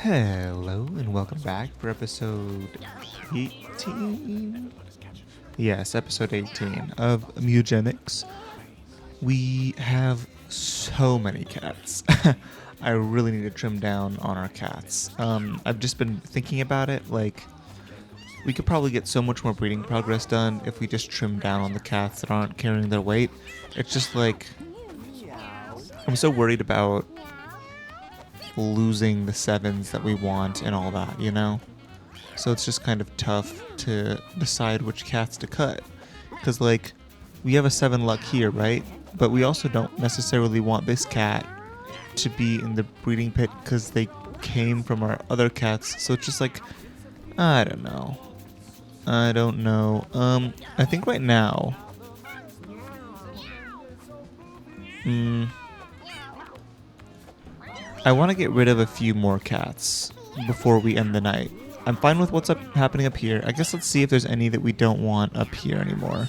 Hello and welcome back for episode 18. Yes, episode 18 of Mewgenics. We have so many cats. I really need to trim down on our cats. I've just been thinking about it. Like, we could probably get so much more breeding progress done if we just trim down on the cats that aren't carrying their weight. It's just like, I'm so worried about losing the sevens that we want and all that, you know? So it's just kind of tough to decide which cats to cut. Because, like, we have a 7 luck here, right? But we also don't necessarily want this cat to be in the breeding pit because they came from our other cats. So it's just like, I don't know. I think right now, I want to get rid of a few more cats before we end the night. I'm fine with what's happening up here. I guess let's see if there's any that we don't want up here anymore.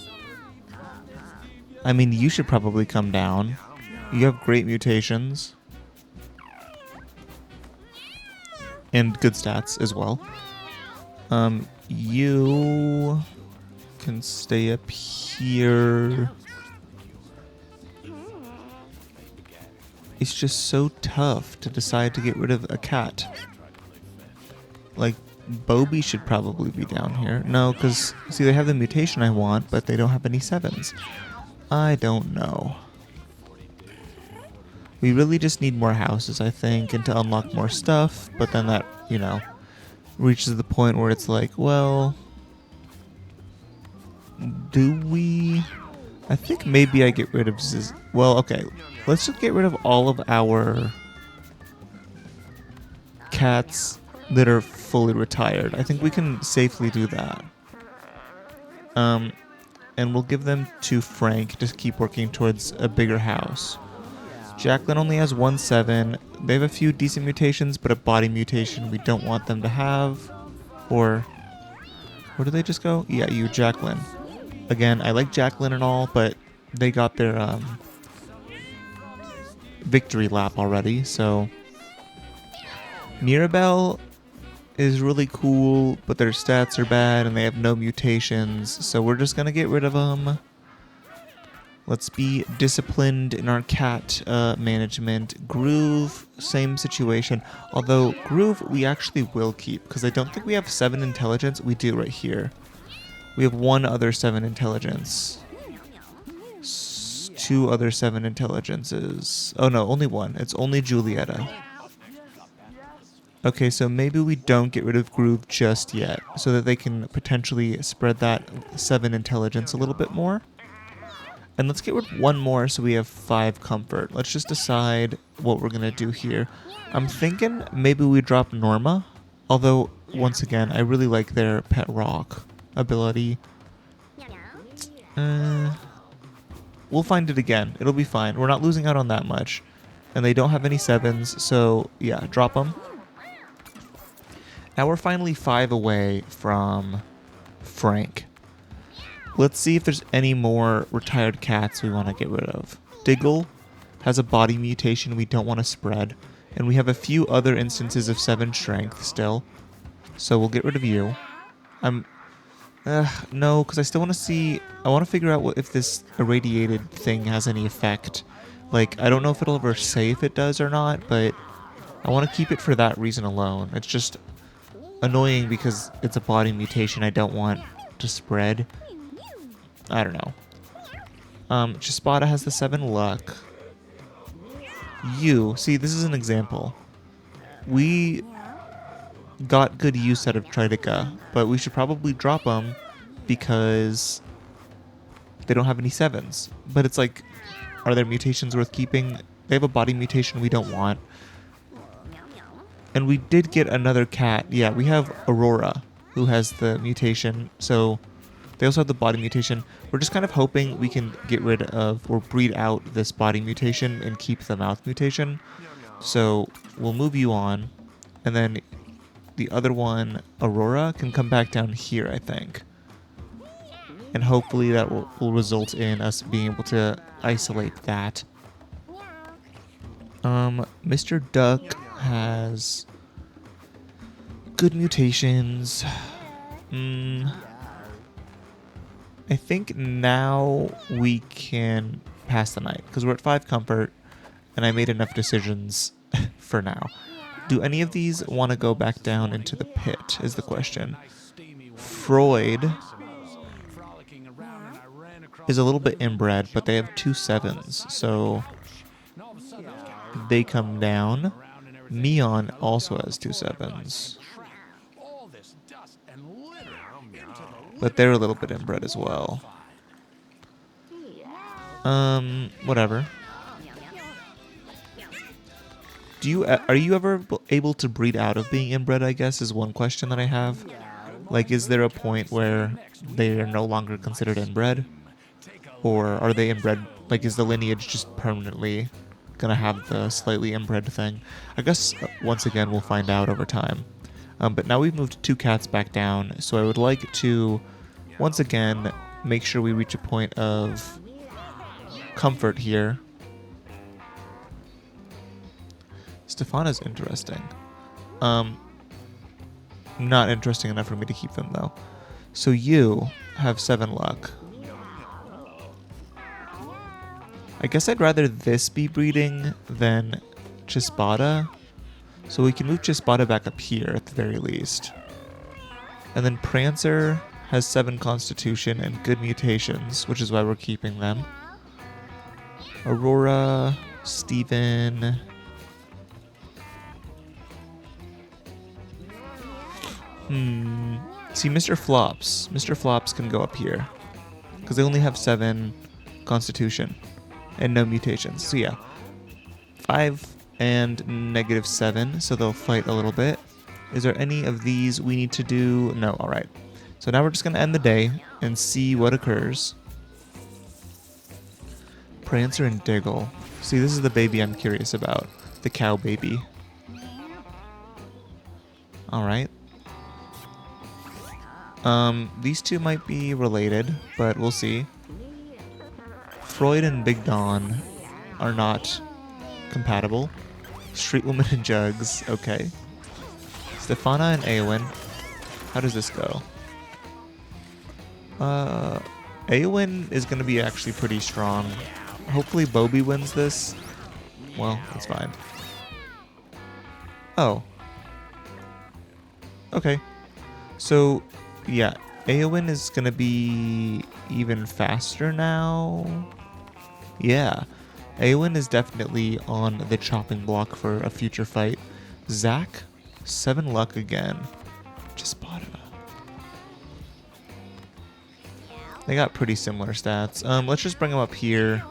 I mean, you should probably come down. You have great mutations. And good stats as well. You can stay up here. It's just so tough to decide to get rid of a cat. Like, Bobby should probably be down here. No, because, see, they have the mutation I want, but they don't have any 7s. I don't know. We really just need more houses, I think, and to unlock more stuff, but then that, you know, reaches the point where it's like, well, do we... I think maybe I get rid of well, okay. Let's just get rid of all of our cats that are fully retired. I think we can safely do that. And we'll give them to Frank to keep working towards a bigger house. Jacqueline only has 1 7. They have a few decent mutations, but a body mutation we don't want them to have. Or, where did they just go? Yeah, you, Jacqueline. Again, I like Jacqueline and all, but they got their victory lap already, so... Mirabelle is really cool, but their stats are bad and they have no mutations, so we're just gonna get rid of them. Let's be disciplined in our cat management. Groove, same situation. Although, Groove we actually will keep, because I don't think we have 7 intelligence. We do right here. We have 1 other 7 intelligence. 2 other 7 intelligences. Oh no, only 1. It's only Julietta. Okay, so maybe we don't get rid of Groove just yet, so that they can potentially spread that 7 intelligence a little bit more. And let's get rid of 1 more so we have 5 comfort. Let's just decide what we're gonna do here. I'm thinking maybe we drop Norma, although, once again, I really like their Pet Rock ability. We'll find it again. It'll be fine. We're not losing out on that much. And they don't have any 7s, so yeah, drop them. Now we're finally 5 away from Frank. Let's see if there's any more retired cats we want to get rid of. Diggle has a body mutation we don't want to spread. And we have a few other instances of 7 strength still. So we'll get rid of you. No, because I still want to see... I want to figure out if this irradiated thing has any effect. Like, I don't know if it'll ever say if it does or not, but I want to keep it for that reason alone. It's just annoying because it's a body mutation I don't want to spread. I don't know. Chispada has the 7 luck. See, this is an example. We got good use out of Tritica, but we should probably drop them because they don't have any 7s. But it's like, are their mutations worth keeping? They have a body mutation we don't want. And we did get another cat. Yeah, we have Aurora, who has the mutation, so they also have the body mutation. We're just kind of hoping we can get rid of or breed out this body mutation and keep the mouth mutation. So we'll move you on, and then the other one, Aurora, can come back down here, I think. And hopefully that will result in us being able to isolate that. Mr. Duck has Good mutations. I think now we can pass the night because we're at 5 comfort and I made enough decisions for now. Do any of these want to go back down into the pit is the question. Freud is a little bit inbred, but they have 2 sevens, so they come down. Neon also has 2 sevens, but they're a little bit inbred as well. Whatever. Are you ever able to breed out of being inbred, I guess, is one question that I have. Like, is there a point where they are no longer considered inbred? Or are they inbred, like, is the lineage just permanently gonna have the slightly inbred thing? I guess, once again, we'll find out over time. But now we've moved 2 cats back down, so I would like to, once again, make sure we reach a point of comfort here. Stefana's interesting. Not interesting enough for me to keep them, though. So you have 7 luck. I guess I'd rather this be breeding than Chispada. So we can move Chispada back up here at the very least. And then Prancer has 7 constitution and good mutations, which is why we're keeping them. Aurora, Steven. See, Mr. Flops. Mr. Flops can go up here. Because they only have 7 constitution. And no mutations. So yeah. 5 and -7. So they'll fight a little bit. Is there any of these we need to do? No. Alright. So now we're just going to end the day and see what occurs. Prancer and Diggle. See, this is the baby I'm curious about. The cow baby. Alright. These two might be related, but we'll see. Freud and Big Don are not compatible. Street Woman and Jugs, okay. Stefana and Eowyn. How does this go? Eowyn is going to be actually pretty strong. Hopefully Bobby wins this. Well, that's fine. Oh. Okay. So, yeah, Eowyn is going to be even faster now. Yeah. Eowyn is definitely on the chopping block for a future fight. Zach, 7 luck again. Just bought it. They got pretty similar stats. Let's just bring them up here.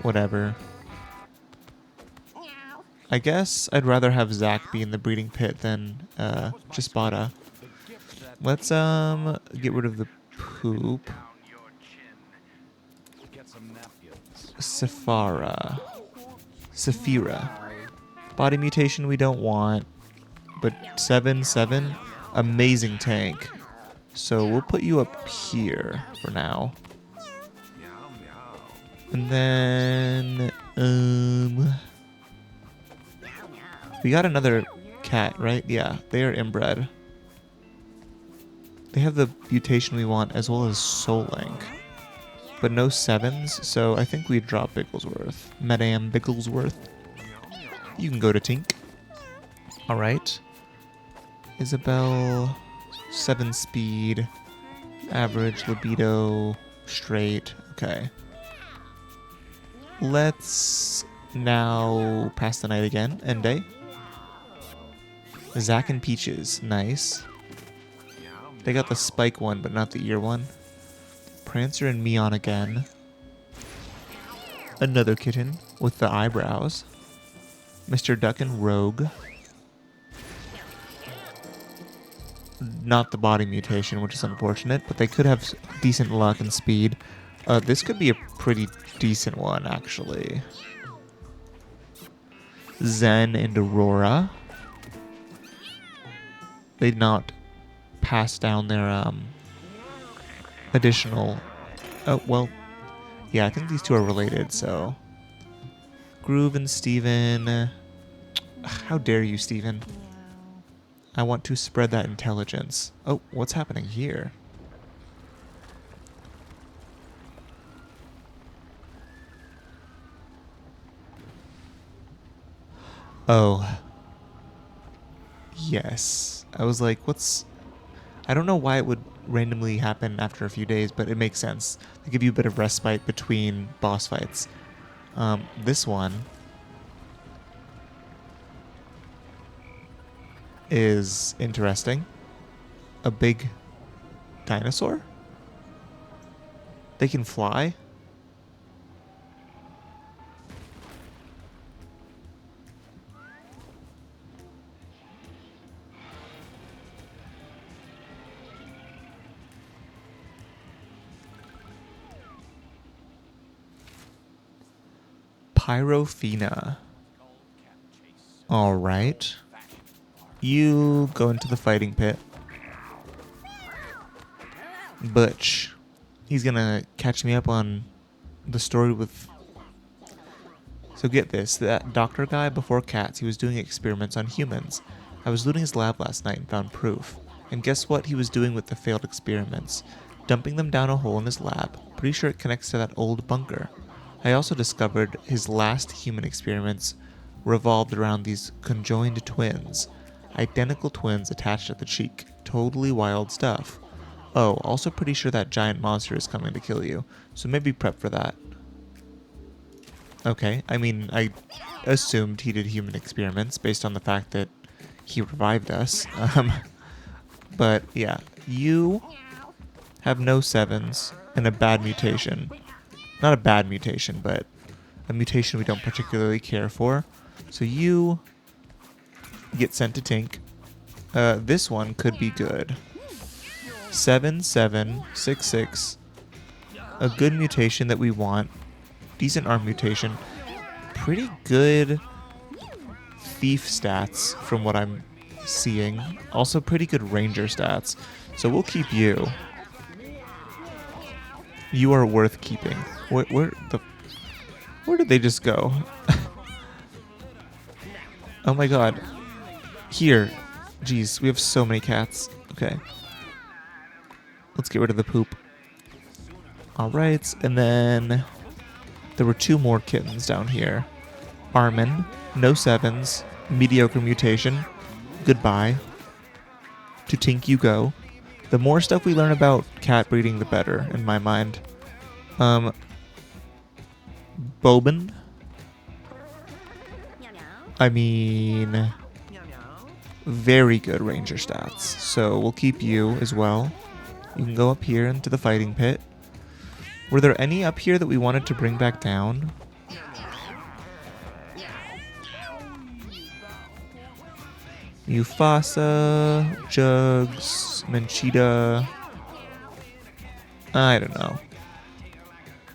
Whatever. I guess I'd rather have Zach be in the breeding pit than Chispada. Let's get rid of the poop. Saphira. Body mutation we don't want. But 7/7, amazing tank. So we'll put you up here for now. And then we got another cat, right? Yeah, they are inbred. They have the mutation we want as well as Soul Link. But no 7s, so I think we drop Bigglesworth. Madame Bigglesworth. You can go to Tink. Alright. Isabel, 7 speed, average libido, straight. Okay. Let's now pass the night again. End day. Zack and Peaches. Nice. They got the spike one, but not the ear one. Prancer and Meon again. Another kitten with the eyebrows. Mr. Duck and Rogue. Not the body mutation, which is unfortunate, but they could have decent luck and speed. This could be a pretty decent one, actually. Zen and Aurora. They did not pass down their additional... Oh, well, yeah, I think these two are related, so... Groove and Steven. How dare you, Steven? I want to spread that intelligence. Oh, what's happening here? Oh. Yes. I was like, what's... I don't know why it would randomly happen after a few days, but it makes sense. They give you a bit of respite between boss fights. This one is interesting. A big dinosaur? They can fly? Pyrophena. Alright. You go into the fighting pit. Butch. He's gonna catch me up on the story with... So get this, that doctor guy before cats, he was doing experiments on humans. I was looting his lab last night and found proof. And guess what he was doing with the failed experiments? Dumping them down a hole in his lab. Pretty sure it connects to that old bunker. I also discovered his last human experiments revolved around these conjoined twins. Identical twins attached at the cheek. Totally wild stuff. Oh, also pretty sure that giant monster is coming to kill you, so maybe prep for that. Okay, I mean, I assumed he did human experiments based on the fact that he revived us. But yeah, you have no 7s and a bad mutation. Not a bad mutation, but a mutation we don't particularly care for. So you get sent to Tink. This one could be good. 7, 7, 6, 6. A good mutation that we want. Decent arm mutation. Pretty good thief stats from what I'm seeing. Also pretty good ranger stats. So we'll keep you. You are worth keeping. Where did they just go? Oh my god. Here. Jeez, we have so many cats. Okay. Let's get rid of the poop. Alright, and then there were 2 more kittens down here. Armin, no 7s, mediocre mutation. Goodbye. To Tink you go. The more stuff we learn about cat breeding, the better, in my mind. Bobin. I mean, very good ranger stats. So we'll keep you as well. You can go up here into the fighting pit. Were there any up here that we wanted to bring back down? Mufasa, Jugs, Manchita. I don't know.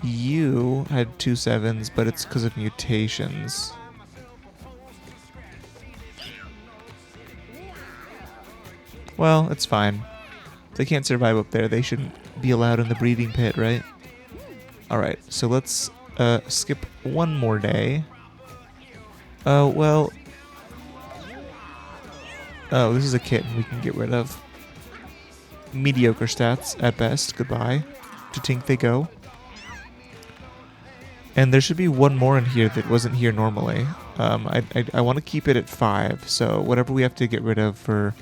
You had 2 7s, but it's because of mutations. Well, it's fine. If they can't survive up there, they shouldn't be allowed in the breeding pit, right? Alright, so let's skip one more day. Well... Oh, this is a kitten we can get rid of. Mediocre stats at best. Goodbye. To Tink they go. And there should be one more in here that wasn't here normally. I want to keep it at 5, so whatever we have to get rid of for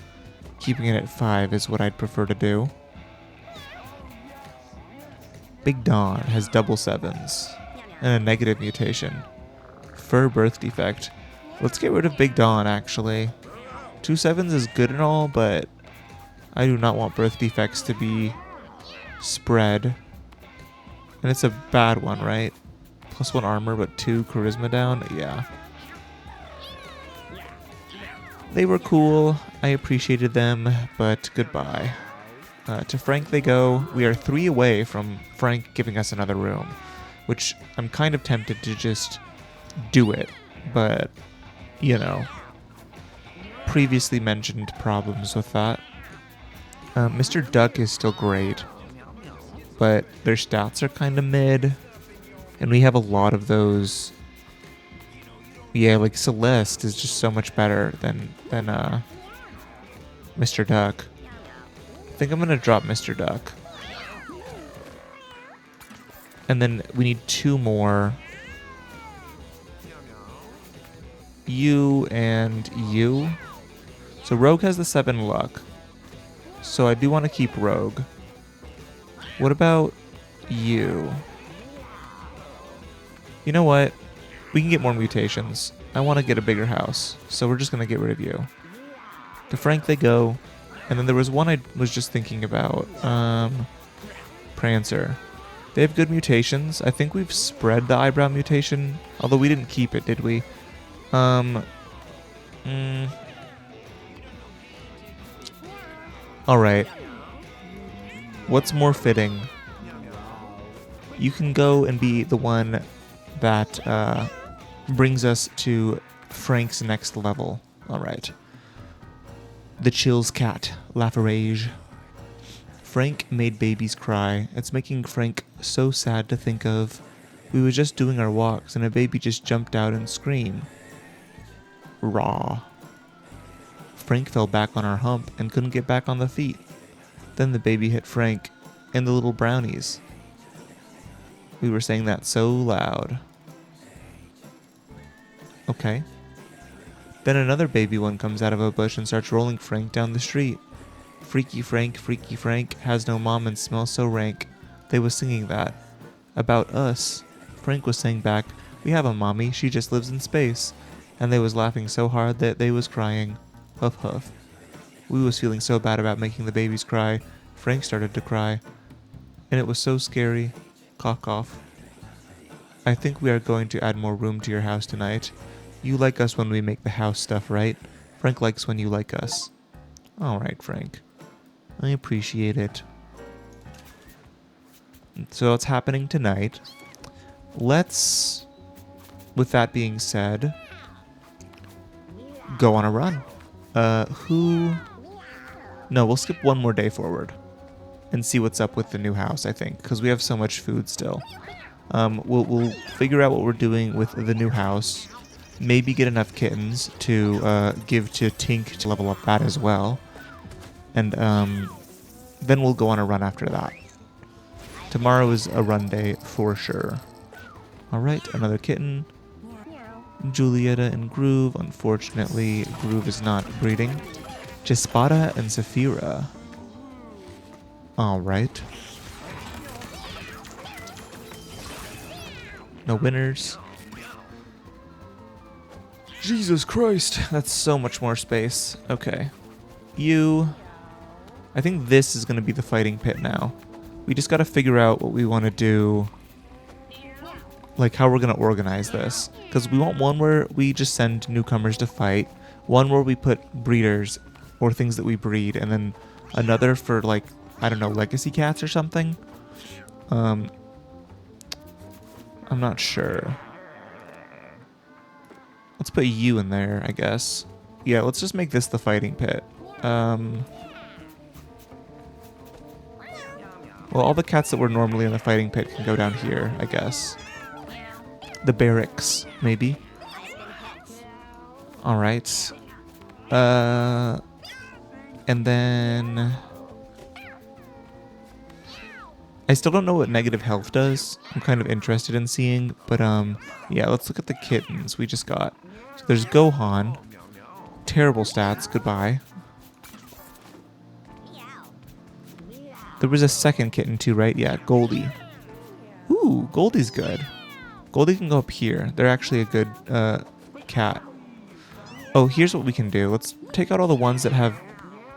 keeping it at 5 is what I'd prefer to do. Big Dawn has double 7s and a negative mutation. Fur birth defect. Let's get rid of Big Dawn, actually. 2 7s is good and all, but I do not want birth defects to be spread. And it's a bad one, right? +1 armor, but 2 charisma down? Yeah. They were cool. I appreciated them, but goodbye. To Frank they go. We are 3 away from Frank giving us another room, which I'm kind of tempted to just do it, but, you know, previously mentioned problems with that. Mr. Duck is still great, but their stats are kind of mid, and we have a lot of those. Yeah, like Celeste is just so much better than Mr. Duck. I think I'm gonna drop Mr. Duck. And then we need 2 more. You and you. So Rogue has the 7 luck. So I do want to keep Rogue. What about you? You know what? We can get more mutations. I want to get a bigger house. So we're just going to get rid of you. To Frank they go. And then there was one I was just thinking about. Prancer. They have good mutations. I think we've spread the eyebrow mutation. Although we didn't keep it, did we? Alright. What's more fitting? You can go and be the one that brings us to Frank's next level. Alright. The Chills Cat, Lafarage. Frank made babies cry. It's making Frank so sad to think of. We were just doing our walks and a baby just jumped out and screamed. Raw. Frank fell back on our hump and couldn't get back on the feet. Then the baby hit Frank and the little brownies. We were saying that so loud. Okay. Then another baby one comes out of a bush and starts rolling Frank down the street. Freaky Frank has no mom and smells so rank. They was singing that. About us. Frank was saying back, we have a mommy, she just lives in space. And they was laughing so hard that they was crying. Huff huff. We was feeling so bad about making the babies cry. Frank started to cry. And it was so scary. Cock off. I think we are going to add more room to your house tonight. You like us when we make the house stuff, right? Frank likes when you like us. Alright, Frank. I appreciate it. So it's happening tonight. Let's, with that being said, go on a run. No, we'll skip one more day forward and see what's up with the new house, I think, because we have so much food still. We'll figure out what we're doing with the new house. Maybe get enough kittens to give to Tink to level up that as well. And then we'll go on a run after that. Tomorrow is a run day for sure. Alright, another kitten. Julieta and Groove. Unfortunately, Groove is not breeding. Jespada and Saphira. Alright. No winners. Jesus Christ, that's so much more space. Okay. I think this is going to be the fighting pit now. We just got to figure out what we want to do. Like how we're going to organize this. Because we want one where we just send newcomers to fight. One where we put breeders or things that we breed. And then another for like, I don't know, legacy cats or something. I'm not sure. Let's put you in there, I guess. Yeah, let's just make this the fighting pit. Well, all the cats that were normally in the fighting pit can go down here, I guess. The barracks, maybe. Alright. And then... I still don't know what negative health does. I'm kind of interested in seeing, but yeah, let's look at the kittens we just got. So there's Gohan. Terrible stats, goodbye. There was a second kitten too, right? Yeah, Goldie. Ooh, Goldie's good. Goldie can go up here. They're actually a good cat. Oh, here's what we can do. Let's take out all the ones that have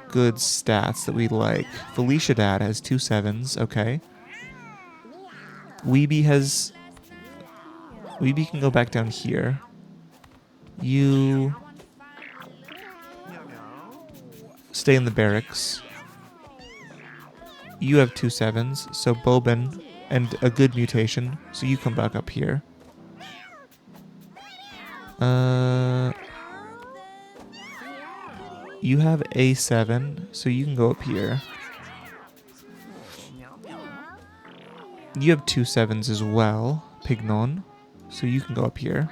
good stats that we like. Felicia Dad has 2 7s, okay. Weeby can go back down here. You stay in the barracks. You have 2 7s, so Bobin and a good mutation, so you come back up here. You have a 7, so you can go up here. You have 2 7s as well, Pignon, so you can go up here.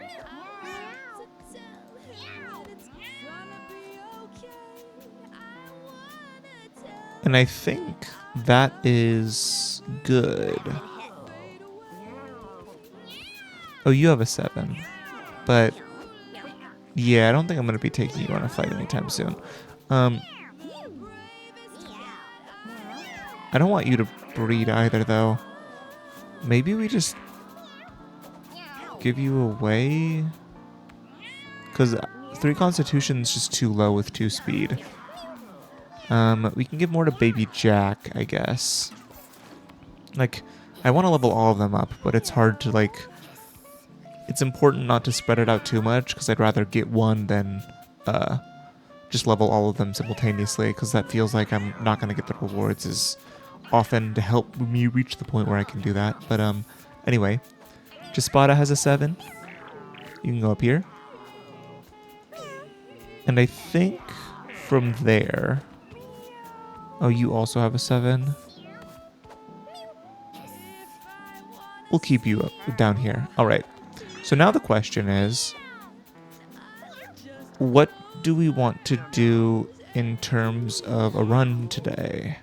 And I think that is good. Oh, you have a 7. But yeah, I don't think I'm going to be taking you on a fight anytime soon. I don't want you to breed either, though. Maybe we just give you away? Because 3 constitution is just too low with 2 speed. We can give more to baby Jack, I guess. Like, I want to level all of them up, but it's hard to, like... It's important not to spread it out too much, because I'd rather get one than just level all of them simultaneously, because that feels like I'm not going to get the rewards as often to help me reach the point where I can do that. But anyway, Jaspada has a 7. You can go up here. And I think from there... Oh, you also have a 7? We'll keep you up, down here. Alright. So now the question is... What do we want to do in terms of a run today?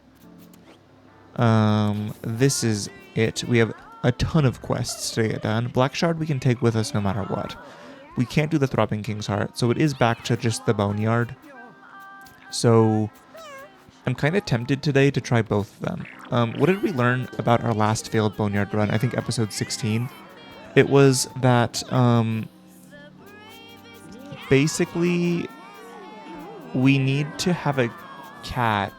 This is it. We have a ton of quests to get done. Black Shard we can take with us no matter what. We can't do the Throbbing King's Heart, so it is back to just the Boneyard. So I'm kind of tempted today to try both of them. What did we learn about our last failed Boneyard run? I think episode 16. It was that basically we need to have a cat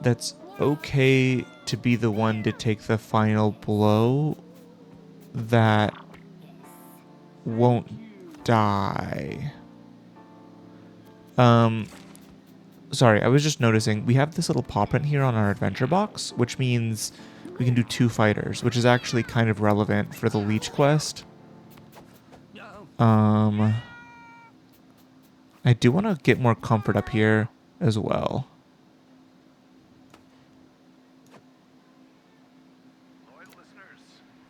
that's okay to be the one to take the final blow that won't die. Sorry, I was just noticing we have this little paw print here on our adventure box, which means we can do 2 fighters, which is actually kind of relevant for the leech quest. I do want to get more comfort up here as well.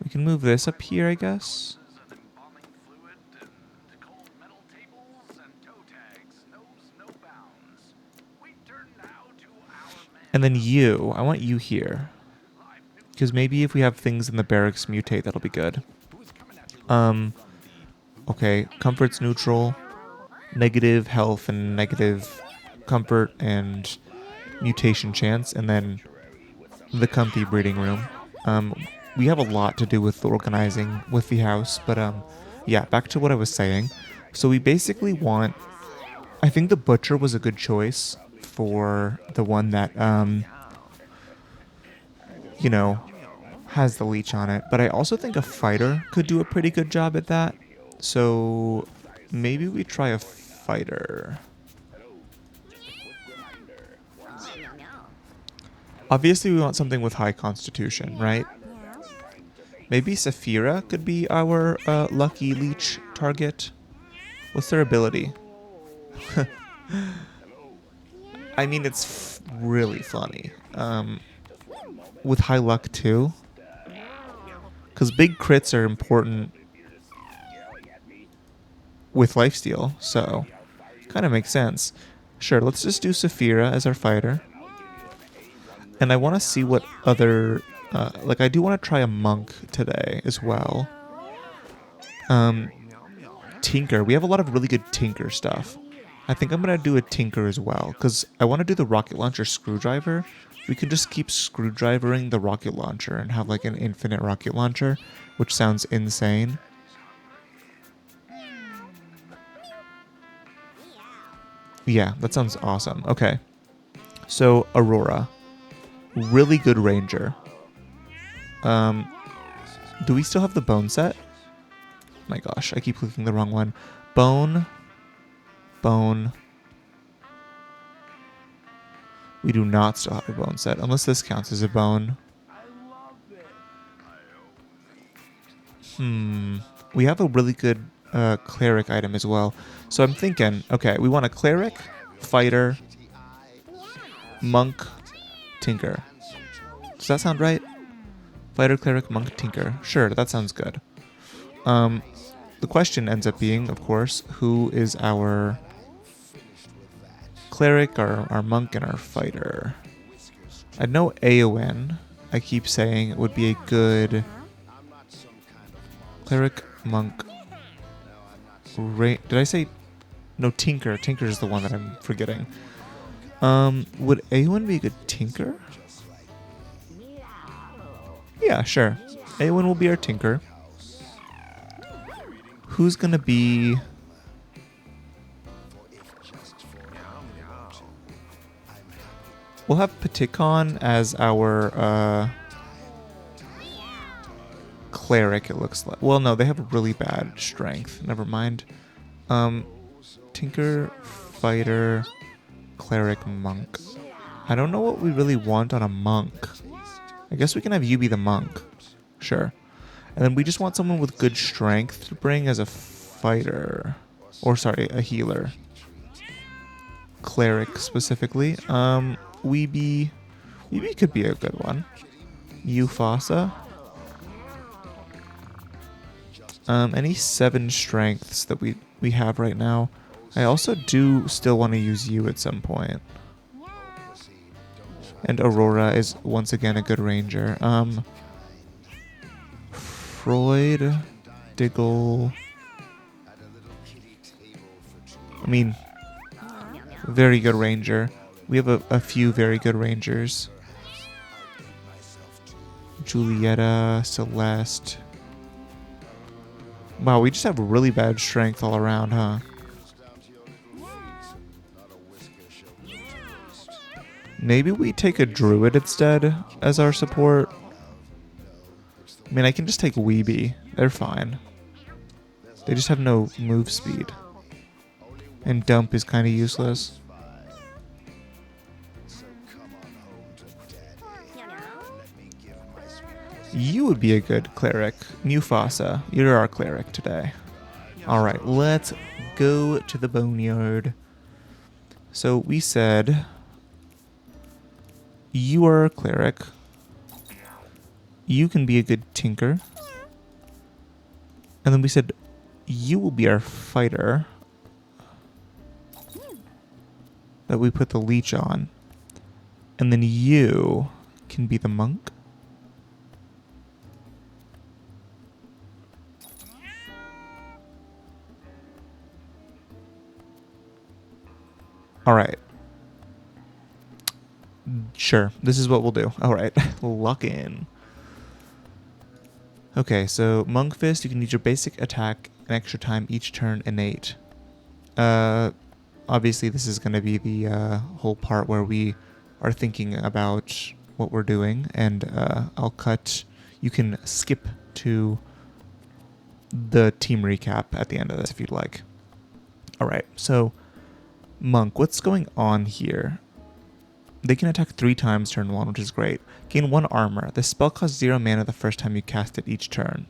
We can move this up here, I guess. And then you, I want you here. Because maybe if we have things in the barracks mutate, that'll be good. Okay, comfort's neutral. Negative health and negative comfort and mutation chance. And then the comfy breeding room. We have a lot to do with the organizing with the house. But yeah, back to what I was saying. So we basically want... I think the butcher was a good choice for the one that, you know, has the leech on it. But I also think a fighter could do a pretty good job at that. So maybe we try a fighter. Obviously, we want something with high constitution, right? Maybe Saphira could be our lucky leech target. What's their ability? I mean, it's really funny. With high luck, too. Because big crits are important with lifesteal, so kind of makes sense. Sure, let's just do Saphira as our fighter. And I want to see what other... like, I do want to try a monk today as well. Tinker. We have a lot of really good Tinker stuff. I think I'm going to do a Tinker as well, because I want to do the rocket launcher screwdriver. We can just keep screwdrivering the rocket launcher and have like an infinite rocket launcher, which sounds insane. Yeah, that sounds awesome. Okay. So, Aurora. Really good ranger. Do we still have the bone set? My gosh, I keep clicking the wrong one. Bone. Bone. We do not still have a bone set, unless this counts as a bone. We have a really good cleric item as well. So I'm thinking, okay, we want a cleric, fighter, monk, tinker. Does that sound right? Fighter, cleric, monk, tinker. Sure, that sounds good. The question ends up being, of course, who is our cleric, our monk, and our fighter. I know Eowyn, I keep saying, would be a good cleric, monk. Did I say no? Tinker. Tinker is the one that I'm forgetting. Would Eowyn be a good tinker? Yeah, sure. Eowyn will be our tinker. Who's gonna be? We'll have Patikon as our cleric, it looks like. Well, no, they have really bad strength. Never mind. Tinker, fighter, cleric, monk. I don't know what we really want on a monk. I guess we can have you be the monk. Sure. And then we just want someone with good strength to bring as a fighter. Or, sorry, a healer. Cleric, specifically. Weeby could be a good one. Mufasa. Any 7 strengths that we have right now. I also do still want to use you at some point. And Aurora is once again a good ranger. Freud, Diggle. I mean, very good ranger. We have a few very good rangers. Julieta, Celeste. Wow, we just have really bad strength all around, huh? Maybe we take a druid instead as our support. I mean, I can just take Weeby. They're fine. They just have no move speed. And Dump is kind of useless. You would be a good cleric. Mufasa, you're our cleric today. Alright, let's go to the Boneyard. So we said, you are a cleric. You can be a good tinker. And then we said, you will be our fighter. That we put the leech on. And then you can be the monk. Alright. Sure, this is what we'll do. Alright, lock in. Okay, so Monk Fist, you can use your basic attack an extra time each turn innate. Obviously this is going to be the whole part where we are thinking about what we're doing, and I'll cut. You can skip to the team recap at the end of this if you'd like. Alright, so Monk, what's going on here? They can attack 3 times turn 1, which is great. Gain 1 armor. This spell costs 0 mana the first time you cast it each turn.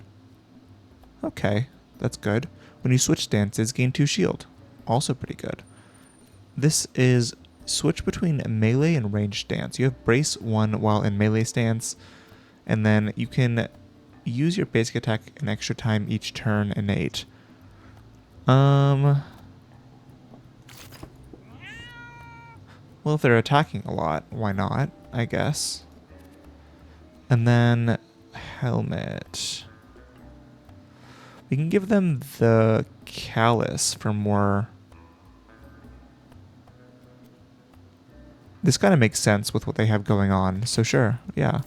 Okay, that's good. When you switch stances, gain 2 shield. Also pretty good. This is switch between melee and ranged stance. You have brace 1 while in melee stance, and then you can use your basic attack an extra time each turn innate. Well, if they're attacking a lot, why not, I guess. And then helmet. We can give them the callus for more. This kind of makes sense with what they have going on, so sure, yeah.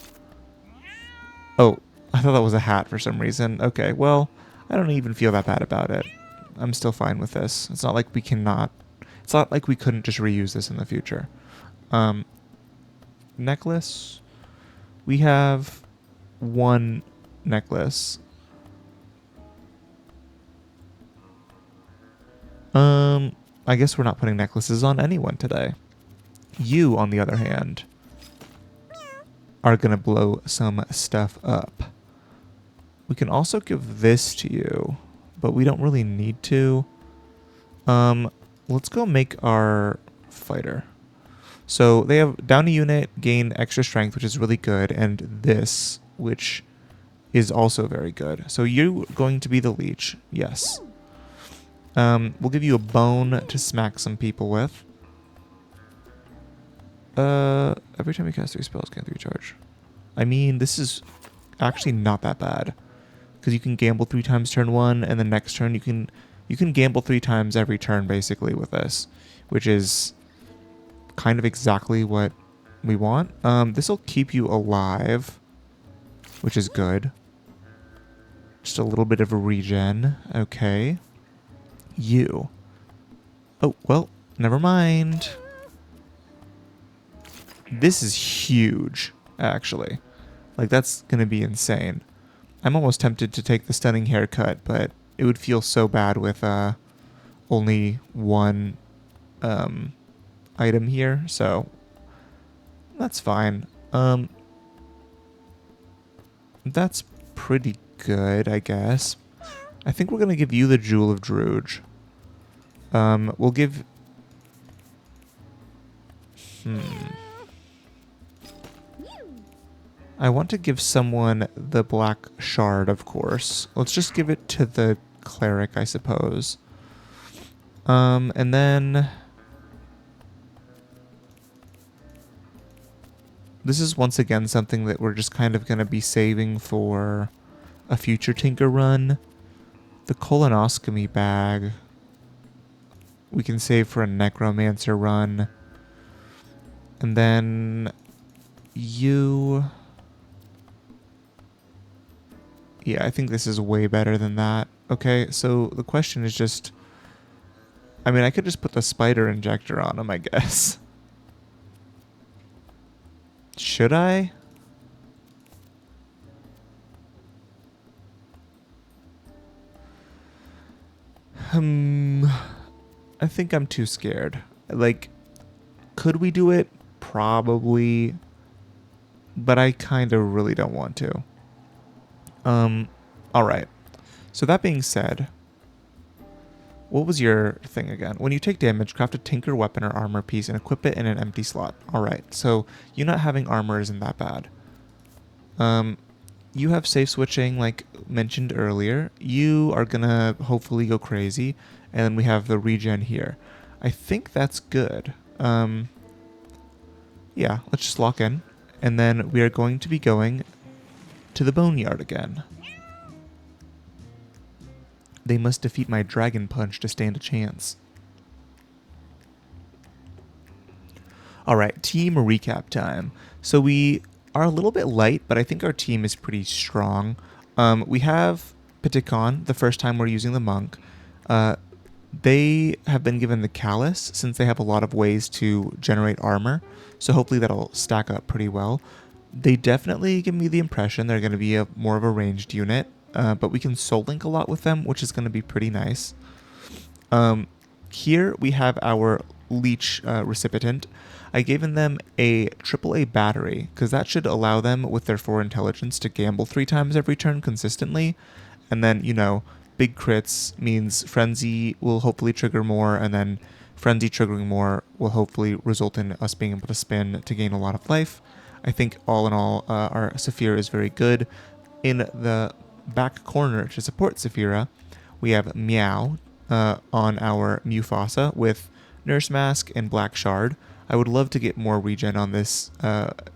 Oh, I thought that was a hat for some reason. Okay, well, I don't even feel that bad about it. I'm still fine with this. It's not like we cannot. It's not like we couldn't just reuse this in the future. Necklace. We have 1 necklace. I guess we're not putting necklaces on anyone today. You, on the other hand, are gonna blow some stuff up. We can also give this to you, but we don't really need to. Let's go make our fighter. So they have down a unit, gain extra strength, which is really good, and this, which is also very good. So you're going to be the leech, yes. We'll give you a bone to smack some people with. Every time you cast 3 spells, gain 3 charge. I mean, this is actually not that bad. Because you can gamble 3 times turn 1, and the next turn you can gamble 3 times every turn, basically, with this. Which is kind of exactly what we want. This will keep you alive, which is good. Just a little bit of a regen. Okay. You. Oh, well, never mind. This is huge, actually. Like, that's going to be insane. I'm almost tempted to take the stunning haircut, but it would feel so bad with only one item here, so that's fine. That's pretty good, I guess. I think we're going to give you the Jewel of Druge. We'll give... I want to give someone the Black Shard, of course. Let's just give it to the Cleric, I suppose. And then... This is once again something that we're just kind of going to be saving for a future Tinker run. The Colonoscopy Bag we can save for a Necromancer run. And then you... Yeah, I think this is way better than that. Okay, so the question is just... I mean, I could just put the Spider Injector on him, I guess. Should I? I think I'm too scared. Like, could we do it? Probably. But I kind of really don't want to. Alright. So that being said, what was your thing again? When you take damage, craft a tinker weapon or armor piece and equip it in an empty slot. Alright, so you not having armor isn't that bad. You have safe switching like mentioned earlier. You are gonna hopefully go crazy. And then we have the regen here. I think that's good. Yeah, let's just lock in. And then we are going to be going to the Boneyard again. They must defeat my Dragon Punch to stand a chance. Alright, team recap time. So we are a little bit light, but I think our team is pretty strong. We have Pitikon, the first time we're using the Monk. They have been given the Callus, since they have a lot of ways to generate armor. So hopefully that'll stack up pretty well. They definitely give me the impression they're going to be more of a ranged unit. But we can soul link a lot with them, which is going to be pretty nice. Here we have our leech recipient. I gave them a AAA battery, because that should allow them, with their 4 intelligence, to gamble 3 times every turn consistently. And then, you know, big crits means Frenzy will hopefully trigger more, and then Frenzy triggering more will hopefully result in us being able to spin to gain a lot of life. I think all in all, our Saphira is very good. In the back corner to support Saphira, we have Meow on our Mufasa with Nurse Mask and Black Shard. I would love to get more regen on this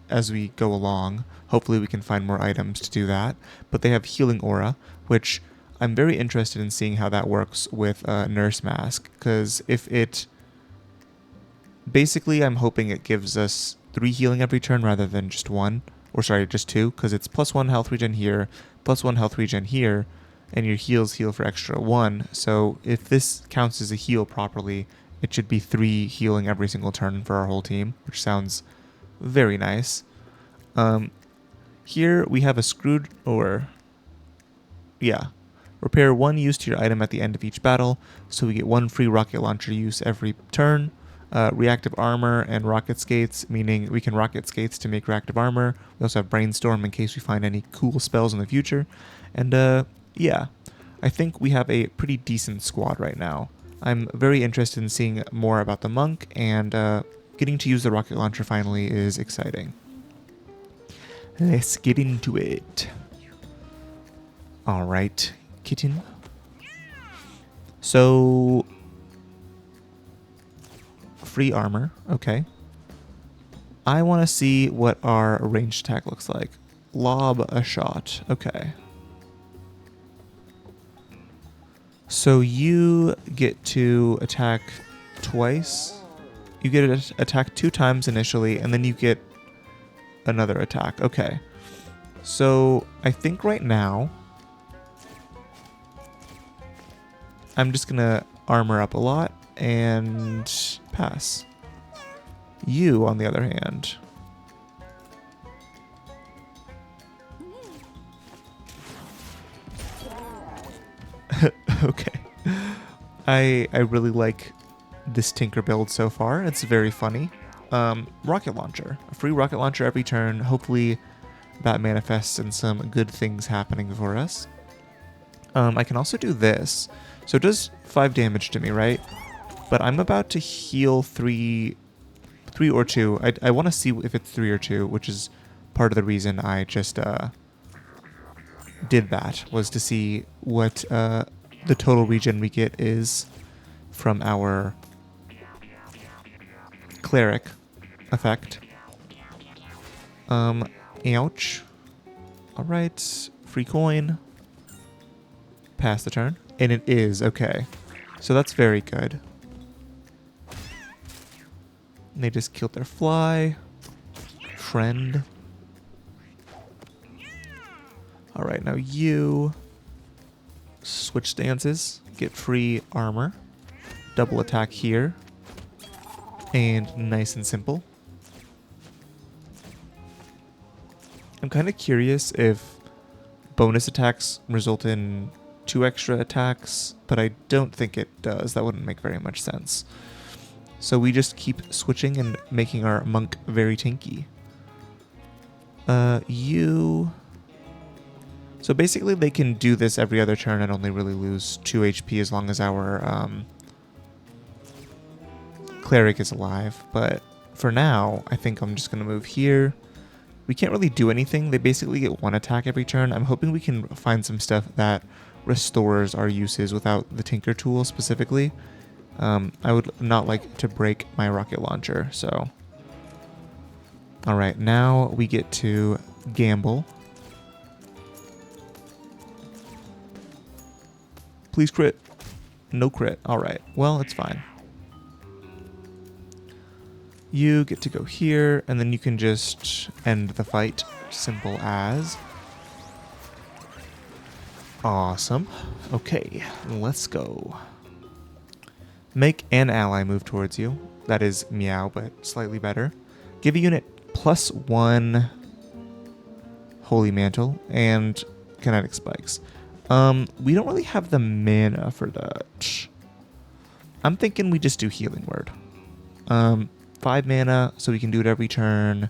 as we go along. Hopefully we can find more items to do that. But they have Healing Aura, which I'm very interested in seeing how that works with Nurse Mask, because if it... Basically, I'm hoping it gives us 3 healing every turn rather than just 1. Or sorry, just 2, because it's +1 health regen here, +1 health regen here, and your heals heal for extra 1. So if this counts as a heal properly, it should be 3 healing every single turn for our whole team, which sounds very nice. Here we have a screwed, or... Yeah. Repair 1 use to your item at the end of each battle, so we get 1 free rocket launcher use every turn. Reactive armor and rocket skates, meaning we can rocket skates to make reactive armor. We also have brainstorm in case we find any cool spells in the future. And yeah, I think we have a pretty decent squad right now. I'm very interested in seeing more about the monk, and getting to use the rocket launcher finally is exciting. Let's get into it. Alright, kitten. So... Free armor, okay. I want to see what our ranged attack looks like. Lob a shot. Okay. So you get to attack twice. You get to attack 2 times initially, and then you get another attack. Okay. So I think right now I'm just going to armor up a lot and pass. You, on the other hand, okay. I really like this Tinker build so far. It's very funny. Rocket launcher. A free rocket launcher every turn. Hopefully that manifests in some good things happening for us. I can also do this. So it does 5 damage to me, right? But I'm about to heal 3 or 2. I want to see if it's 3 or 2, which is part of the reason I just did that, was to see what the total regen we get is from our cleric effect. Ouch. Alright, free coin. Pass the turn. And it is, okay. So that's very good. And they just killed their fly. Friend. Alright, now you switch stances, get free armor, double attack here, and nice and simple. I'm kind of curious if bonus attacks result in 2 extra attacks, but I don't think it does. That wouldn't make very much sense. So we just keep switching and making our monk very tanky. You... So basically they can do this every other turn and only really lose 2 HP as long as our cleric is alive. But for now, I think I'm just going to move here. We can't really do anything. They basically get 1 attack every turn. I'm hoping we can find some stuff that restores our uses without the Tinker tool specifically. I would not like to break my rocket launcher, so... Alright, now we get to gamble. Please crit. No crit. Alright, well, it's fine. You get to go here, and then you can just end the fight. Simple as. Awesome. Okay, let's go. Make an ally move towards you. That is Meow, but slightly better. Give a unit +1 Holy Mantle and Kinetic Spikes. We don't really have the mana for that. I'm thinking we just do Healing Word. 5 mana, so we can do it every turn.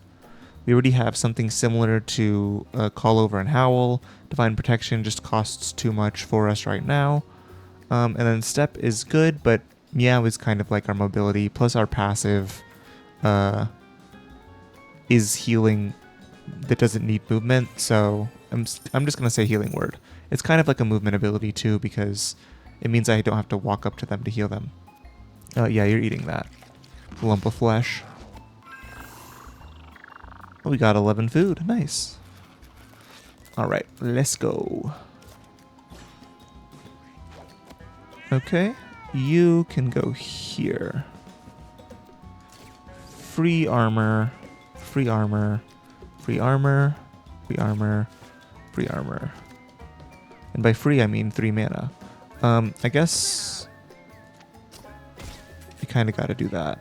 We already have something similar to Call Over and Howl. Divine Protection just costs too much for us right now. And then Step is good, but Meow is kind of like our mobility, plus our passive is healing that doesn't need movement, so I'm just going to say Healing Word. It's kind of like a movement ability too, because it means I don't have to walk up to them to heal them. Yeah, you're eating that. Lump of flesh. Oh, we got 11 food. Nice. Alright, let's go. Okay, you can go here. Free armor, free armor, free armor, free armor, free armor. And by free, I mean 3 mana. I guess you kind of got to do that.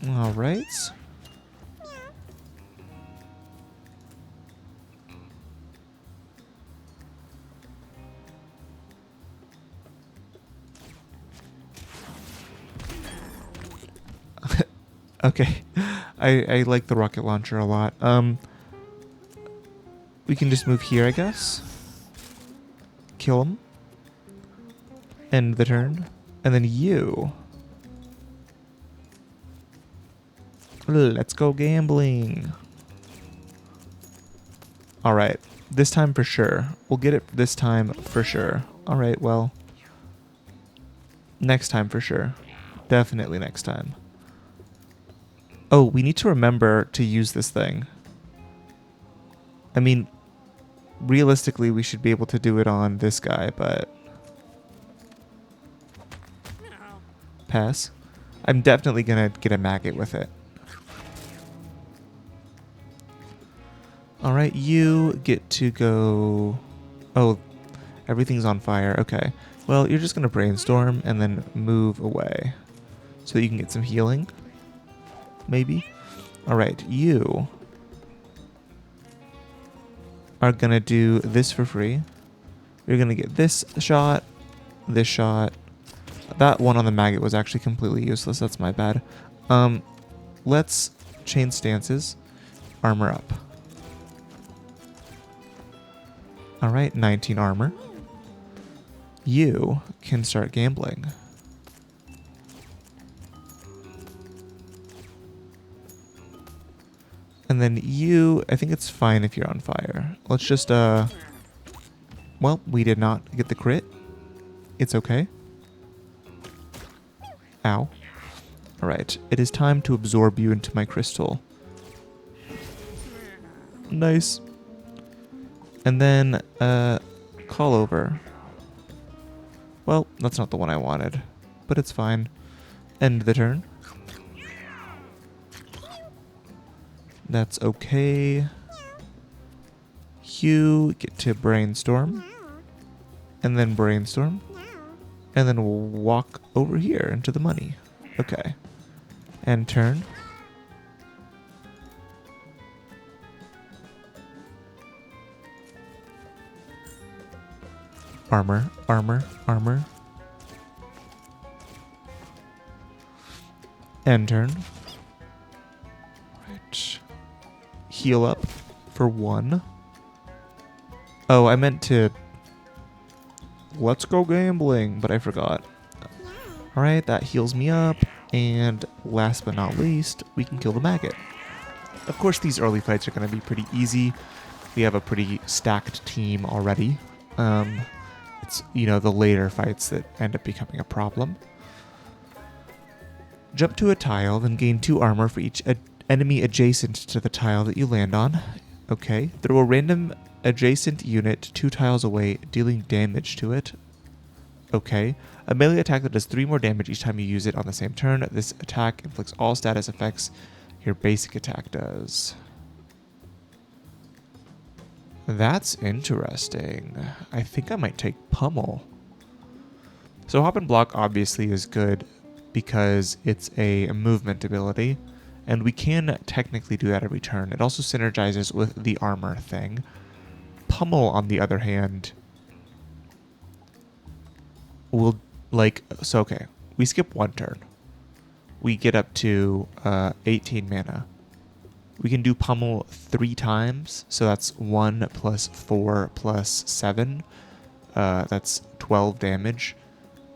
All right. Okay. I like the rocket launcher a lot. We can just move here, I guess. Kill him. End the turn. And then you. Let's go gambling. Alright. This time for sure. We'll get it this time for sure. Alright, well. Next time for sure. Definitely next time. Oh, we need to remember to use this thing. I mean, realistically, we should be able to do it on this guy, but... Pass. I'm definitely gonna get a maggot with it. Alright, you get to go... Oh, everything's on fire. Okay. Well, you're just gonna brainstorm and then move away. So that you can get some healing. Maybe. Alright, you are gonna do this for free. You're gonna get this shot, this shot. That one on the maggot was actually completely useless. That's my bad. Let's change stances. Armor up. Alright, 19 armor. You can start gambling. And then you, I think it's fine if you're on fire. Let's just, well, we did not get the crit. It's okay. Ow. Alright, it is time to absorb you into my crystal. Nice. And then, call over. Well, that's not the one I wanted, but it's fine. End the turn. That's okay. You get to brainstorm. And then brainstorm. And then we'll walk over here into the money. Okay. And turn. Armor, armor, armor. End turn. Right. Heal up for 1. Oh, I meant to... Let's go gambling, but I forgot. Alright, that heals me up. And last but not least, we can kill the maggot. Of course, these early fights are going to be pretty easy. We have a pretty stacked team already. It's, you know, the later fights that end up becoming a problem. Jump to a tile, then gain 2 armor for each enemy adjacent to the tile that you land on. Okay. Throw a random adjacent unit 2 tiles away, dealing damage to it. Okay. A melee attack that does 3 more damage each time you use it on the same turn. This attack inflicts all status effects your basic attack does. That's interesting. I think I might take Pummel. So Hop and Block obviously is good because it's a movement ability, and we can technically do that every turn. It also synergizes with the armor thing. Pummel, on the other hand, will, like, so okay, we skip 1 turn. We get up to 18 mana. We can do Pummel 3 times, so that's 1 plus 4 plus 7. That's 12 damage.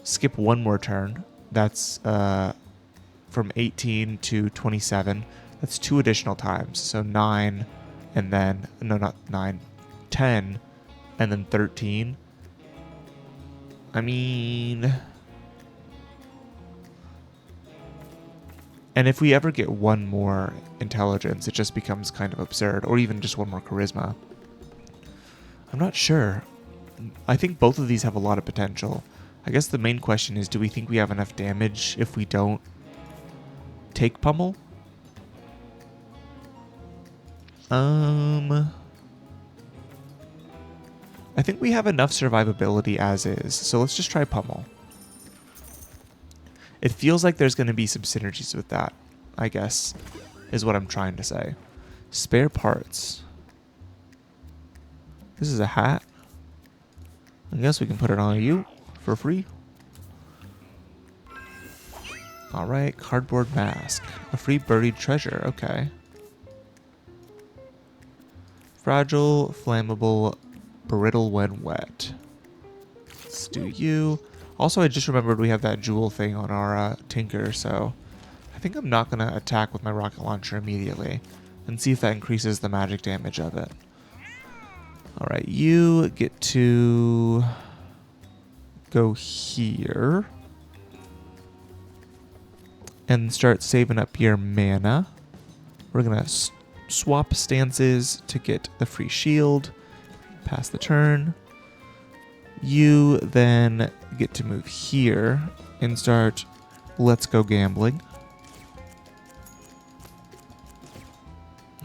Skip 1 more turn. That's from 18 to 27. That's 2 additional times, so 9, and then, no, not 9, 10, and then 13. I mean... And if we ever get 1 more intelligence, it just becomes kind of absurd. Or even just 1 more charisma. I'm not sure. I think both of these have a lot of potential. I guess the main question is, do we think we have enough damage if we don't take Pummel? I think we have enough survivability as is. So let's just try Pummel. It feels like there's going to be some synergies with that, I guess, is what I'm trying to say. Spare parts. This is a hat. I guess we can put it on you for free. Alright, cardboard mask. A free buried treasure, okay. Fragile, flammable, brittle when wet. Let's do you. Also, I just remembered we have that jewel thing on our Tinker, so I think I'm not going to attack with my rocket launcher immediately and see if that increases the magic damage of it. Alright, you get to go here and start saving up your mana. We're going to swap stances to get the free shield. Pass the turn. You then get to move here and start Let's Go Gambling.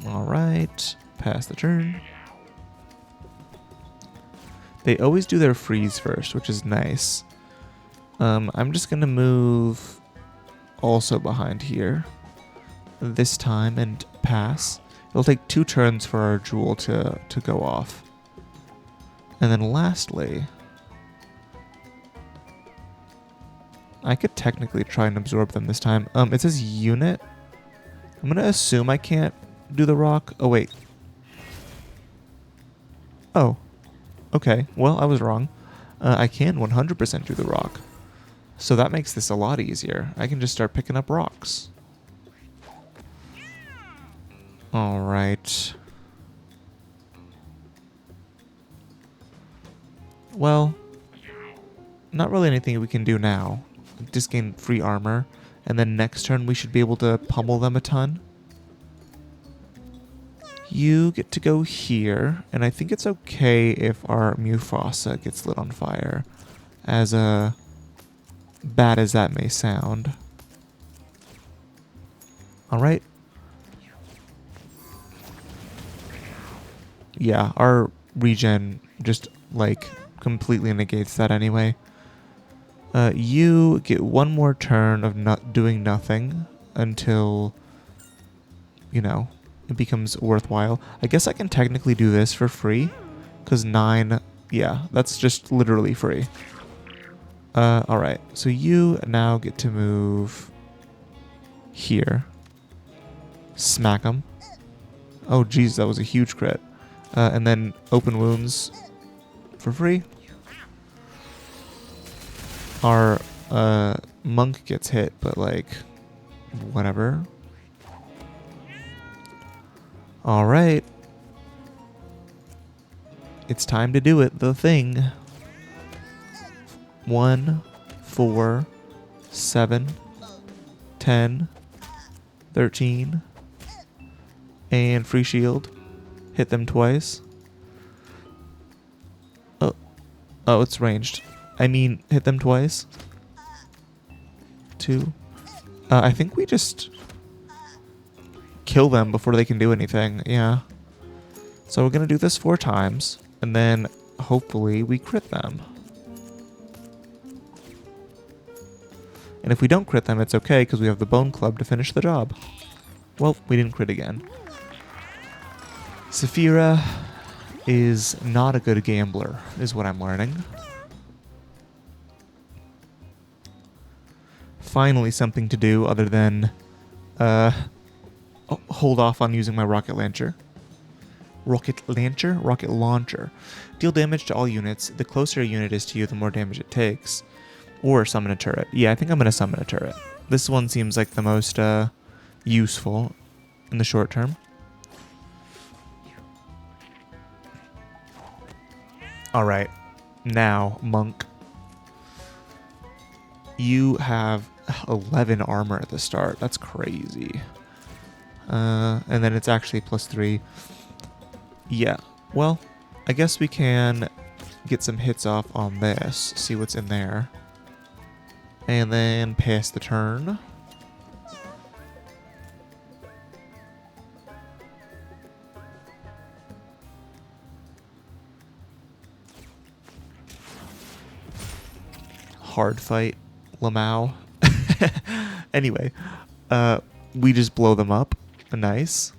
All right. Pass the turn. They always do their freeze first, which is nice. I'm just going to move also behind here this time and pass. It'll take 2 turns for our jewel to go off. And then lastly, I could technically try and absorb them this time. It says unit. I'm going to assume I can't do the rock. Oh, wait. Oh. Okay. Well, I was wrong. I can 100% do the rock. So that makes this a lot easier. I can just start picking up rocks. All right. Well, not really anything we can do now. Just gain free armor, and then next turn we should be able to pummel them a ton. You get to go here, and I think it's okay if our Mufasa gets lit on fire, as bad as that may sound. Alright. Yeah, our regen just, like, completely negates that anyway. You get 1 more turn of not doing nothing until, you know, it becomes worthwhile. I guess I can technically do this for free, because 9, yeah, that's just literally free. Alright, so you now get to move here. Smack them. Oh, geez, that was a huge crit. And then open wounds for free. Our monk gets hit, but like, whatever. Alright. It's time to do it, the thing. 1, 4, 7, 10, 13, and free shield. Hit them twice. Oh, it's ranged. I mean, hit them twice. 2. I think we just kill them before they can do anything. Yeah. So we're going to do this 4 times, and then hopefully we crit them. And if we don't crit them, it's okay, because we have the Bone Club to finish the job. Well, we didn't crit again. Saphira is not a good gambler, is what I'm learning. Finally something to do other than hold off on using my rocket launcher. Rocket launcher. Deal damage to all units. The closer a unit is to you, the more damage it takes. Or summon a turret. Yeah, I think I'm going to summon a turret. This one seems like the most useful in the short term. Alright. Now, monk. You have 11 armor at the start. That's crazy. And then it's actually +3. Yeah. Well, I guess we can get some hits off on this. See what's in there. And then pass the turn. Hard fight, Lamau. Anyway, we just blow them up. Nice.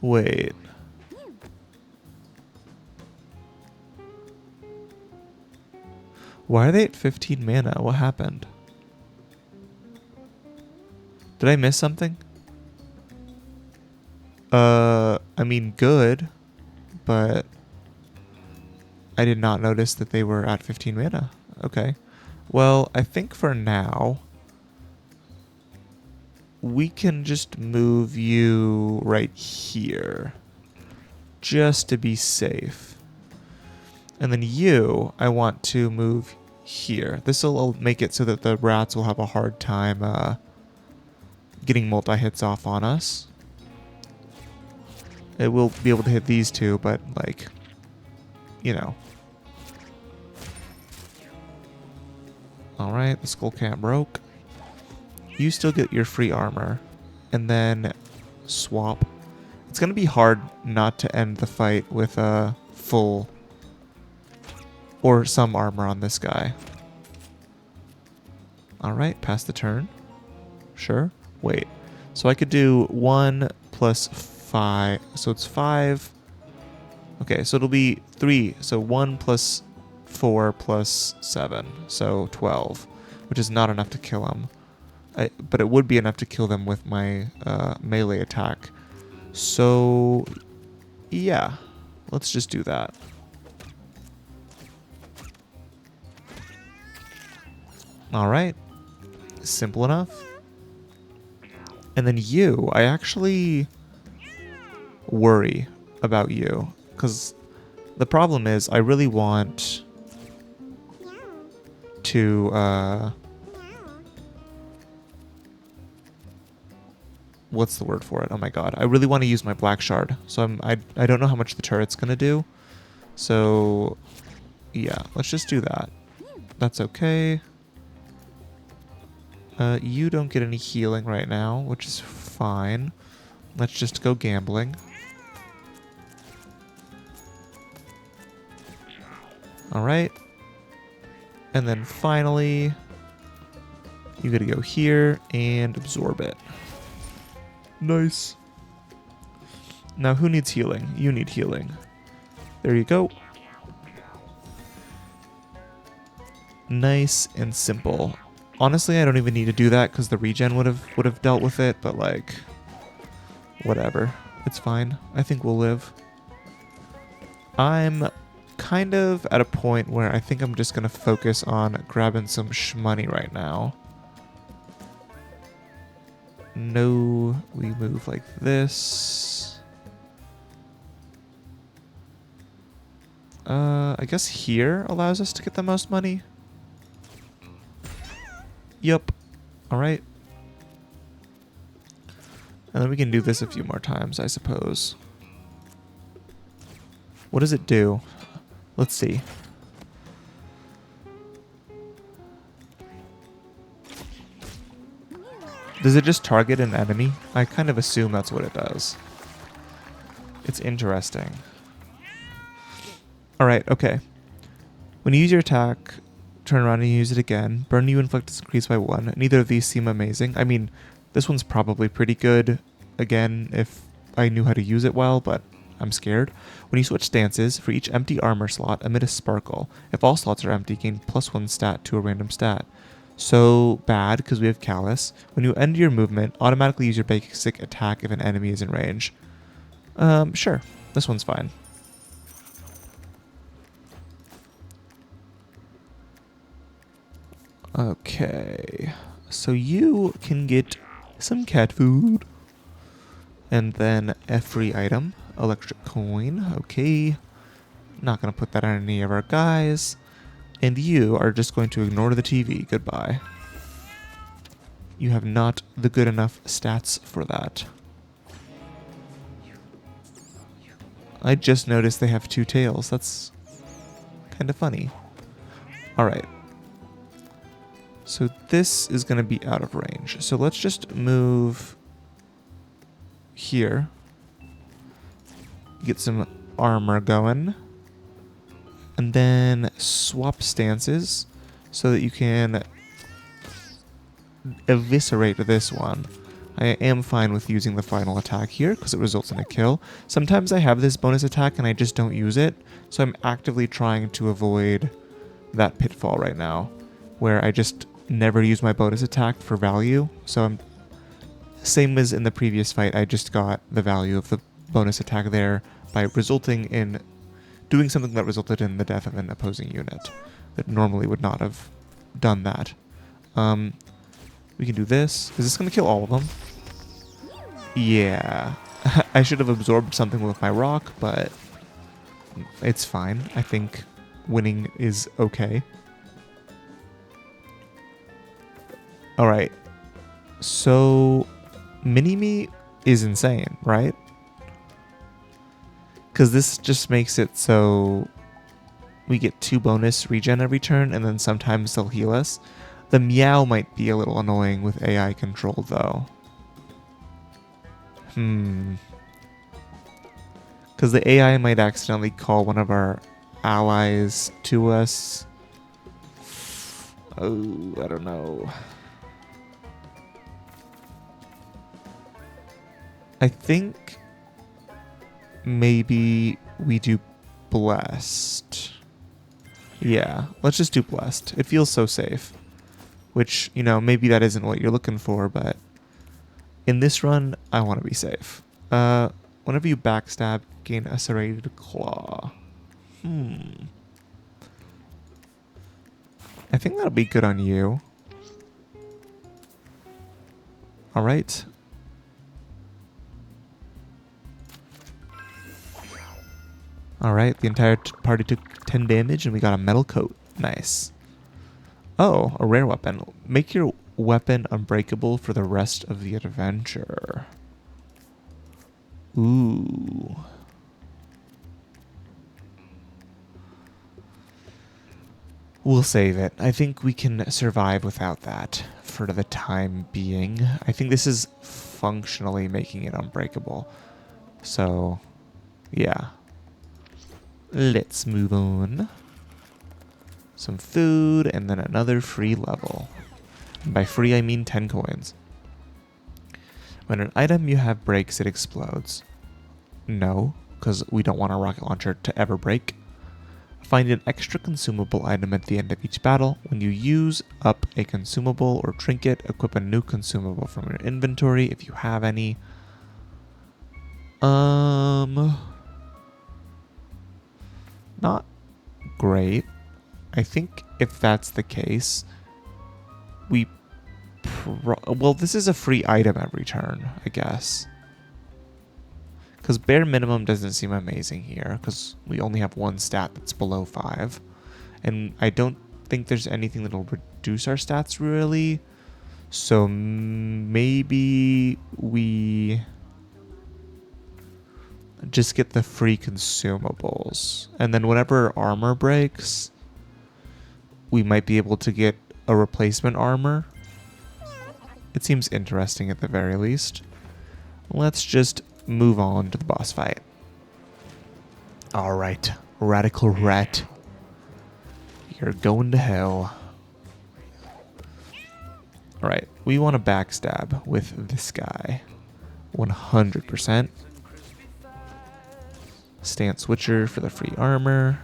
Wait. Why are they at 15 mana? What happened? Did I miss something? I mean, good, but I did not notice that they were at 15 mana. Okay. Well, I think for now, we can just move you right here, just to be safe. And then you, I want to move here. This will make it so that the rats will have a hard time getting multi-hits off on us. It will be able to hit these two, but like, you know. Alright, the skull can't broke. You still get your free armor. And then swap. It's going to be hard not to end the fight with a full or some armor on this guy. Alright, pass the turn. Sure. Wait. So I could do 1 plus 5. So it's 5. Okay, so it'll be 3. So 1 plus 4 plus 7. So 12. Which is not enough to kill him. But it would be enough to kill them with my melee attack. So, yeah. Let's just do that. Alright. Simple enough. And then you, I actually worry about you. Because the problem is I really want to... what's the word for it? Oh my god. I really want to use my black shard. So I don't know how much the turret's going to do. So, yeah. Let's just do that. That's okay. You don't get any healing right now, which is fine. Let's just go gambling. Alright. And then finally, you gotta go here and absorb it. Nice. Now who needs healing? You need healing. There you go. Nice and simple. Honestly, I don't even need to do that because the regen would have dealt with it, but like, whatever. It's fine. I think we'll live. I'm kind of at a point where I think I'm just going to focus on grabbing some shmoney right now. No, we move like this. I guess here allows us to get the most money. Yup. Alright. And then we can do this a few more times, I suppose. What does it do? Let's see. Does it just target an enemy? I kind of assume that's what it does. It's interesting. Alright, okay. When you use your attack, turn around and use it again. Burn you inflict is increased by 1. Neither of these seem amazing. I mean, this one's probably pretty good, again, if I knew how to use it well, but I'm scared. When you switch stances, for each empty armor slot, emit a sparkle. If all slots are empty, gain +1 stat to a random stat. So bad, because we have Callus. When you end your movement, automatically use your basic attack if an enemy is in range. Sure. This one's fine. Okay. So you can get some cat food. And then a free item. Electric coin. Okay. Not going to put that on any of our guys. And you are just going to ignore the TV. Goodbye. You have not the good enough stats for that. I just noticed they have 2 tails. That's kind of funny. Alright. So this is going to be out of range. So let's just move here. Get some armor going. And then swap stances so that you can eviscerate this one. I am fine with using the final attack here because it results in a kill. Sometimes I have this bonus attack and I just don't use it. So I'm actively trying to avoid that pitfall right now where I just never use my bonus attack for value. So I'm same as in the previous fight. I just got the value of the bonus attack there by resulting in doing something that resulted in the death of an opposing unit that normally would not have done that. We can do this. Is this going to kill all of them? Yeah. I should have absorbed something with my rock, but it's fine. I think winning is okay. All right. So, Mini-Me is insane, right? Because this just makes it so we get 2 bonus regen every turn, and then sometimes they'll heal us. The Meow might be a little annoying with AI control, though. Because the AI might accidentally call one of our allies to us. Oh, I don't know. I think maybe we do Blessed. Yeah, let's just do Blessed. It feels so safe. Which, you know, maybe that isn't what you're looking for, but in this run, I want to be safe. Whenever you backstab, gain a serrated claw. I think that'll be good on you. Alright. Alright, the entire party took 10 damage and we got a metal coat. Nice. Oh, a rare weapon. Make your weapon unbreakable for the rest of the adventure. Ooh. We'll save it. I think we can survive without that for the time being. I think this is functionally making it unbreakable. So, yeah. Let's move on. Some food and then another free level. And by free, I mean 10 coins. When an item you have breaks, it explodes. No, because we don't want our rocket launcher to ever break. Find an extra consumable item at the end of each battle. When you use up a consumable or trinket, equip a new consumable from your inventory if you have any. Not great. I think if that's the case, well, this is a free item every turn, I guess. Because bare minimum doesn't seem amazing here, because we only have one stat that's below 5. And I don't think there's anything that'll reduce our stats, really. So maybe we just get the free consumables. And then whenever armor breaks, we might be able to get a replacement armor. It seems interesting at the very least. Let's just move on to the boss fight. Alright, Radical Rat. You're going to hell. Alright, we want to backstab with this guy. 100%. Stance Switcher for the free armor.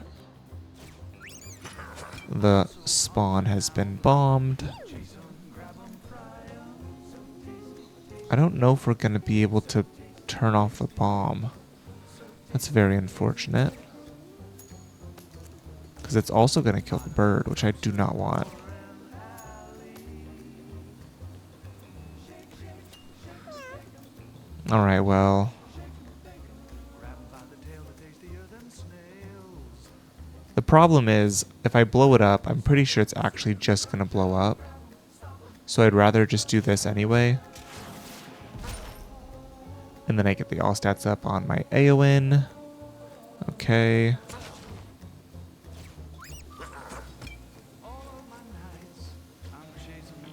The spawn has been bombed. I don't know if we're going to be able to turn off the bomb. That's very unfortunate. Because it's also going to kill the bird, which I do not want. Alright, well. The problem is, if I blow it up, I'm pretty sure it's actually just going to blow up. So I'd rather just do this anyway. And then I get the all stats up on my Eowyn. Okay.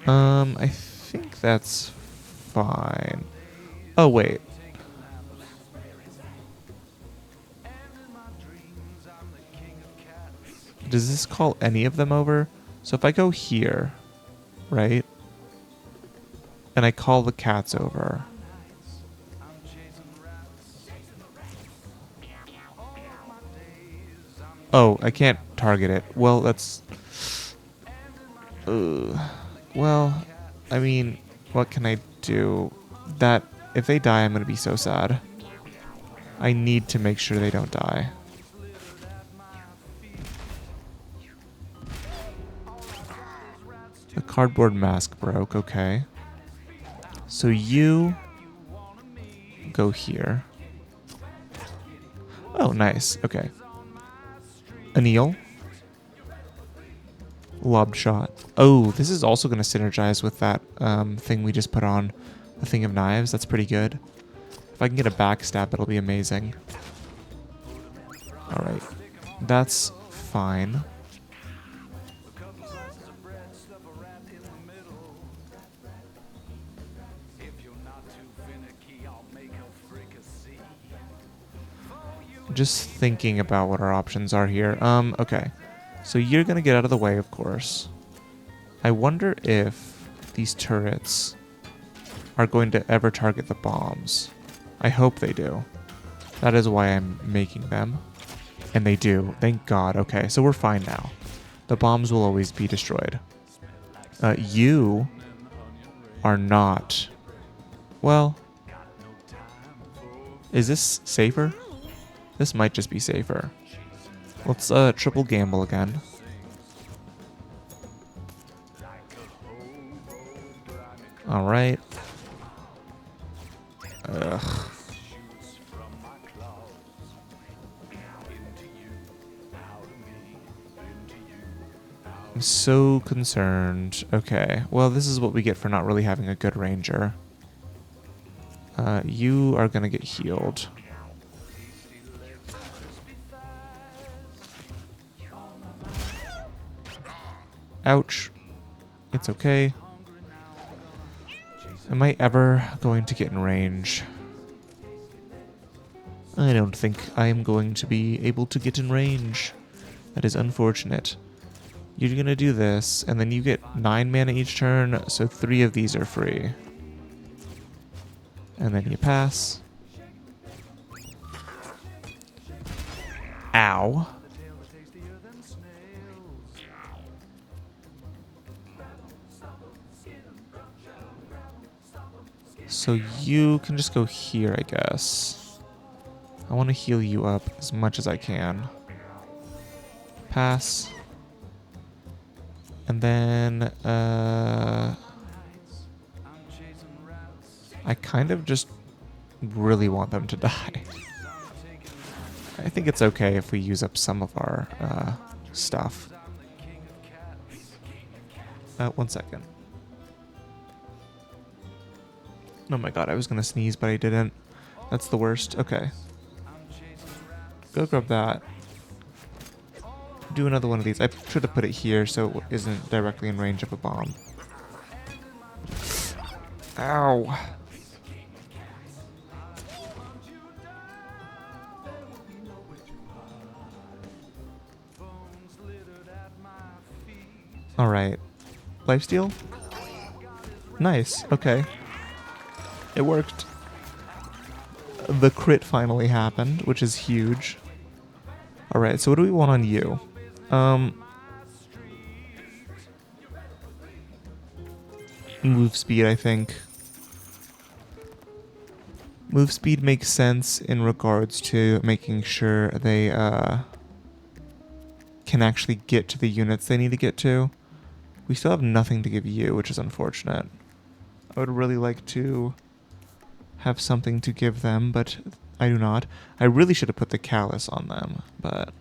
I think that's fine. Oh, wait. Does this call any of them over? So if I go here, right? And I call the cats over. Oh, I can't target it. Well, that's... well, I mean, what can I do? That, if they die, I'm going to be so sad. I need to make sure they don't die. The cardboard mask broke, okay. So you go here. Oh, nice, okay. Anil. lob shot. Oh, this is also going to synergize with that thing we just put on. The thing of knives. That's pretty good. If I can get a backstab, it'll be amazing. Alright. That's fine. Just thinking about what our options are here. Okay. So you're going to get out of the way, of course. I wonder if these turrets are going to ever target the bombs. I hope they do. That is why I'm making them. And they do. Thank God. Okay, so we're fine now. The bombs will always be destroyed. You are not. Well, is this safer? This might just be safer. Let's triple gamble again. Alright. Ugh. I'm so concerned. Okay, well this is what we get for not really having a good ranger. You are gonna get healed. Ouch. It's okay. Am I ever going to get in range? I don't think I am going to be able to get in range. That is unfortunate. You're gonna do this, and then you get 9 mana each turn, so 3 of these are free. And then you pass. Ow. So you can just go here, I guess. I want to heal you up as much as I can. Pass. And then, I kind of just really want them to die. I think it's okay if we use up some of our stuff. 1 second. Oh my god, I was gonna sneeze, but I didn't. That's the worst. Okay. Go grab that. Do another one of these. I should have put it here so it isn't directly in range of a bomb. Ow. Alright. Lifesteal? Nice. Okay. It worked. The crit finally happened, which is huge. Alright, so what do we want on you? Move speed, I think. Move speed makes sense in regards to making sure they can actually get to the units they need to get to. We still have nothing to give you, which is unfortunate. I would really like to have something to give them, but I do not. I really should have put the callus on them, but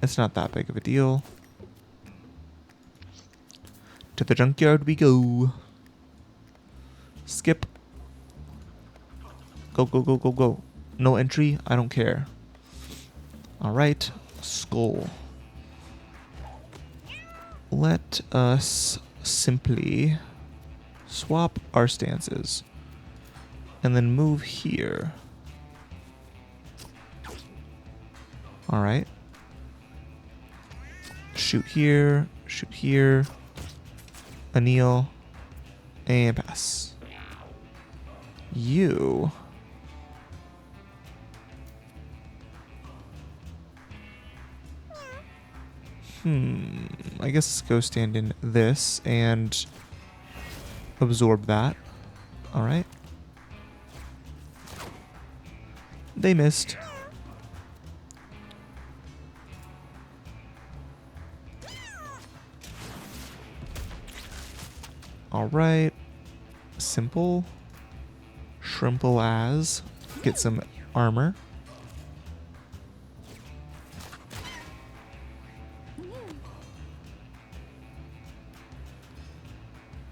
it's not that big of a deal. To the junkyard we go. Skip. Go, go, go, go, go. No entry? I don't care. Alright. Skull. Let us simply swap our stances. And then move here. Alright. Shoot here. Shoot here. Anneal. And pass. You. I guess let's go stand in this and absorb that. Alright. They missed. Alright. Simple. Shrimple as. Get some armor.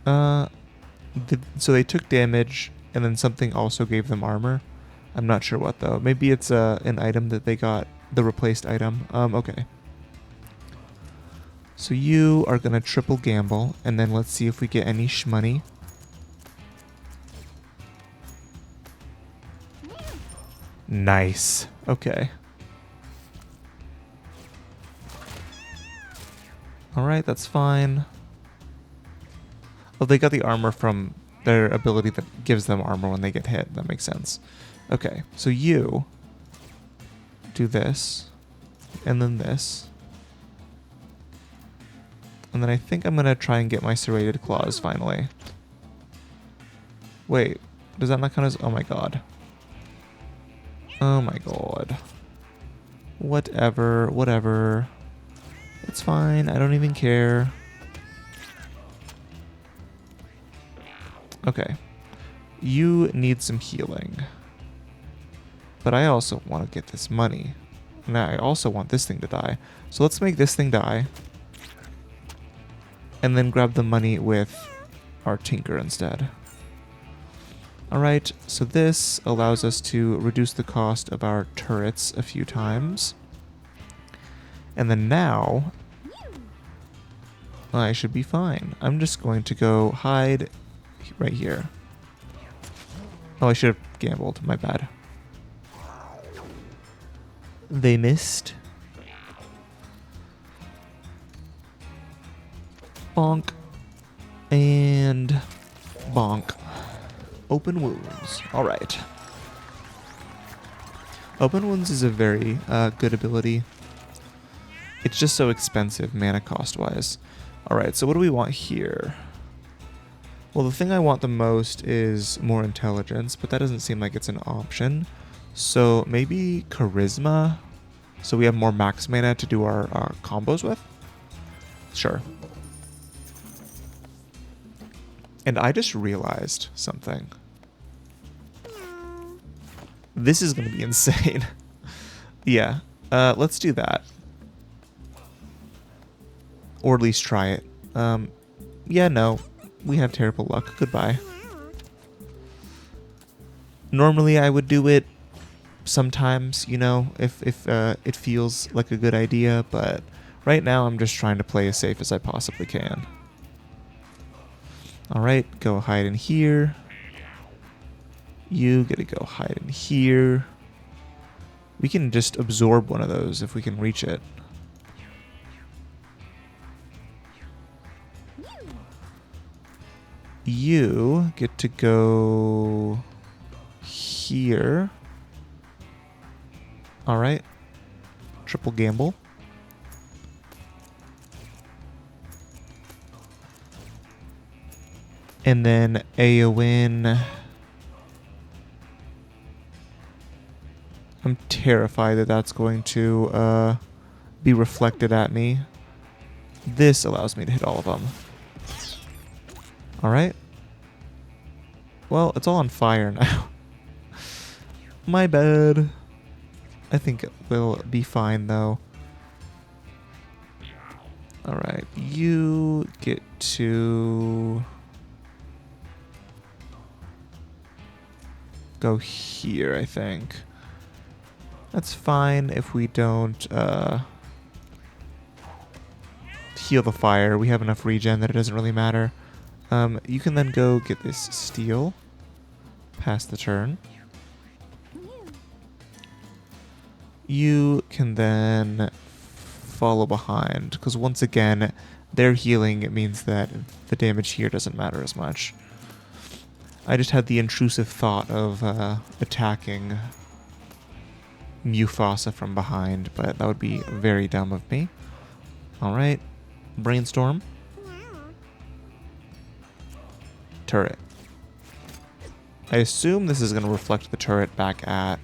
Uh, so they took damage, and then something also gave them armor. I'm not sure what though. Maybe it's an item that they got, the replaced item. Okay. So you are gonna triple gamble, and then let's see if we get any shmoney. Nice. Okay. Alright, that's fine. Oh, they got the armor from their ability that gives them armor when they get hit. That makes sense. Okay, so you do this, and then this. And then I think I'm going to try and get my serrated claws finally. Wait, does that not count as... Oh my god. Oh my god. Whatever, whatever. It's fine, I don't even care. Okay. You need some healing. But I also want to get this money. And I also want this thing to die. So let's make this thing die. And then grab the money with our tinker instead. Alright, so this allows us to reduce the cost of our turrets a few times. And then now, I should be fine. I'm just going to go hide right here. Oh, I should have gambled. My bad. They missed. Bonk. And bonk. Open wounds. Alright. Open wounds is a very good ability. It's just so expensive mana cost wise. Alright, so what do we want here? Well, the thing I want the most is more intelligence, but that doesn't seem like it's an option. So maybe charisma, so we have more max mana to do our combos with? Sure. And I just realized something. This is going to be insane. Yeah, let's do that. Or at least try it. Yeah, no. We have terrible luck. Goodbye. Normally I would do it sometimes, you know, if it feels like a good idea, but right now I'm just trying to play as safe as I possibly can. Alright, go hide in here. You get to go hide in here. We can just absorb one of those if we can reach it. You get to go here. Alright. Triple gamble. And then Eowyn. I'm terrified that that's going to be reflected at me. This allows me to hit all of them. Alright. Well, it's all on fire now. My bad. I think it will be fine, though. Alright, you get to go here, I think. That's fine if we don't heal the fire. We have enough regen that it doesn't really matter. You can then go get this steel. Pass the turn. You can then follow behind, because once again, they're healing. It means that the damage here doesn't matter as much. I just had the intrusive thought of attacking Mufasa from behind, but that would be very dumb of me. Alright. Brainstorm. Turret. I assume this is going to reflect the turret back at...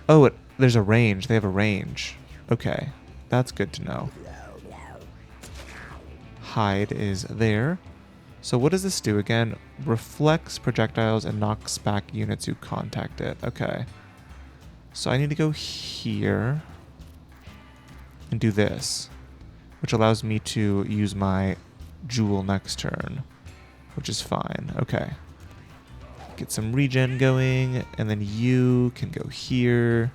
Oh, there's a range. They have a range. Okay. That's good to know. Hide is there. So what does this do again? Reflects projectiles and knocks back units who contact it. Okay. So I need to go here and do this, which allows me to use my Jewel next turn, which is fine. Okay. Get some regen going, and then you can go here.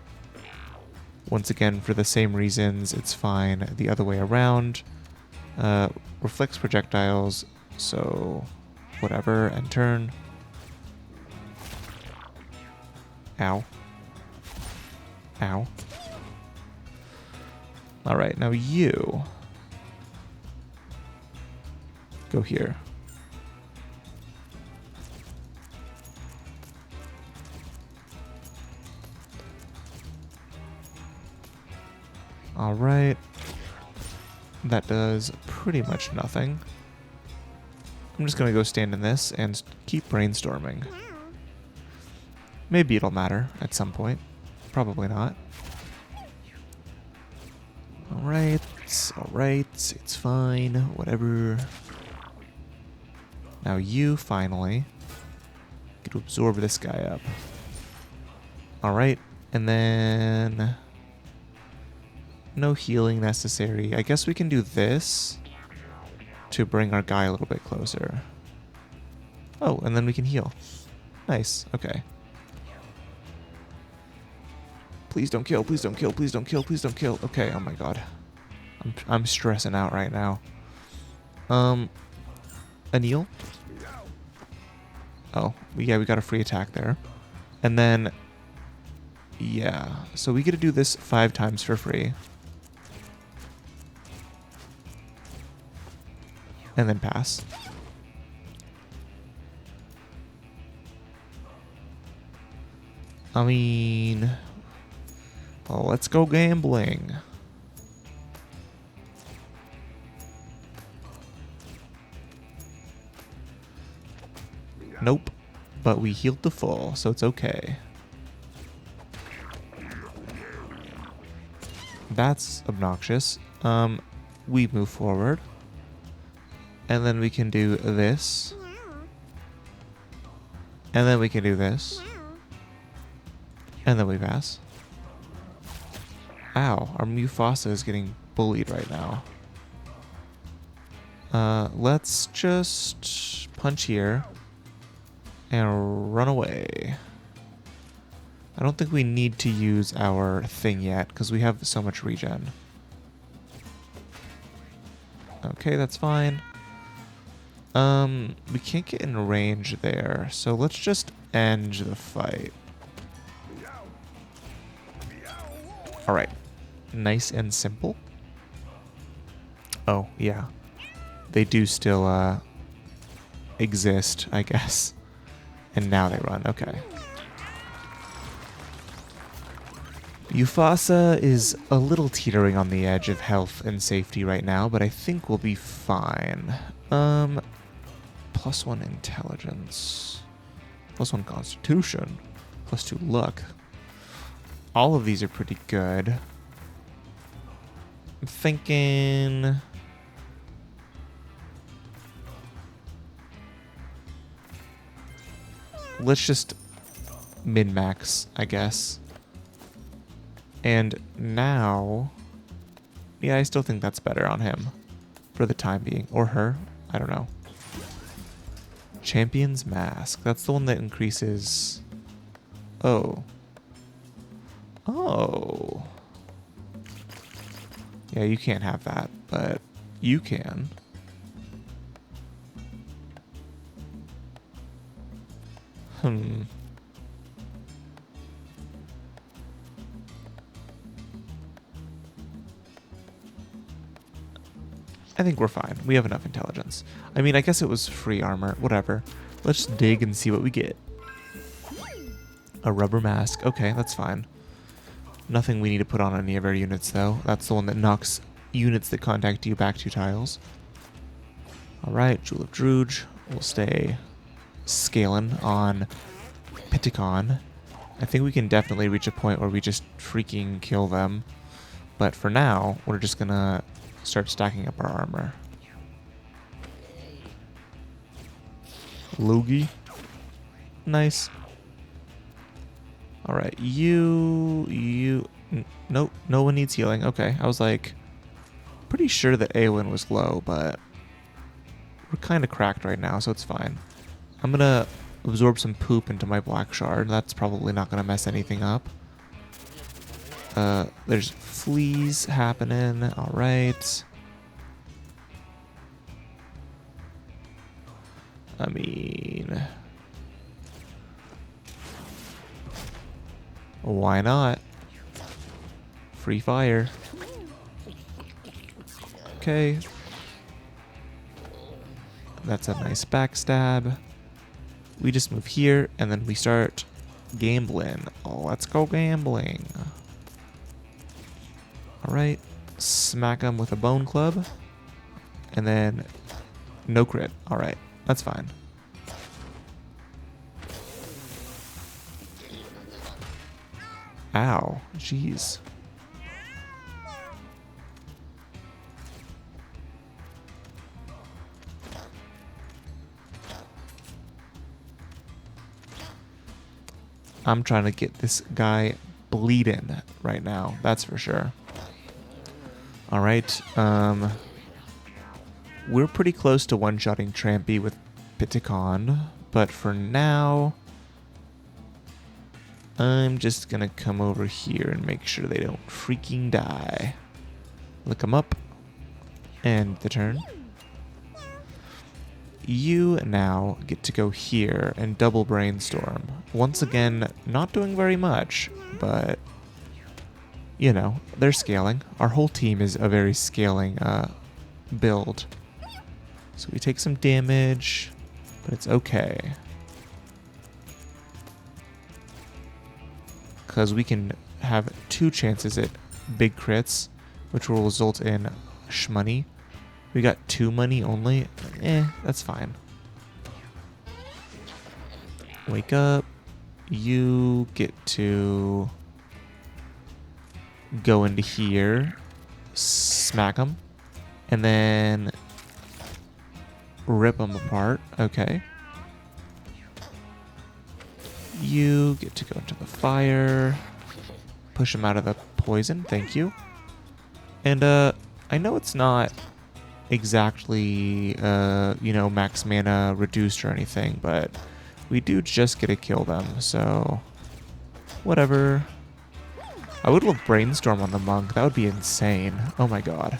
Once again, for the same reasons, it's fine the other way around. Reflects projectiles, so whatever, and turn. Ow. Ow. Alright, now you go here. Alright. That does pretty much nothing. I'm just gonna go stand in this and keep brainstorming. Maybe it'll matter at some point. Probably not. Alright, alright, it's fine, whatever. Now you, finally, get to absorb this guy up. Alright, and then... no healing necessary. I guess we can do this to bring our guy a little bit closer. Oh, and then we can heal. Nice, okay. Please don't kill, please don't kill, please don't kill, please don't kill. Okay, oh my god. I'm stressing out right now. Anil? Oh, yeah, we got a free attack there. And then, yeah, so we get to do this 5 times for free. And then pass. I mean... well, let's go gambling. Nope. But we healed the full, so it's okay. That's obnoxious. We move forward. And then we can do this. And then we can do this. And then we pass. Ow, our Mufasa is getting bullied right now. Let's just punch here and run away. I don't think we need to use our thing yet because we have so much regen. Okay, that's fine. We can't get in range there, so let's just end the fight. Alright. Nice and simple. Oh, yeah. They do still, exist, I guess. And now they run. Okay. Mufasa is a little teetering on the edge of health and safety right now, but I think we'll be fine. +1 intelligence. +1 constitution. +2 luck. All of these are pretty good. I'm thinking... let's just min-max, I guess. And now... yeah, I still think that's better on him. For the time being. Or her. I don't know. Champion's Mask. That's the one that increases... oh. Oh. Yeah, you can't have that, but you can. I think we're fine. We have enough intelligence. I mean, I guess it was free armor. Whatever. Let's dig and see what we get. A rubber mask. Okay, that's fine. Nothing we need to put on any of our units, though. That's the one that knocks units that contact you back 2 tiles. Alright, Jewel of Druge. We'll stay scaling on Piticon. I think we can definitely reach a point where we just freaking kill them. But for now, we're just gonna start stacking up our armor. Logie. Nice. Alright, nope, no one needs healing. Okay, I was like, pretty sure that Eowyn was low, but kind of cracked right now, so it's fine. I'm going to absorb some poop into my black shard. That's probably not going to mess anything up. There's fleas happening. All right. I mean, why not? Free fire. Okay. That's a nice backstab. We just move here, and then we start gambling. Oh, let's go gambling. Alright. Smack him with a bone club. And then no crit. Alright. That's fine. Ow. Jeez. I'm trying to get this guy bleeding right now. That's for sure. All right. We're pretty close to one-shotting Trampy with Piticon, but for now, I'm just gonna come over here and make sure they don't freaking die. Look them up. End the turn. You now get to go here and double brainstorm. Once again, not doing very much, but you know, they're scaling. Our whole team is a very scaling build. So we take some damage, but it's okay. Because we can have 2 chances at big crits, which will result in shmoney. We got 2 money only. That's fine. Wake up. You get to go into here, smack them, and then rip them apart. Okay. You get to go into the fire, push them out of the poison. Thank you. And I know it's not exactly max mana reduced or anything, but we do just get to kill them, so whatever. I would love brainstorm on the monk. That would be insane. Oh my god,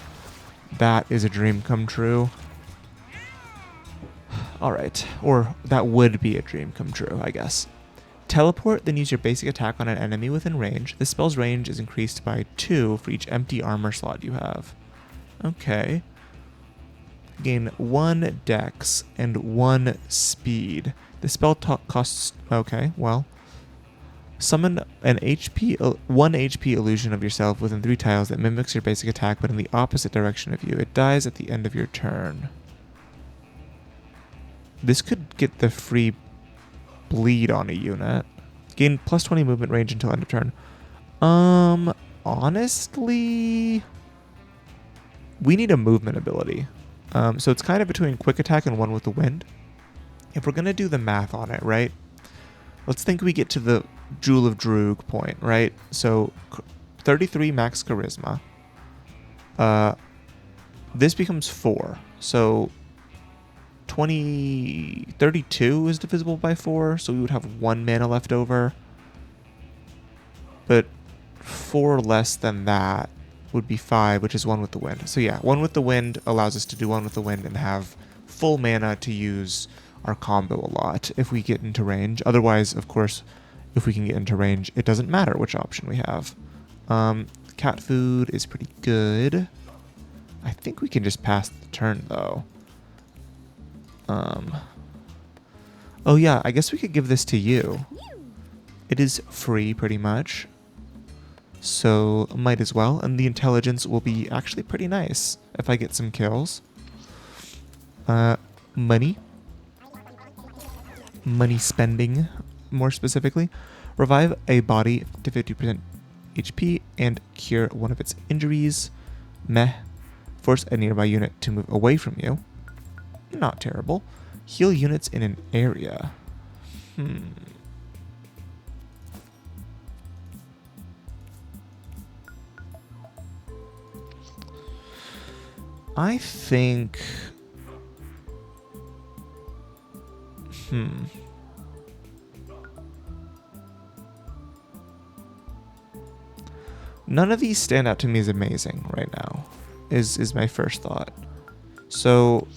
that is a dream come true. All right, or that would be a dream come true, I guess. Teleport, then use your basic attack on an enemy within range. This spell's range is increased by 2 for each empty armor slot you have. Okay. Gain 1 dex and 1 speed. The spell costs... Okay, well. Summon an 1 HP illusion of yourself within 3 tiles that mimics your basic attack but in the opposite direction of you. It dies at the end of your turn. This could get the free bleed on a unit. Gain plus 20 movement range until end of turn. Honestly, we need a movement ability. So it's kind of between quick attack and one with the wind. If we're going to do the math on it, right? Let's think we get to the Jewel of Droog point, right? So 33 max charisma. This becomes 4. So 32 is divisible by 4, so we would have 1 mana left over. But 4 less than that would be 5, which is 1 with the wind. So yeah, 1 with the wind allows us to do 1 with the wind and have full mana to use our combo a lot if we get into range. Otherwise, of course, if we can get into range, it doesn't matter which option we have. Cat food is pretty good. I think we can just pass the turn, though. Oh yeah, I guess we could give this to you. It is free, pretty much. So, might as well. And the intelligence will be actually pretty nice if I get some kills. Money. Money spending, more specifically. Revive a body to 50% HP and cure one of its injuries. Meh. Force a nearby unit to move away from you. Not terrible. Heal units in an area. I think None of these stand out to me as amazing right now, is my first thought. So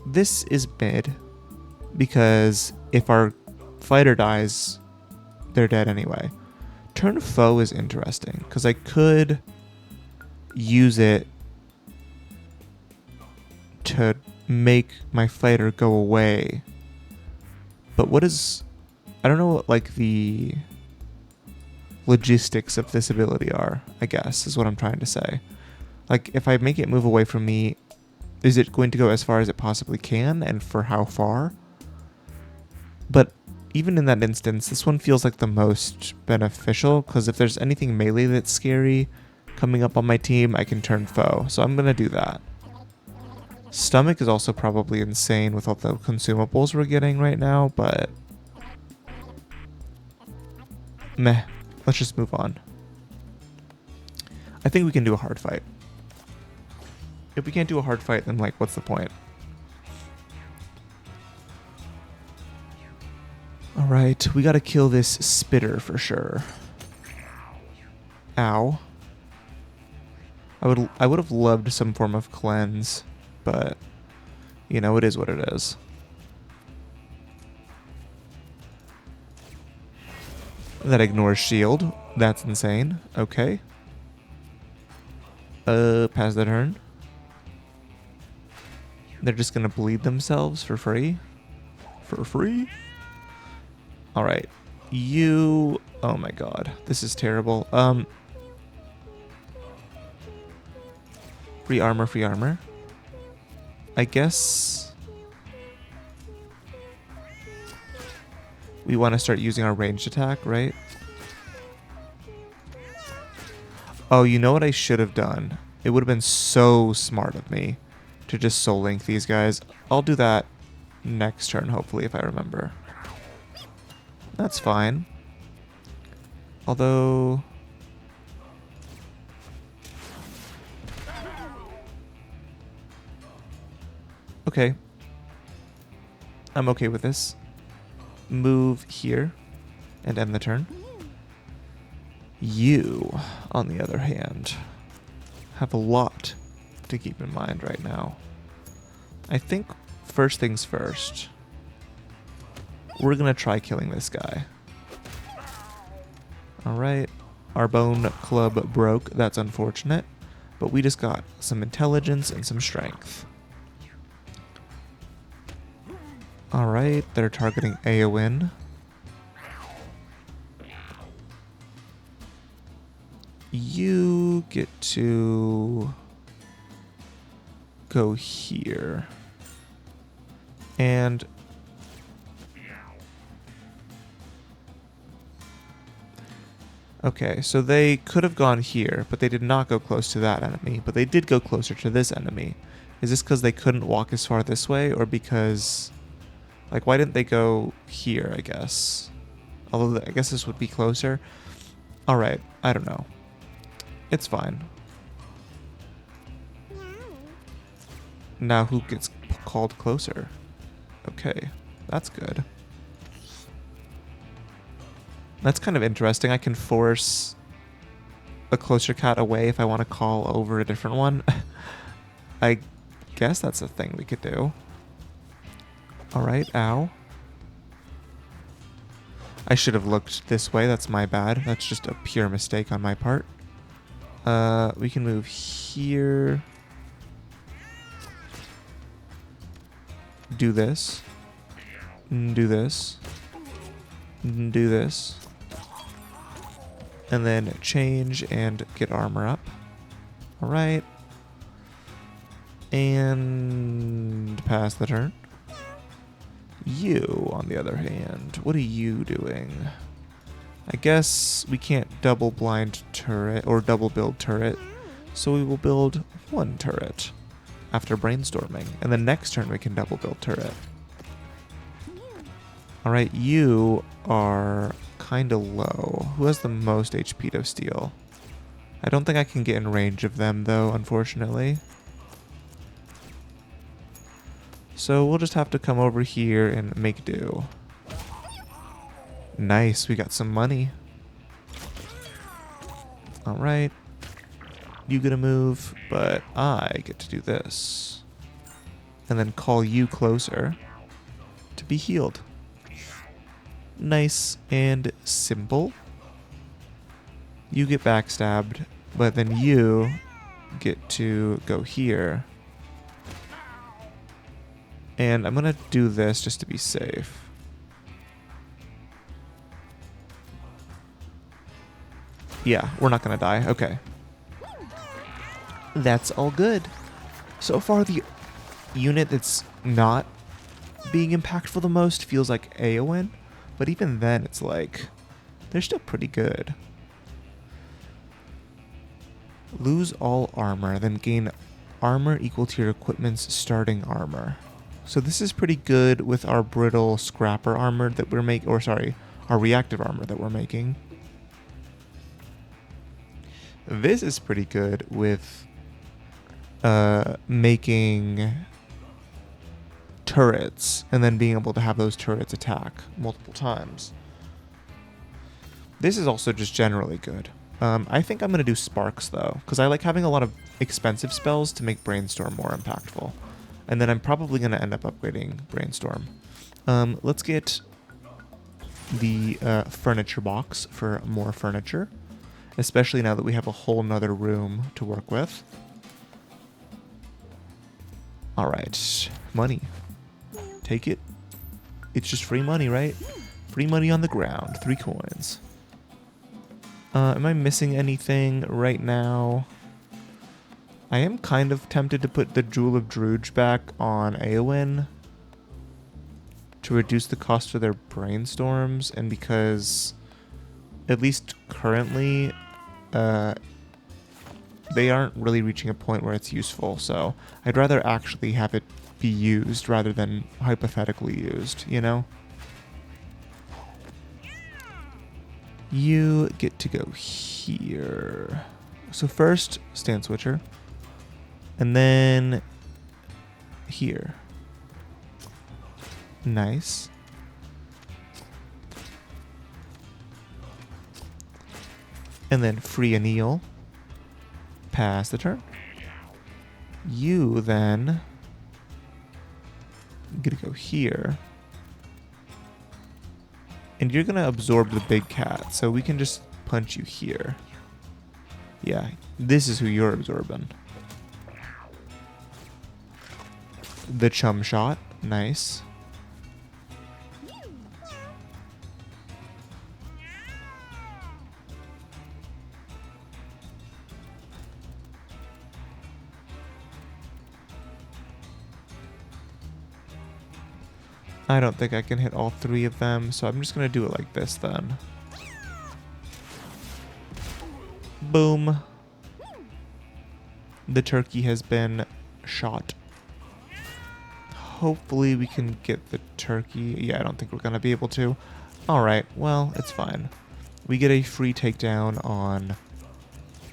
this is mid, because if our fighter dies, they're dead anyway. Turn foe is interesting, because I could use it to make my fighter go away. But what is... I don't know what, like, the logistics of this ability are, I guess, is what I'm trying to say. Like, if I make it move away from me, is it going to go as far as it possibly can, and for how far? But even in that instance, this one feels like the most beneficial, because if there's anything melee that's scary coming up on my team, I can turn foe. So I'm going to do that. Stomach is also probably insane with all the consumables we're getting right now, but meh. Let's just move on. I think we can do a hard fight. If we can't do a hard fight, then, like, what's the point? Alright, we gotta kill this spitter for sure. Ow. I would have loved some form of cleanse, but, you know, it is what it is. That ignores shield. That's insane. Okay. Pass the turn. They're just gonna bleed themselves for free? For free? Alright. You... Oh my god. This is terrible. Free armor, free armor. I guess... we want to start using our ranged attack, right? Oh, you know what I should have done? It would have been so smart of me to just soul link these guys. I'll do that next turn, hopefully, if I remember. That's fine. Although... okay. I'm okay with this. Move here and end the turn. You, on the other hand, have a lot to keep in mind right now. I think first things first, we're going to try killing this guy. Alright, our bone club broke. That's unfortunate, but we just got some intelligence and some strength. Alright, they're targeting Eowyn. You get to go here. And okay, so they could have gone here, but they did not go close to that enemy, but they did go closer to this enemy. Is this because they couldn't walk as far this way, or because... like, why didn't they go here, I guess? Although, I guess this would be closer. Alright, I don't know. It's fine. Now who gets called closer? Okay, that's good. That's kind of interesting. I can force a closer cat away if I want to call over a different one. I guess that's a thing we could do. Alright, ow. I should have looked this way, that's my bad. That's just a pure mistake on my part. We can move here. Do this. Do this. Do this. And then change and get armor up. Alright. And pass the turn. You, on the other hand, what are you doing? I guess we can't double blind turret or double build turret, so we will build one turret after brainstorming, and the next turn we can double build turret. Alright, you are kind of low. Who has the most HP to steal? I don't think I can get in range of them though, unfortunately. So we'll just have to come over here and make do. Nice, we got some money. Alright. You get a move, but I get to do this. And then call you closer to be healed. Nice and simple. You get backstabbed, but then you get to go here. And I'm gonna do this just to be safe. Yeah, we're not gonna die. Okay. That's all good. So far, the unit that's not being impactful the most feels like Eowyn, but even then, it's like, they're still pretty good. Lose all armor, then gain armor equal to your equipment's starting armor. So this is pretty good with our brittle scrapper armor that we're making, or sorry, our reactive armor that we're making. This is pretty good with making turrets and then being able to have those turrets attack multiple times. This is also just generally good. I think I'm going to do sparks though, because I like having a lot of expensive spells to make brainstorm more impactful. And then I'm probably going to end up upgrading brainstorm. Let's get the furniture box for more furniture, especially now that we have a whole nother room to work with. All right, money. Take it. It's just free money, right? Free money on the ground. 3 coins. Am I missing anything right now? I am kind of tempted to put the Jewel of Druge back on Eowyn to reduce the cost of their brainstorms, and because, at least currently, they aren't really reaching a point where it's useful, so I'd rather actually have it be used rather than hypothetically used, you know? You get to go here. So first, stand switcher. And then here. Nice. And then free a kneel. Pass the turn. You then get to go here. And you're going to absorb the big cat, so we can just punch you here. Yeah, this is who you're absorbing. The chum shot. Nice. I don't think I can hit all 3 of them, so I'm just going to do it like this then. Boom. The turkey has been shot. Hopefully we can get the turkey. Yeah, I don't think we're going to be able to. Alright, well, it's fine. We get a free takedown on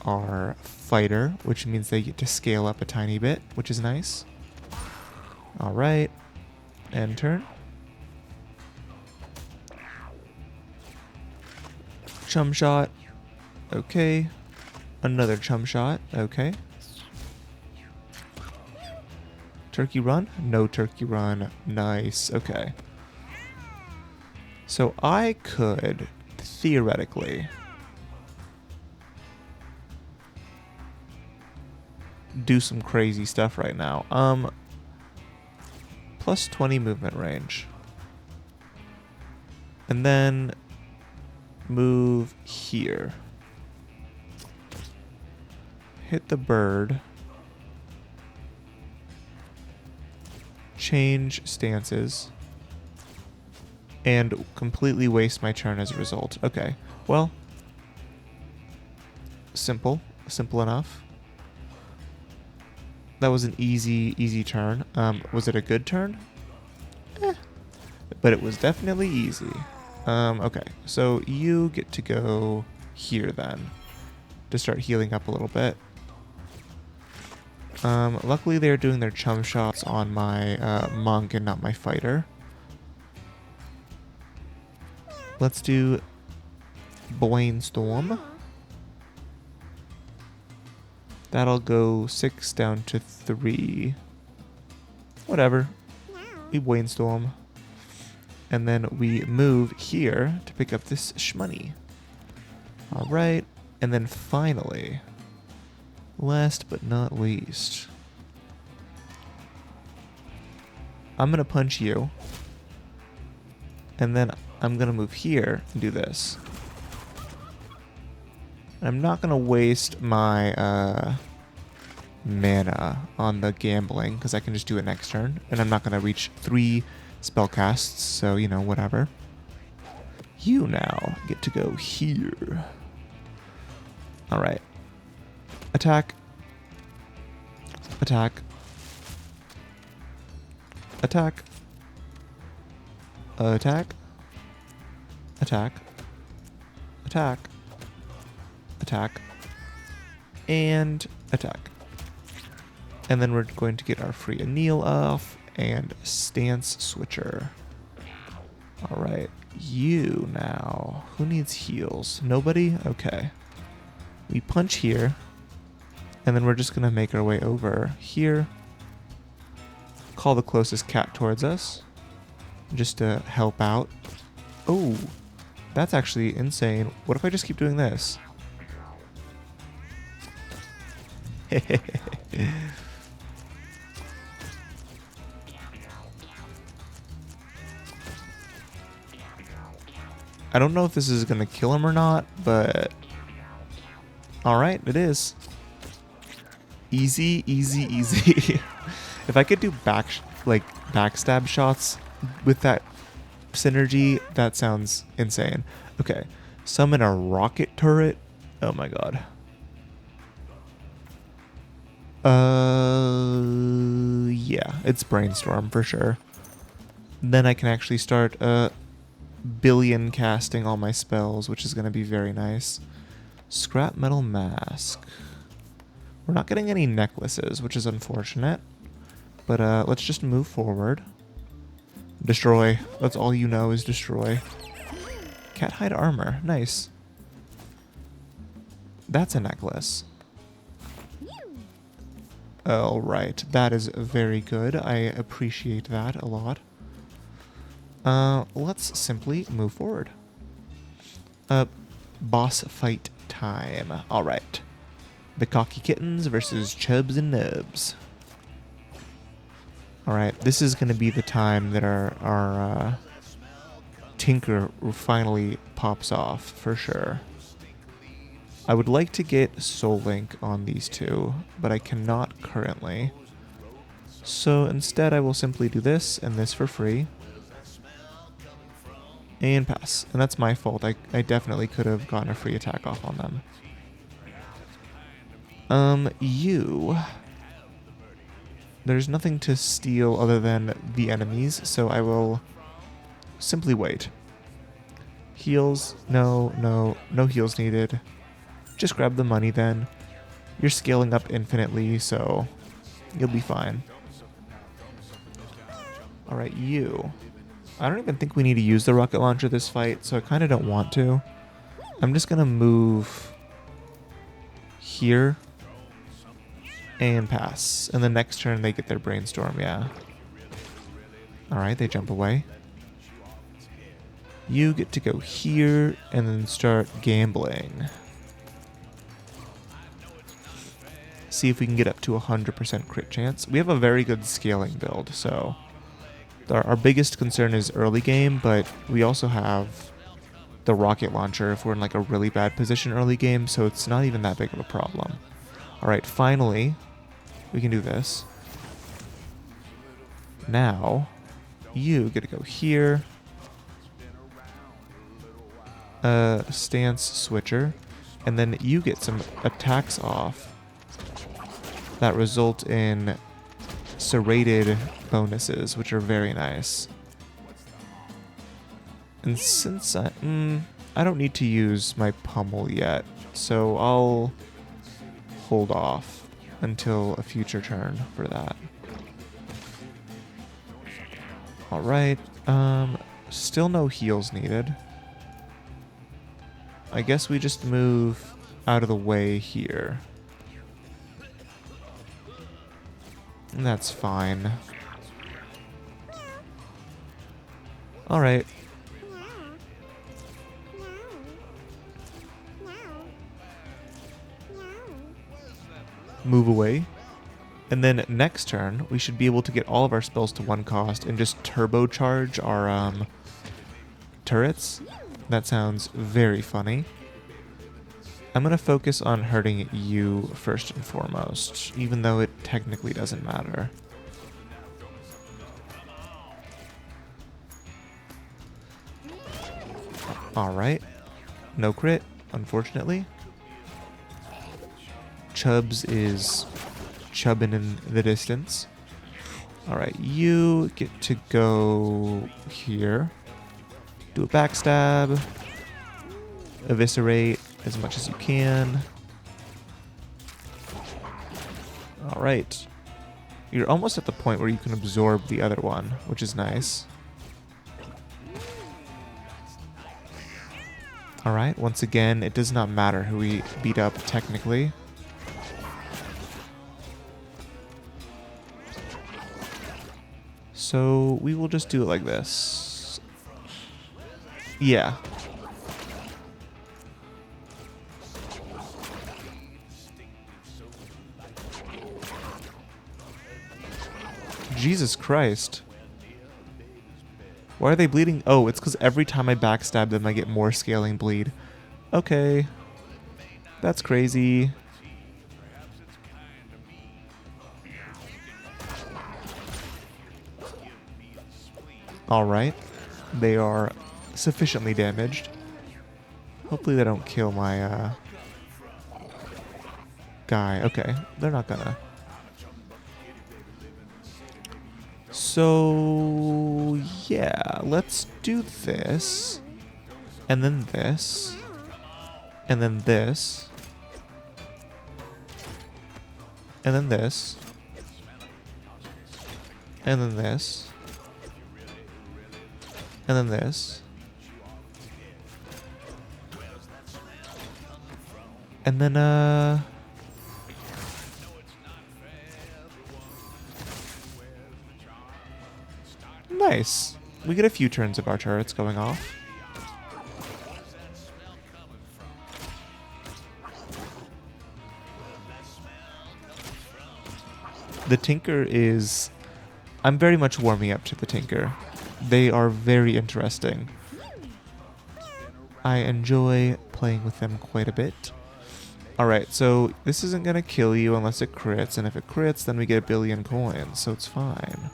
our fighter, which means they get to scale up a tiny bit, which is nice. Alright. End turn. Chum shot. Okay. Another chum shot. Okay. Turkey run? No turkey run. Nice. Okay. So I could, theoretically, do some crazy stuff right now. Plus 20 movement range. And then move here. Hit the bird. Change stances. And completely waste my turn as a result. Okay, well, simple enough. That was an easy turn. Was it a good turn? But it was definitely easy. Okay, so you get to go here then to start healing up a little bit. Luckily they're doing their chum shots on my monk and not my fighter. Let's do Brainstorm. That'll go 6 down to 3. Whatever. We Brainstorm. And then we move here to pick up this shmoney. Alright. And then finally, last but not least, I'm going to punch you. And then I'm going to move here and do this. I'm not going to waste my mana on the gambling, because I can just do it next turn. And I'm not going to reach 3 spell casts, so, you know, whatever. You now get to go here. Alright. Attack. Attack. Attack. Attack. Attack. Attack. Attack. And attack. And then we're going to get our free anneal off and stance switcher. Alright. You now. Who needs heals? Nobody? Okay. We punch here. And then we're just going to make our way over here. Call the closest cat towards us. Just to help out. Oh, that's actually insane. What if I just keep doing this? I don't know if this is going to kill him or not, but... Alright, it is. Easy, easy, easy. If I could do backstab shots with that synergy, that sounds insane. Okay, summon a rocket turret. Oh my god. Yeah, it's Brainstorm for sure. Then I can actually start billion casting all my spells, which is going to be very nice. Scrap metal mask. We're not getting any necklaces, which is unfortunate. But let's just move forward. Destroy. That's all you know is destroy. Cat hide armor. Nice. That's a necklace. All right. That is very good. I appreciate that a lot. Let's simply move forward. Boss fight time. All right. The cocky kittens versus chubs and nubs. All right. This is going to be the time that our Tinker finally pops off for sure. I would like to get Soul Link on these two, but I cannot currently. So instead I will simply do this and this for free. And pass. And that's my fault. I definitely could have gotten a free attack off on them. You... There's nothing to steal other than the enemies, so I will simply wait. Heals? No, no, no heals needed. Just grab the money then. You're scaling up infinitely, so you'll be fine. Alright, you. I don't even think we need to use the rocket launcher this fight, so I kind of don't want to. I'm just going to move here and pass. And the next turn they get their brainstorm, yeah. Alright, they jump away. You get to go here and then start gambling. See if we can get up to 100% crit chance. We have a very good scaling build, so our biggest concern is early game, but we also have the rocket launcher if we're in like a really bad position early game, so it's not even that big of a problem. Alright, finally, we can do this. Now, you get to go here. Stance switcher. And then you get some attacks off that result in serrated bonuses, which are very nice. And since I don't need to use my pummel yet, so I'll hold off. until a future turn for that. Alright, still no heals needed. I guess we just move out of the way here. And that's fine. Alright. Move away. And then next turn, we should be able to get all of our spells to 1 cost and just turbocharge our turrets. That sounds very funny. I'm going to focus on hurting you first and foremost, even though it technically doesn't matter. Alright. No crit, unfortunately. Chubbs is chubbing in the distance. Alright, you get to go here. Do a backstab. Eviscerate as much as you can. Alright. You're almost at the point where you can absorb the other one, which is nice. Alright, once again, it does not matter who we beat up technically. So we will just do it like this. Yeah. Jesus Christ. Why are they bleeding? Oh, it's because every time I backstab them, I get more scaling bleed. Okay. That's crazy. Alright. They are sufficiently damaged. Hopefully they don't kill my guy. Okay, they're not gonna. So, yeah, let's do this. And then this. And then this. And then this. And then this. And then this. And then, nice. We get a few turns of our turrets going off. The Tinker is... I'm very much warming up to the Tinker. They are very interesting. I enjoy playing with them quite a bit. Alright, so this isn't going to kill you unless it crits, and if it crits, then we get 1 billion coins, so it's fine.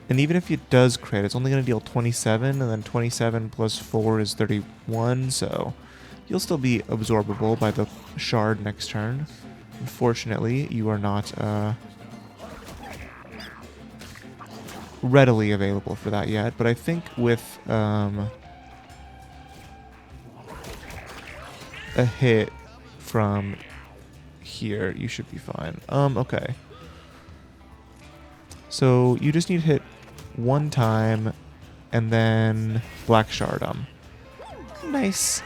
And even if it does crit, it's only going to deal 27, and then 27 plus 4 is 31, so you'll still be absorbable by the shard next turn. Unfortunately, you are not readily available for that yet, but I think with a hit from here, you should be fine. Okay. So you just need to hit 1 time and then black shard them. Nice.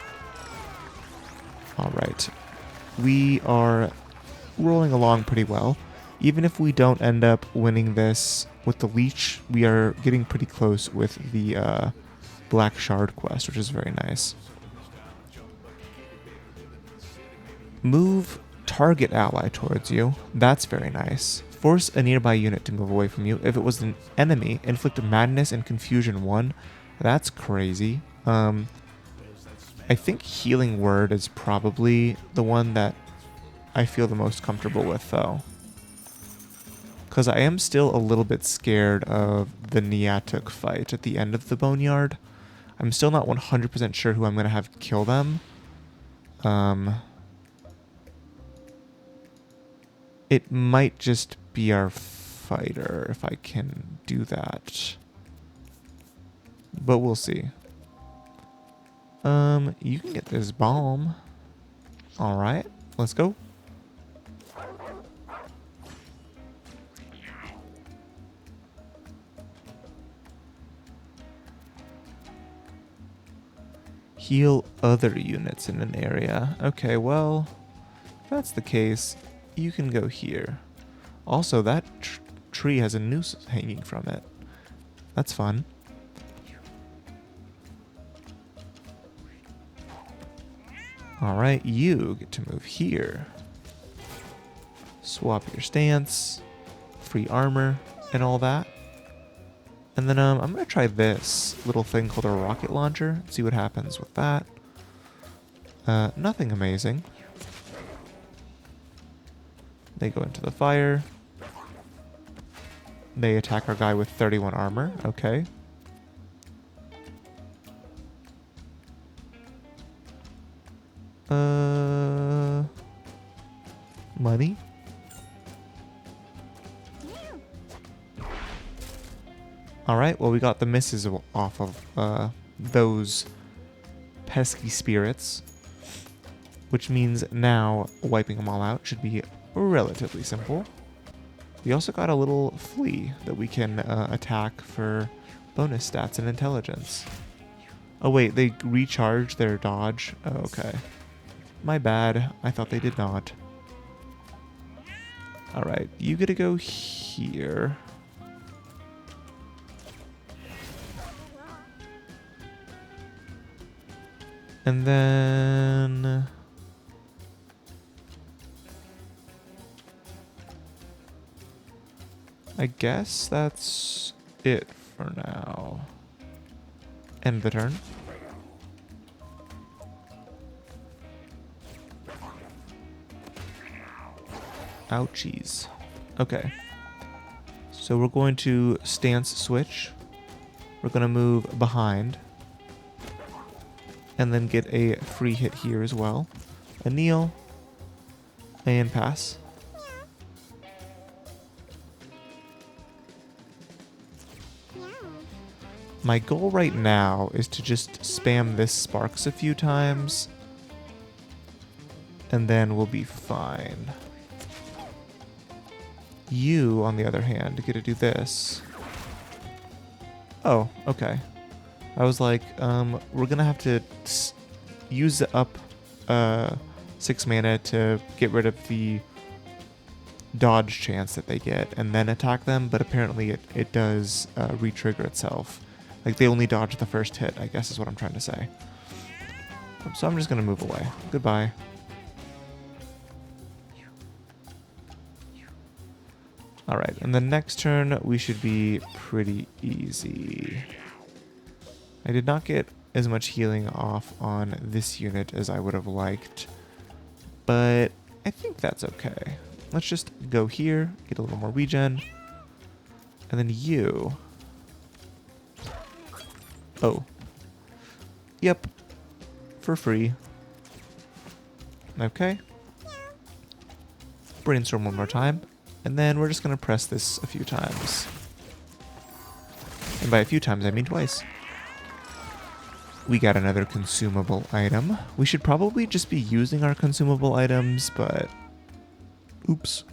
Alright. We are rolling along pretty well. Even if we don't end up winning this with the leech, we are getting pretty close with the black shard quest, which is very nice. Move target ally towards you. That's very nice. Force a nearby unit to move away from you. If it was an enemy, inflict madness and confusion 1. That's crazy. I think healing word is probably the one that I feel the most comfortable with, though. Because I am still a little bit scared of the Niatuk fight at the end of the Boneyard. I'm still not 100% sure who I'm going to have kill them. It might just be our fighter, if I can do that. But we'll see. You can get this bomb. Alright, let's go. Heal other units in an area. Okay, well, if that's the case, you can go here. Also, that tree has a noose hanging from it. That's fun. Alright, you get to move here. Swap your stance, free armor, and all that. And then I'm going to try this little thing called a rocket launcher, see what happens with that. Nothing amazing. They go into the fire. They attack our guy with 31 armor, okay. Money? Alright, well we got the misses off of those pesky spirits. Which means now wiping them all out should be relatively simple. We also got a little flea that we can attack for bonus stats and intelligence. Oh wait, they recharge their dodge? Oh, okay. My bad, I thought they did not. Alright, you get to go here. And then... I guess that's it for now. End the turn. Ouchies. Okay. So we're going to stance switch. We're going to move behind. And then get a free hit here as well. A kneel. And pass. My goal right now is to just spam this sparks a few times. And then we'll be fine. You, on the other hand, get to do this. Oh, okay. I was like, we're gonna have to use up 6 mana to get rid of the dodge chance that they get and then attack them, but apparently it does re-trigger itself. Like, they only dodge the first hit, I guess is what I'm trying to say. So I'm just gonna move away. Goodbye. Alright, and the next turn we should be pretty easy. I did not get as much healing off on this unit as I would have liked, but I think that's okay. Let's just go here, get a little more regen, and then you. Oh. Yep. For free. Okay. Brainstorm one more time. And then we're just going to press this a few times. And by a few times, I mean twice. We got another consumable item. We should probably just be using our consumable items, but... Oops.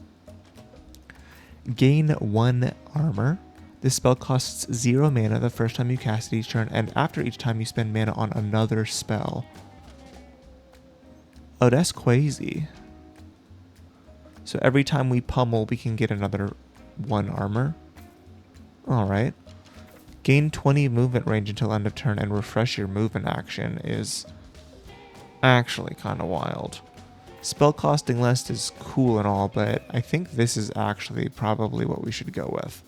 Gain 1 armor. This spell costs 0 mana the first time you cast it each turn, and after each time you spend mana on another spell. Oh, that's crazy. So every time we pummel, we can get another 1 armor. Alright. Gain 20 movement range until end of turn and refresh your movement action is actually kind of wild. Spell costing less is cool and all, but I think this is actually probably what we should go with.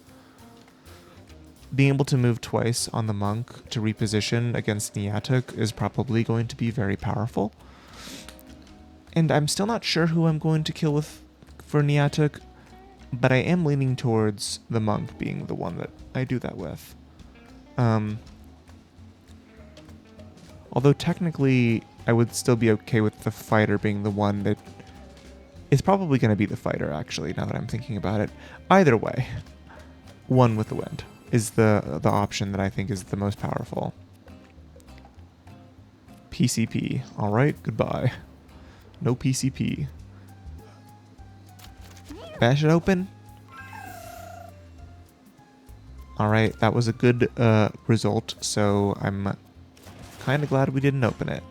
Being able to move twice on the monk to reposition against Niatuk is probably going to be very powerful. And I'm still not sure who I'm going to kill with for Niatuk, but I am leaning towards the monk being the one that I do that with. Although technically I would still be okay with the fighter being the one that is probably going to be the fighter, actually, now that I'm thinking about it. Either way, one with the wind is the option that I think is the most powerful. PCP. Alright, goodbye. No PCP. Bash it open. Alright, that was a good result, so I'm Kind of glad we didn't open it.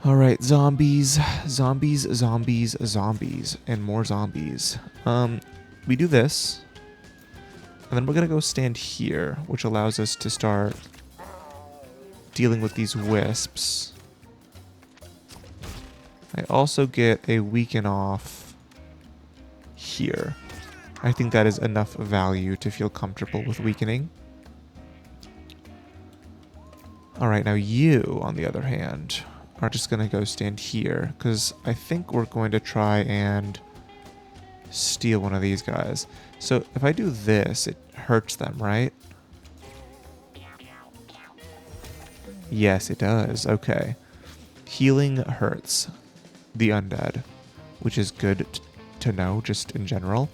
Alright, zombies, zombies, zombies, zombies, and more zombies. We do this, and then we're going to go stand here, which allows us to start dealing with these wisps. I also get a weaken off here. I think that is enough value to feel comfortable with weakening. Alright, now you, on the other hand, are just going to go stand here, because I think we're going to try and steal one of these guys. So if I do this, it hurts them, right? Yes, it does. Okay. Healing hurts the undead, which is good to know just in general.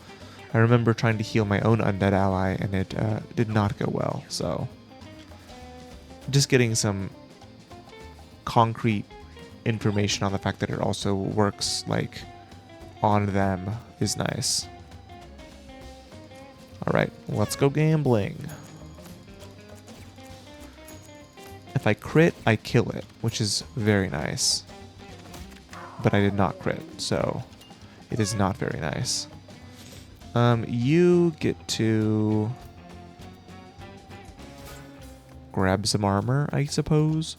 I remember trying to heal my own undead ally, and it did not go well, so just getting some concrete information on the fact that it also works like on them is nice. Alright, let's go gambling. If I crit, I kill it, which is very nice. But I did not crit, so it is not very nice. You get to grab some armor, I suppose.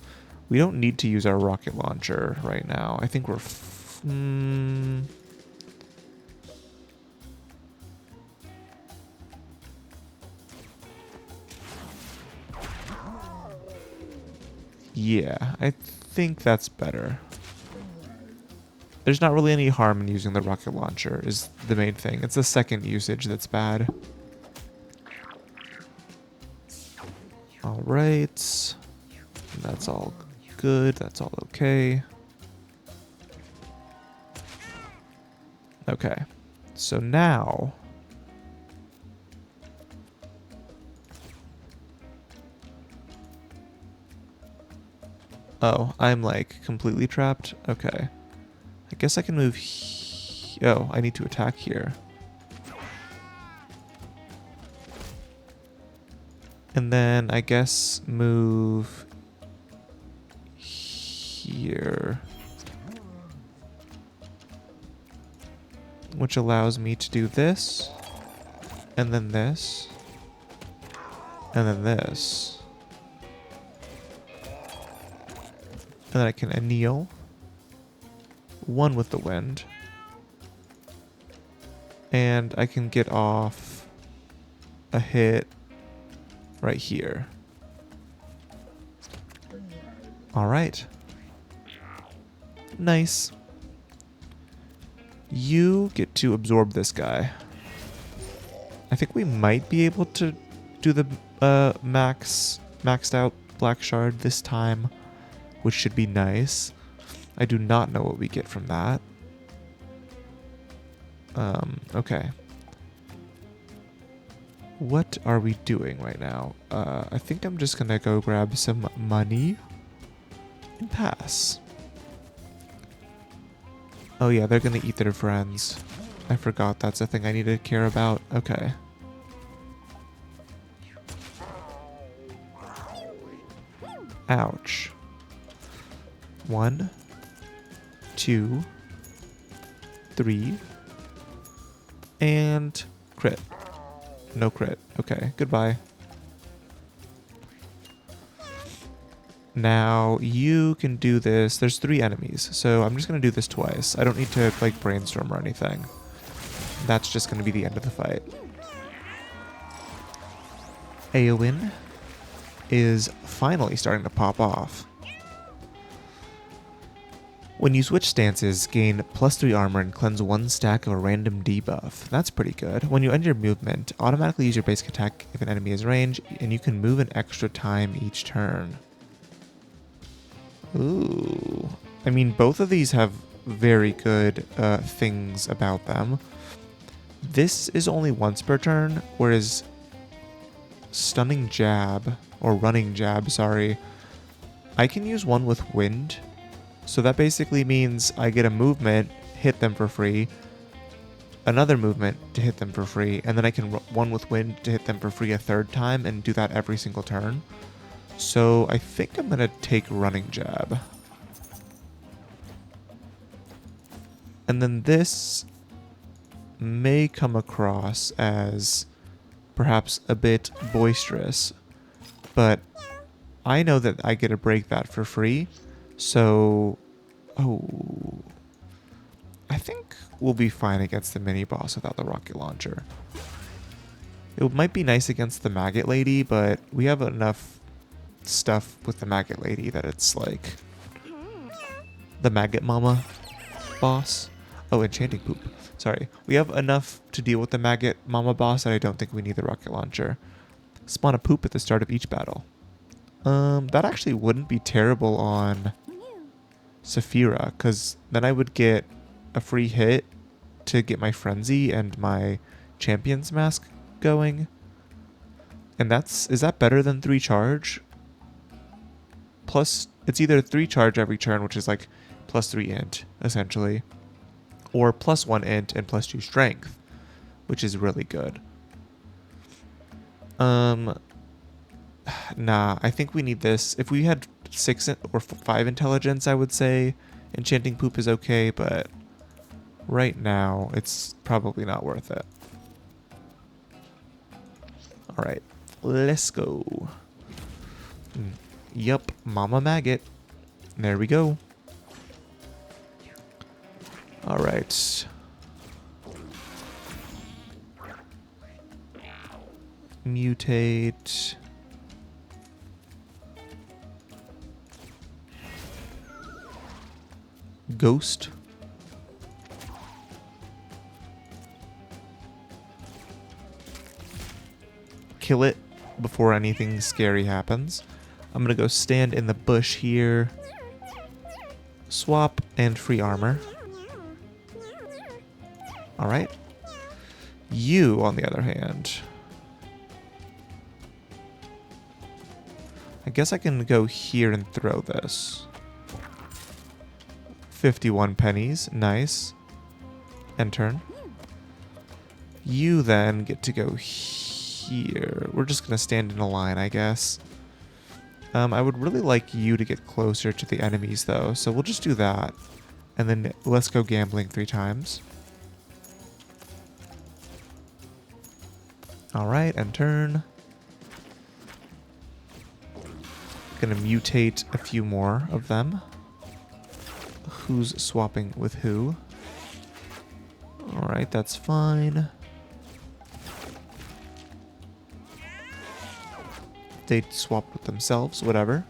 We don't need to use our rocket launcher right now. I think we're... Yeah, I think that's better. There's not really any harm in using the rocket launcher is the main thing. It's the second usage that's bad. Alright. That's all good. That's all okay. Okay. So now... Oh, I'm like completely trapped? Okay. I guess I can move oh, I need to attack here. And then I guess move here. Which allows me to do this. And then this. And then this. And then I can anneal. One with the wind. And I can get off a hit right here. Alright. Nice. You get to absorb this guy. I think we might be able to do the maxed out black shard this time, which should be nice. I do not know what we get from that. Okay. What are we doing right now? I think I'm just gonna go grab some money and pass. Oh yeah, they're gonna eat their friends. I forgot that's a thing I need to care about. Okay. Ouch. 1, 2, 3, and crit. No crit. Okay, goodbye. Now you can do this. There's 3 enemies, so I'm just gonna do this twice. I don't need to like brainstorm or anything. That's just gonna be the end of the fight. Eowyn is finally starting to pop off. When you switch stances, gain +3 armor and cleanse 1 stack of a random debuff. That's pretty good. When you end your movement, automatically use your basic attack if an enemy is range, and you can move an extra time each turn. Ooh. I mean, both of these have very good things about them. This is only once per turn, whereas stunning jab, or running jab, sorry, I can use one with wind. So that basically means I get a movement, hit them for free, another movement to hit them for free, and then I can one with wind to hit them for free a third time and do that every single turn. So I think I'm going to take running jab. And then this may come across as perhaps a bit boisterous, but I know that I get to break that for free. So, oh, I think we'll be fine against the mini boss without the rocket launcher. It might be nice against the maggot lady, but we have enough stuff with the maggot lady that it's like the maggot mama boss. Oh, enchanting poop. Sorry. We have enough to deal with the maggot mama boss that I don't think we need the rocket launcher. Spawn a poop at the start of each battle. That actually wouldn't be terrible on Saphira, because then I would get a free hit to get my frenzy and my champion's mask going. And is that better than 3 charge? Plus, it's either 3 charge every turn, which is like plus 3 int, essentially, or plus 1 int and plus 2 strength, which is really good. Nah, I think we need this. If we had 6 or 5 intelligence, I would say enchanting poop is okay, but right now it's probably not worth it. Alright, let's go. Yup, mama maggot. There we go. Alright. Mutate. Ghost. Kill it before anything scary happens. I'm gonna go stand in the bush here. Swap and free armor. Alright. You, on the other hand. I guess I can go here and throw this. 51 pennies. Nice. End turn. You then get to go here. We're just going to stand in a line, I guess. I would really like you to get closer to the enemies, though. So we'll just do that. And then let's go gambling 3 times. Alright, end turn. Gonna mutate a few more of them. Who's swapping with who? Alright, that's fine. They swapped with themselves, whatever.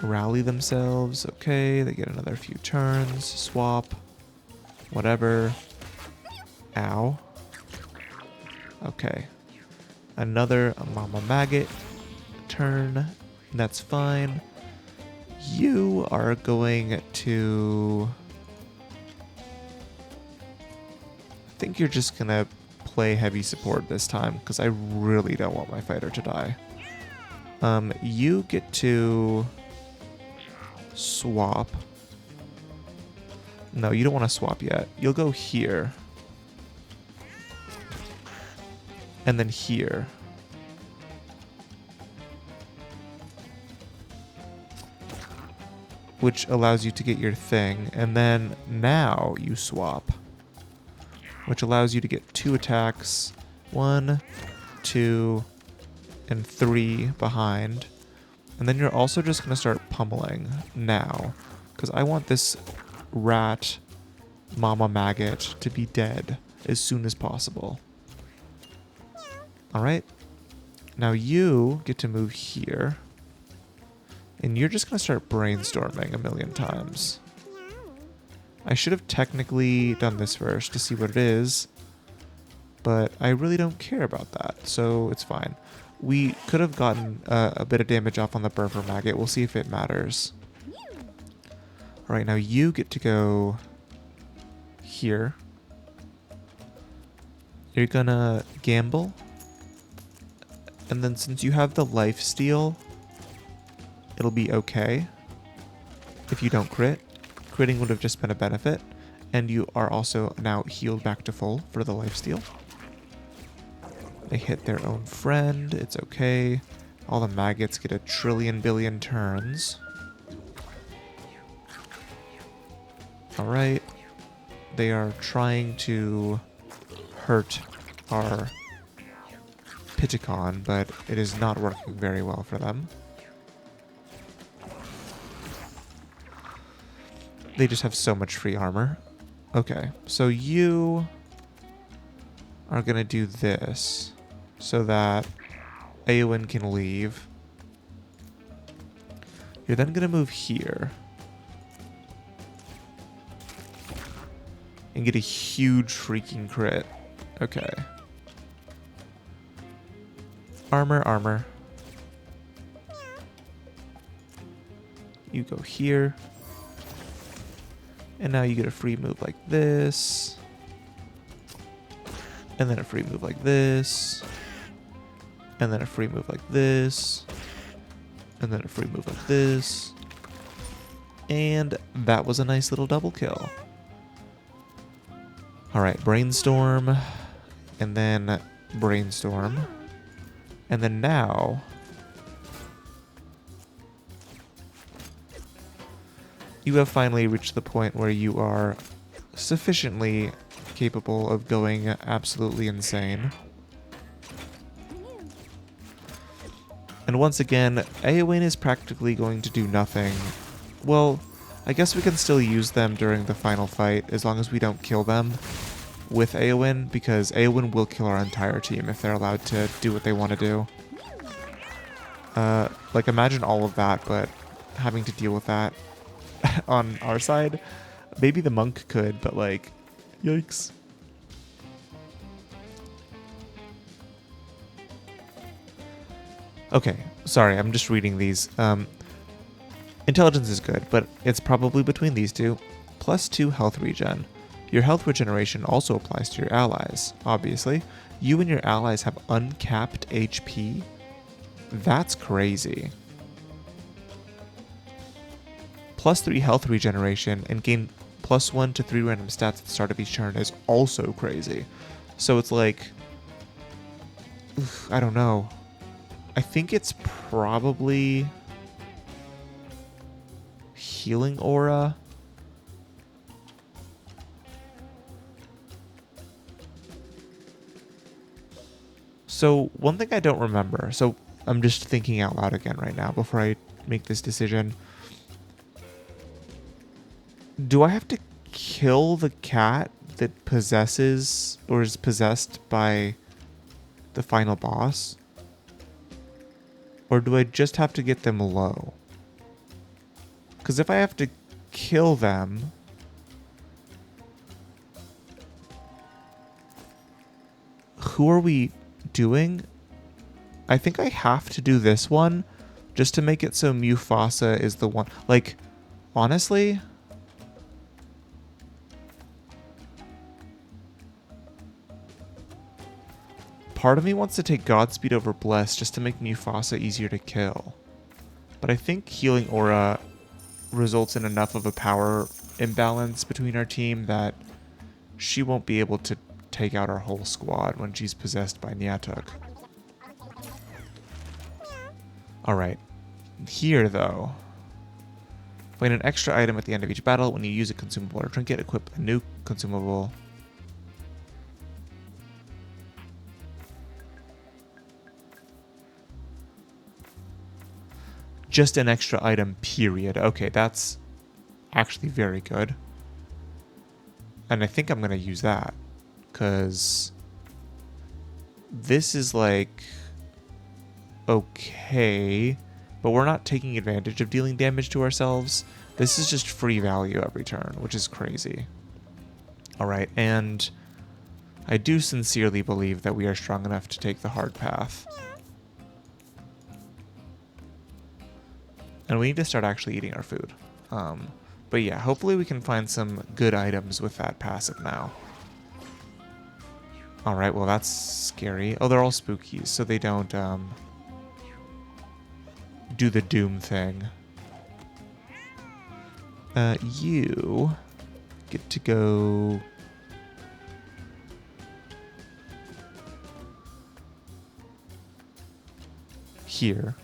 Rally themselves, okay. They get another few turns. Swap. Whatever. Ow. Okay. Another mama maggot turn. That's fine. You are going to... I think you're just going to play heavy support this time, because I really don't want my fighter to die. You get to swap. No, you don't want to swap yet. You'll go here. And then here. Which allows you to get your thing. And then now you swap. Which allows you to get 2 attacks. 1, 2, and 3 behind. And then you're also just going to start pummeling now. Because I want this rat mama maggot to be dead as soon as possible. Alright. Now you get to move here. And you're just going to start brainstorming a million times. I should have technically done this first to see what it is. But I really don't care about that, so it's fine. We could have gotten a bit of damage off on the Burfer Maggot. We'll see if it matters. Alright, now you get to go here. You're gonna gamble. And then since you have the life steal, it'll be okay if you don't crit. Critting would have just been a benefit. And you are also now healed back to full for the lifesteal. They hit their own friend. It's okay. All the maggots get a trillion billion turns. Alright. They are trying to hurt our Piticon, but it is not working very well for them. They just have so much free armor. Okay, so you are going to do this so that Eowyn can leave. You're then going to move here and get a huge freaking crit. Okay. Armor, armor. You go here. And now you get a free move like this. And then a free move like this. And then a free move like this. And then a free move like this. And that was a nice little double kill. Alright, Brainstorm. And then Brainstorm. And then now you have finally reached the point where you are sufficiently capable of going absolutely insane. And once again, Eowyn is practically going to do nothing. Well, I guess we can still use them during the final fight as long as we don't kill them with Eowyn, because Eowyn will kill our entire team if they're allowed to do what they want to do. Like, imagine all of that, but having to deal with that on our side. Maybe the monk could, but like, yikes. Okay, sorry, I'm just reading these. Intelligence is good, but it's probably between these two. +2 health regen. Your health regeneration also applies to your allies, obviously. You and your allies have uncapped HP. That's crazy. +3 health regeneration and gain +1 to 3 random stats at the start of each turn is also crazy. So it's like, I don't know. I think it's probably healing aura. So one thing I don't remember, so I'm just thinking out loud again right now before I make this decision. Do I have to kill the cat that possesses or is possessed by the final boss? Or do I just have to get them low? Because if I have to kill them, who are we doing? I think I have to do this one just to make it so Mufasa is the one. Like, honestly, part of me wants to take Godspeed over Bless just to make Mufasa easier to kill. But I think Healing Aura results in enough of a power imbalance between our team that she won't be able to take out our whole squad when she's possessed by Nyatuk. Alright. Here, though. Find an extra item at the end of each battle. When you use a consumable or trinket, equip a new consumable. Just an extra item, period. Okay, that's actually very good. And I think I'm going to use that. Because this is like okay, but we're not taking advantage of dealing damage to ourselves. This is just free value every turn, which is crazy. Alright, and I do sincerely believe that we are strong enough to take the hard path. And we need to start actually eating our food. But yeah, hopefully we can find some good items with that passive now. Alright, well that's scary. Oh, they're all spookies, so they don't do the doom thing. You get to go here.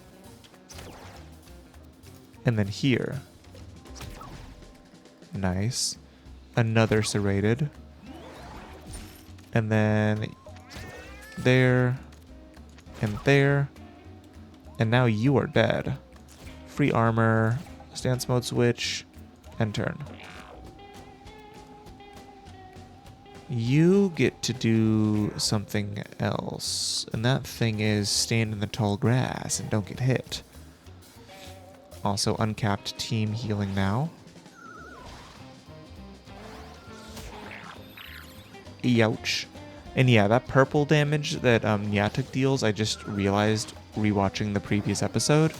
And then here. Nice. Another serrated. And then there. And there. And now you are dead. Free armor. Stance mode switch. End turn. You get to do something else. And that thing is stand in the tall grass and don't get hit. Also uncapped team healing now. Ouch. And yeah, that purple damage that Nyatuk deals, I just realized rewatching the previous episode.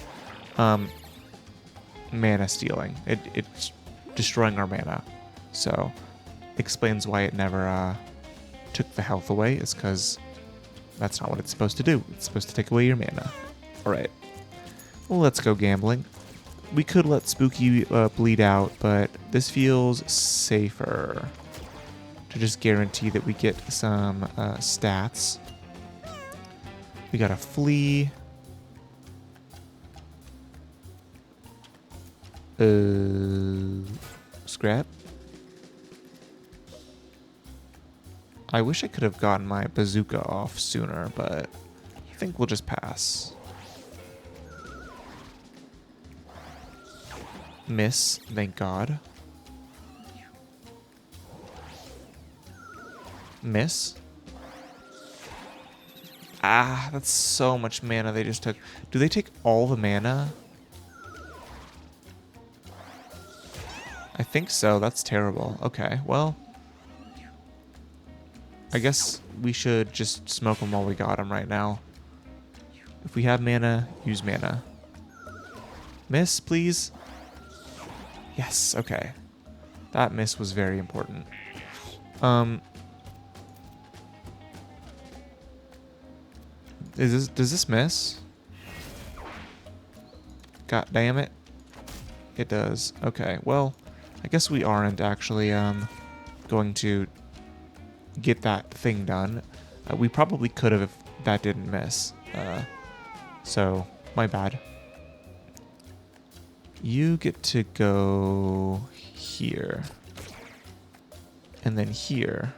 Mana stealing. It's destroying our mana. So, explains why it never took the health away. It's because that's not what it's supposed to do. It's supposed to take away your mana. Alright. Well, let's go gambling. We could let Spooky bleed out, but this feels safer. To just guarantee that we get some stats. We got a flea. Scrap. I wish I could have gotten my bazooka off sooner, but I think we'll just pass. Miss, thank God. Miss. Ah, that's so much mana they just took. Do they take all the mana? I think so. That's terrible. Okay, well. I guess we should just smoke them while we got them right now. If we have mana, use mana. Miss, please. Yes, okay. That miss was very important. Does this miss? God damn it. It does. Okay, well, I guess we aren't actually going to get that thing done. We probably could have if that didn't miss. So, my bad. You get to go here. And then here.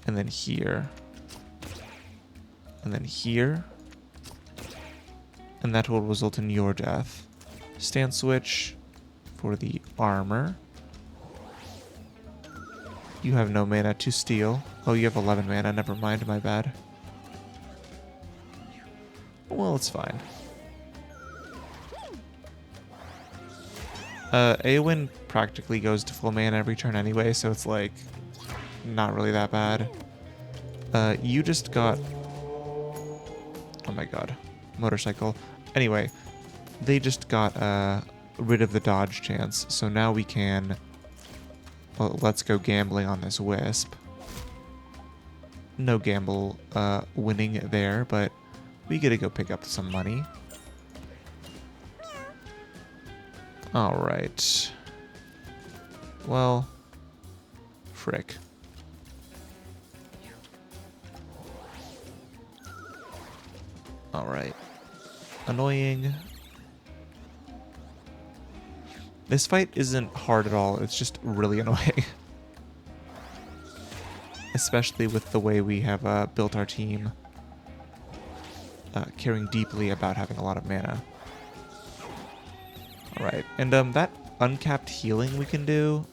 And then here. And then here. And that will result in your death. Stance switch for the armor. You have no mana to steal. Oh, you have 11 mana. Never mind, my bad. Well, it's fine. Eowyn practically goes to full mana every turn anyway, so it's like not really that bad. You just got... Oh my god. Motorcycle. Anyway, they just got rid of the dodge chance, so now we can... Well, let's go gambling on this wisp. No gamble winning there, but we get to go pick up some money. Alright. Well, frick. Alright. Annoying. This fight isn't hard at all, it's just really annoying. Especially with the way we have built our team. Caring deeply about having a lot of mana. Alright, and that uncapped healing we can do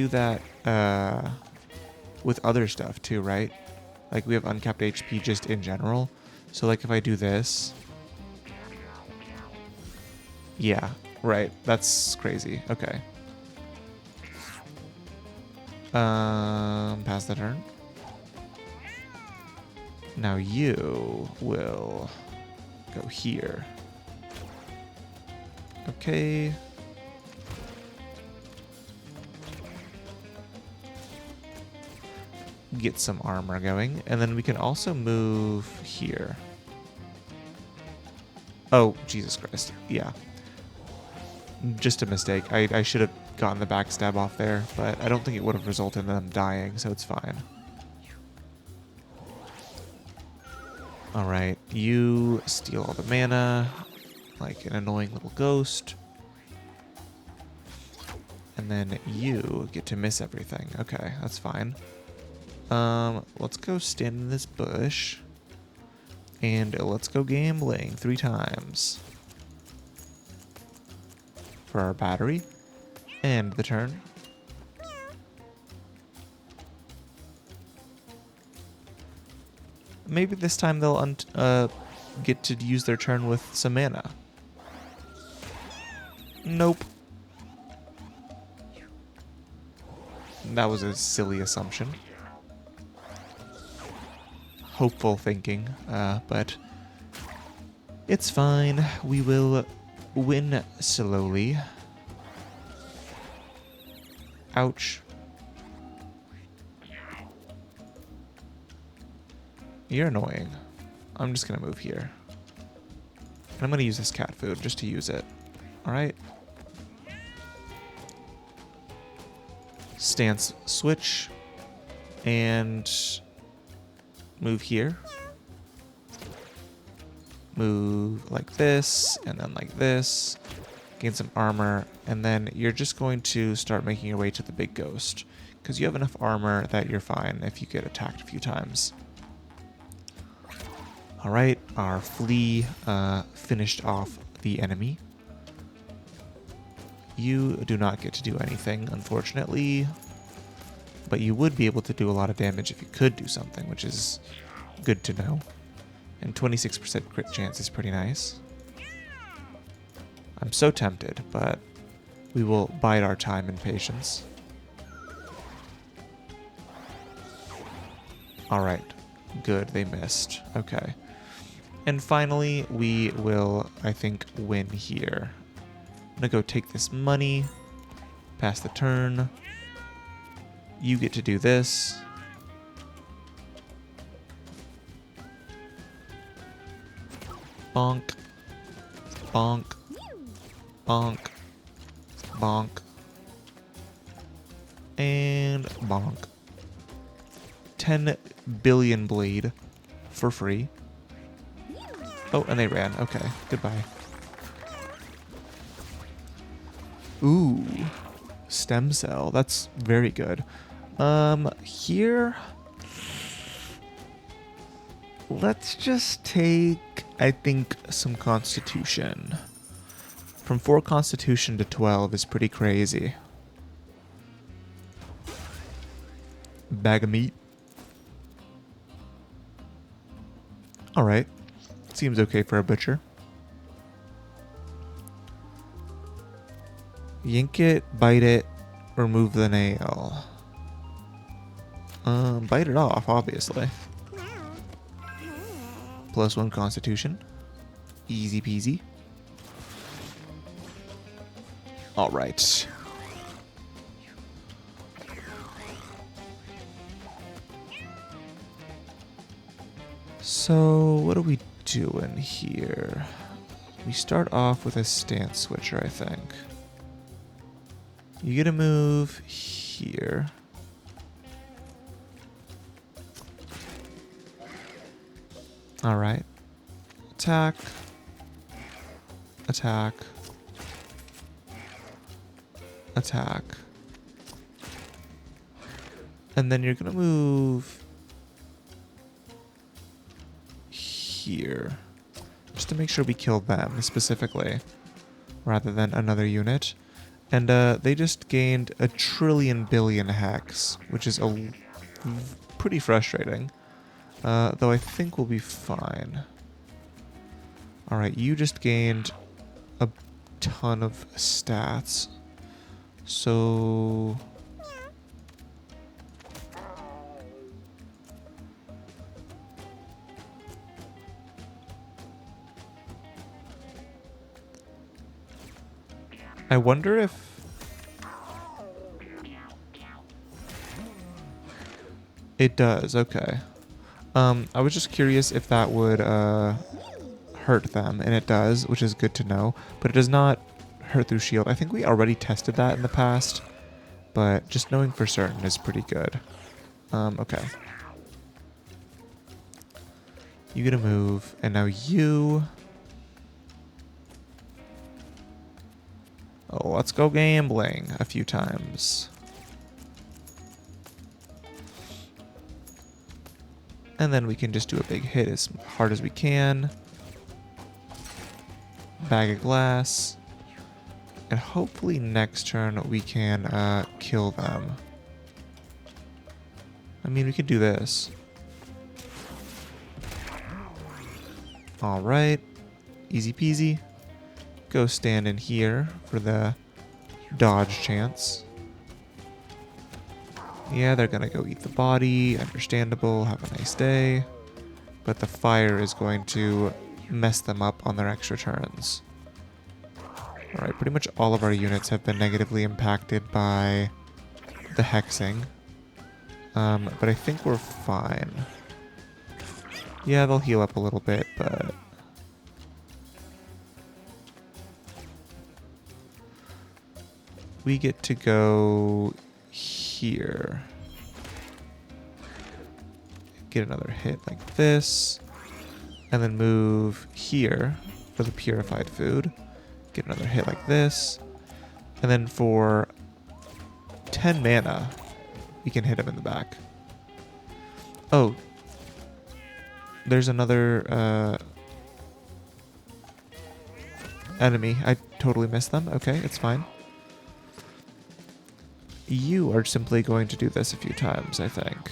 that with other stuff too, right? Like we have uncapped HP just in general. So like if I do this... Yeah, right. That's crazy. Okay. Pass the turn. Now you will go here. Okay. Get some armor going. And then we can also move here. Oh, Jesus Christ. Yeah. Just a mistake. I should have gotten the backstab off there, but I don't think it would have resulted in them dying, so it's fine. Alright, you steal all the mana, like an annoying little ghost. And then you get to miss everything. Okay, that's fine. Let's go stand in this bush. And let's go gambling 3 times. For our battery. And the turn. Maybe this time they'll get to use their turn with some mana. Nope. That was a silly assumption. Hopeful thinking, but it's fine. We will win slowly. Ouch. You're annoying. I'm just gonna move here. And I'm gonna use this cat food just to use it. Alright. Stance switch. And move here. Move like this, and then like this. Gain some armor, and then you're just going to start making your way to the big ghost. Because you have enough armor that you're fine if you get attacked a few times. Alright, our flea finished off the enemy. You do not get to do anything, unfortunately. But you would be able to do a lot of damage if you could do something, which is good to know. And 26% crit chance is pretty nice. I'm so tempted, but we will bide our time in patience. Alright, good, they missed. Okay. And finally, we will, I think, win here. I'm gonna go take this money, pass the turn. You get to do this. Bonk. Bonk. Bonk. Bonk. And bonk. 10 billion blade for free. Oh, and they ran. Okay, goodbye. Ooh, stem cell. That's very good. Here, let's just take, I think, some constitution. From 4 constitution to 12 is pretty crazy. Bag of meat. Alright. Seems okay for a butcher. Yank it, bite it, remove the nail. Bite it off, obviously. +1 constitution. Easy peasy. Alright. So, what are we doing here? We start off with a stance switcher, I think. You get a move here. Alright. Attack. Attack. Attack. And then you're gonna move here. Just to make sure we kill them specifically. Rather than another unit. And they just gained a trillion billion hex, which is pretty frustrating. Though I think we'll be fine. Alright, you just gained a ton of stats. So... I wonder if... It does, okay. I was just curious if that would hurt them, and it does, which is good to know. But it does not hurt through shield. I think we already tested that in the past, but just knowing for certain is pretty good. Okay. You get a move, and now you... Oh, let's go gambling a few times. And then we can just do a big hit as hard as we can. Bag of glass. And hopefully next turn we can kill them. I mean, we could do this. Alright. Easy peasy. Go stand in here for the dodge chance. Yeah, they're gonna go eat the body. Understandable. Have a nice day. But the fire is going to mess them up on their extra turns. Alright, pretty much all of our units have been negatively impacted by the hexing. But I think we're fine. Yeah, they'll heal up a little bit, but... we get to go here. Get another hit like this. And then move here for the purified food. Get another hit like this. And then for 10 mana, we can hit him in the back. Oh. There's another enemy. I totally missed them. Okay, it's fine. You are simply going to do this a few times, I think.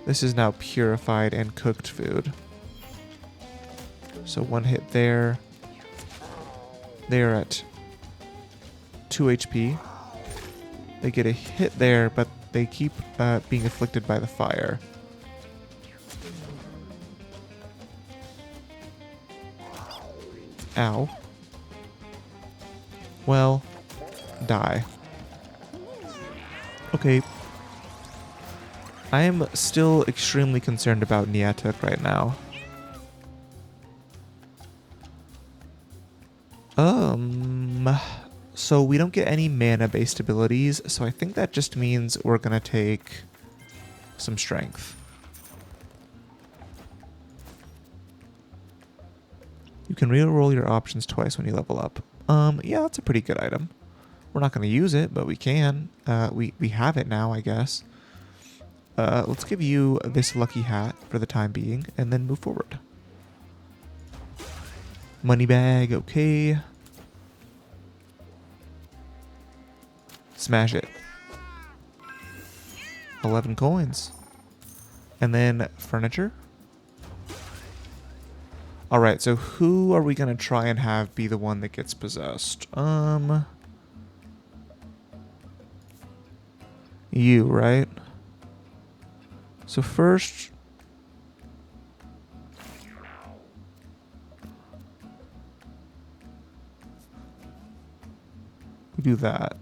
This is now purified and cooked food. So one hit there. They are at 2 HP. They get a hit there, but they keep being afflicted by the fire. Ow. Well, die. Okay. I am still extremely concerned about Niantic right now. So we don't get any mana-based abilities, so I think that just means we're gonna take some strength. You can reroll your options twice when you level up. Yeah, that's a pretty good item. We're not gonna use it, but we can. We have it now, I guess. Let's give you this lucky hat for the time being, and then move forward. Money bag, okay. Smash it. 11 coins. And then furniture. Alright, so who are we going to try and have be the one that gets possessed? You, right? So first... we do that.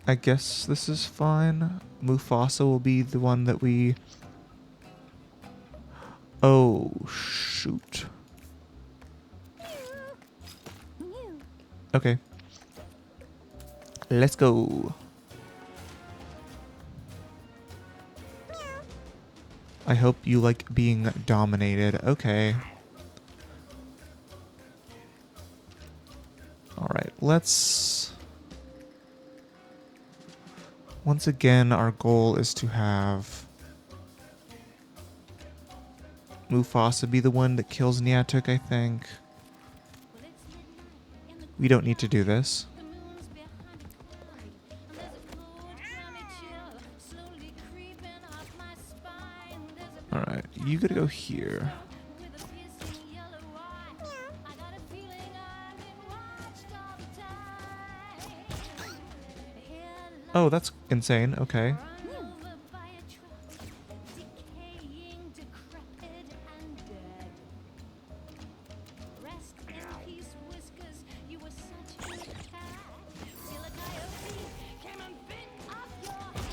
I guess this is fine. Mufasa will be the one that we... oh, shoot. Okay. Let's go. I hope you like being dominated. Okay. Alright, let's... once again, our goal is to have Mufasa be the one that kills Niantic, I think. We don't need to do this. Alright, you gotta go here. Oh, that's insane. Okay.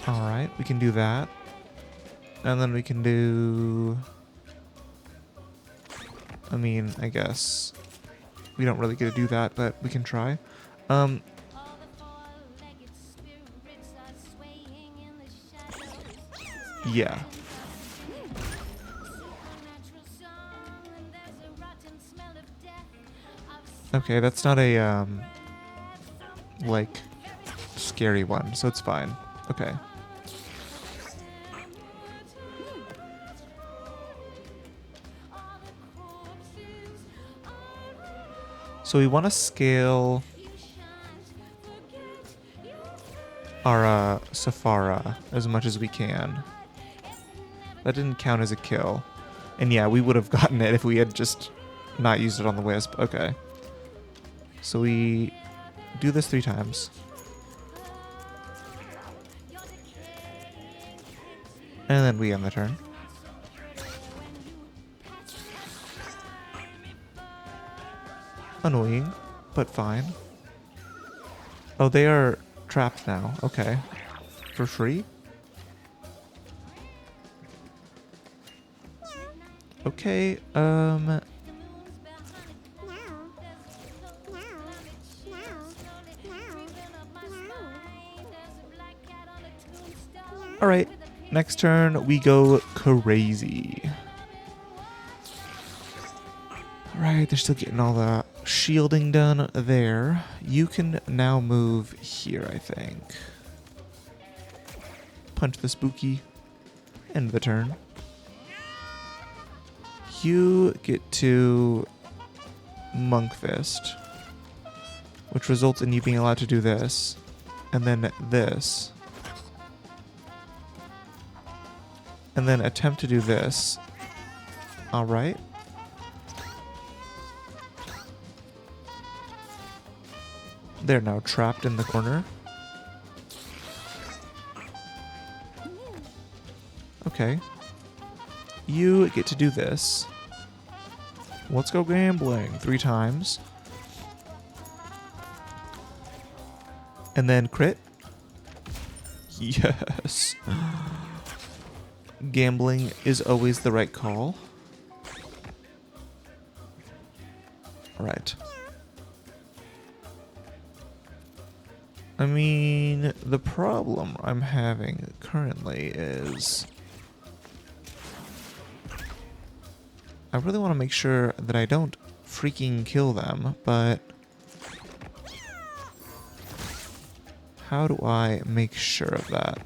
Alright, we can do that. And then we can do... I mean, I guess we don't really get to do that, but we can try. Yeah. Okay, that's not a, like, scary one, so it's fine. Okay. So we want to scale our Safara as much as we can. That didn't count as a kill. And yeah, we would have gotten it if we had just not used it on the Wisp. Okay. So we do this 3 times. And then we end the turn. Annoying, but fine. Oh, they are trapped now. Okay. For free? Okay, Alright, next turn we go crazy. Alright, they're still getting all the shielding done there. You can now move here, I think. Punch the spooky. End the turn. You get to Monk Fist, which results in you being allowed to do this, and then this, and then attempt to do this. Alright. They're now trapped in the corner. Okay. You get to do this. Let's go gambling 3 times. And then crit. Yes. Gambling is always the right call. Alright. I mean, the problem I'm having currently is I really want to make sure that I don't freaking kill them, but how do I make sure of that?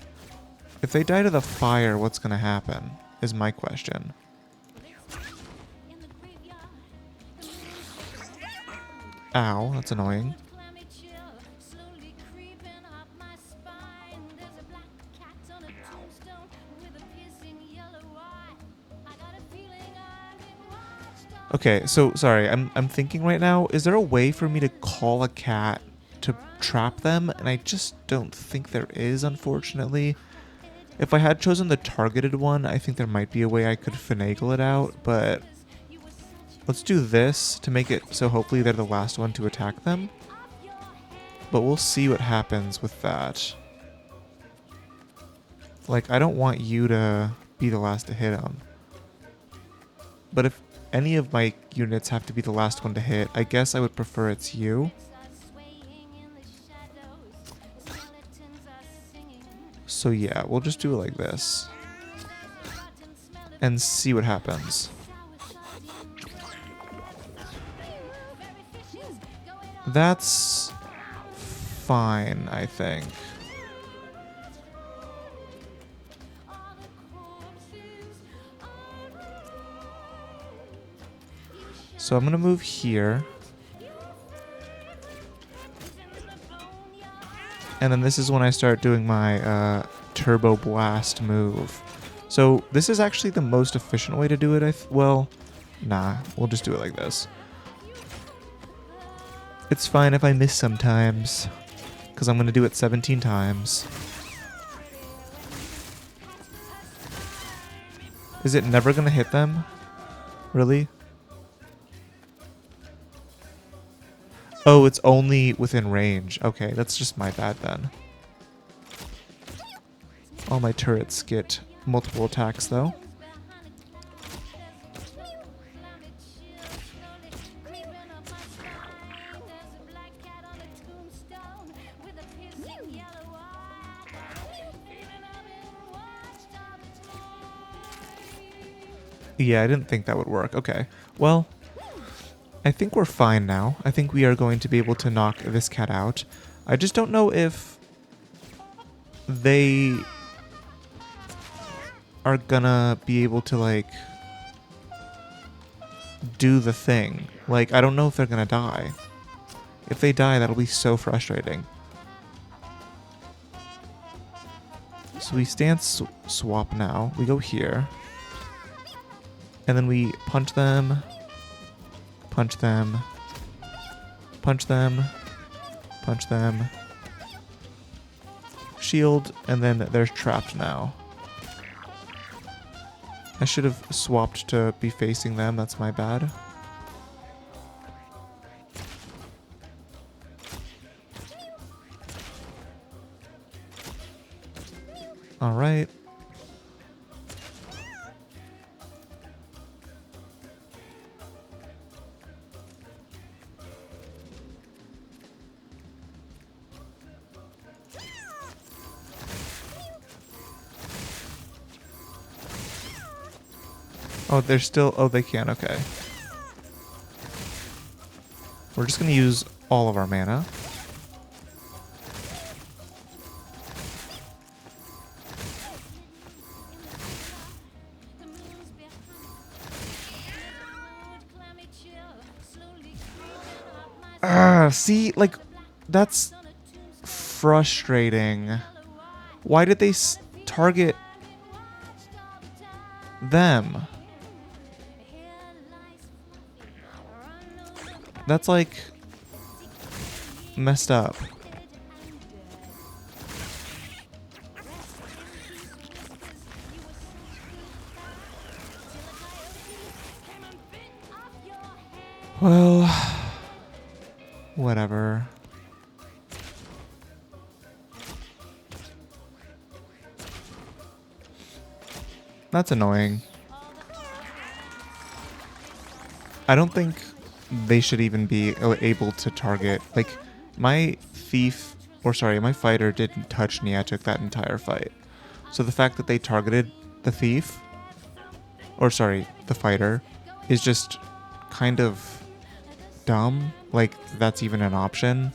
If they die to the fire, what's going to happen is my question. Ow, that's annoying. Okay, so sorry, I'm thinking right now, is there a way for me to call a cat to trap them? And I just don't think there is, unfortunately. If I had chosen the targeted one, I think there might be a way I could finagle it out, but let's do this to make it so hopefully they're the last one to attack them. But we'll see what happens with that. Like, I don't want you to be the last to hit them. But if any of my units have to be the last one to hit, I guess I would prefer it's you. So yeah, we'll just do it like this. And see what happens. That's fine, I think. So I'm going to move here. And then this is when I start doing my Turbo Blast move. So this is actually the most efficient way to do it. Well, nah, we'll just do it like this. It's fine if I miss sometimes, because I'm going to do it 17 times. Is it never going to hit them? Really? Oh, it's only within range. Okay, that's just my bad then. All my turrets get multiple attacks though. Yeah, I didn't think that would work. Okay. Well, I think we're fine now. I think we are going to be able to knock this cat out. I just don't know if they are gonna be able to, like, do the thing. Like, I don't know if they're gonna die. If they die, that'll be so frustrating. So we stance swap now. We go here. And then we punch them. Punch them. Punch them. Punch them. Shield, and then they're trapped now. I should have swapped to be facing them. That's my bad. All right. Oh, they're still... Oh, they can. Okay. We're just going to use all of our mana. See, like, that's frustrating. Why did they target them? That's, like, messed up. Well, whatever. That's annoying. I don't think they should even be able to target. Like, my thief, or sorry, my fighter didn't touch Niantic that entire fight. So the fact that they targeted the thief, or sorry, the fighter, is just kind of dumb. Like, that's even an option.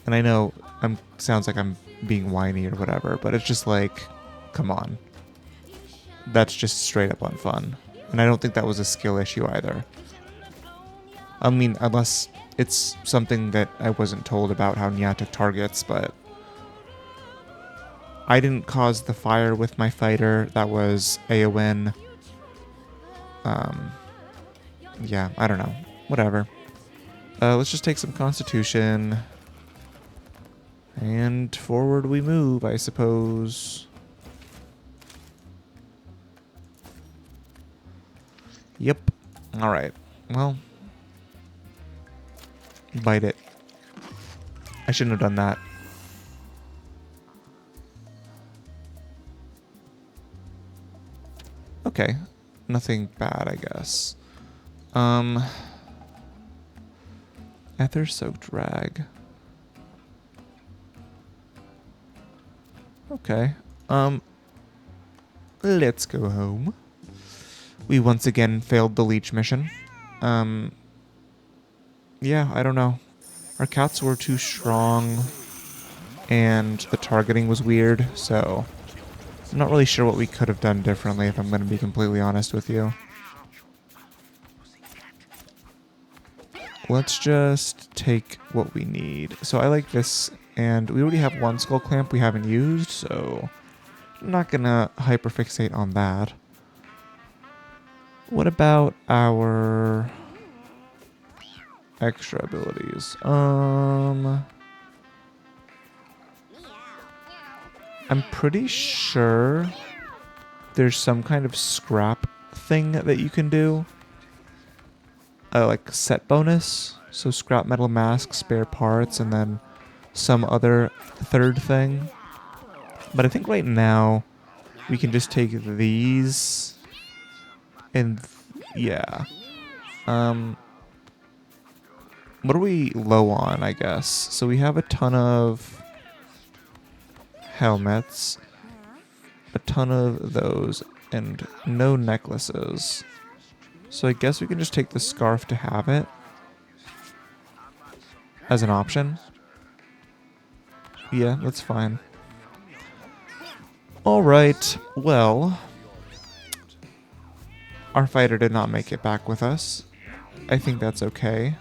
And I know sounds like I'm being whiny or whatever, but it's just like, come on. That's just straight up unfun. And I don't think that was a skill issue either. I mean, unless it's something that I wasn't told about how Niantic targets, but I didn't cause the fire with my fighter. That was Eowyn. Yeah, I don't know. Whatever. Let's just take some Constitution. And forward we move, I suppose. Yep. Alright. Well. Bite it. I shouldn't have done that. Okay. Nothing bad, I guess. Ether soaked rag. Okay. Let's go home. We once again failed the leech mission. Yeah, I don't know. Our cats were too strong, and the targeting was weird, so I'm not really sure what we could have done differently, if I'm going to be completely honest with you. Let's just take what we need. So I like this, and we already have one skull clamp we haven't used, so I'm not going to hyperfixate on that. What about our extra abilities? I'm pretty sure there's some kind of scrap thing that you can do. Like set bonus. So scrap metal mask, spare parts, and then some other third thing. But I think right now we can just take these and yeah. What are we low on, I guess? So we have a ton of helmets, a ton of those. and no necklaces. So I guess we can just take the scarf to have it as an option. Yeah, that's fine. Alright, well, our fighter did not make it back with us. I think that's okay.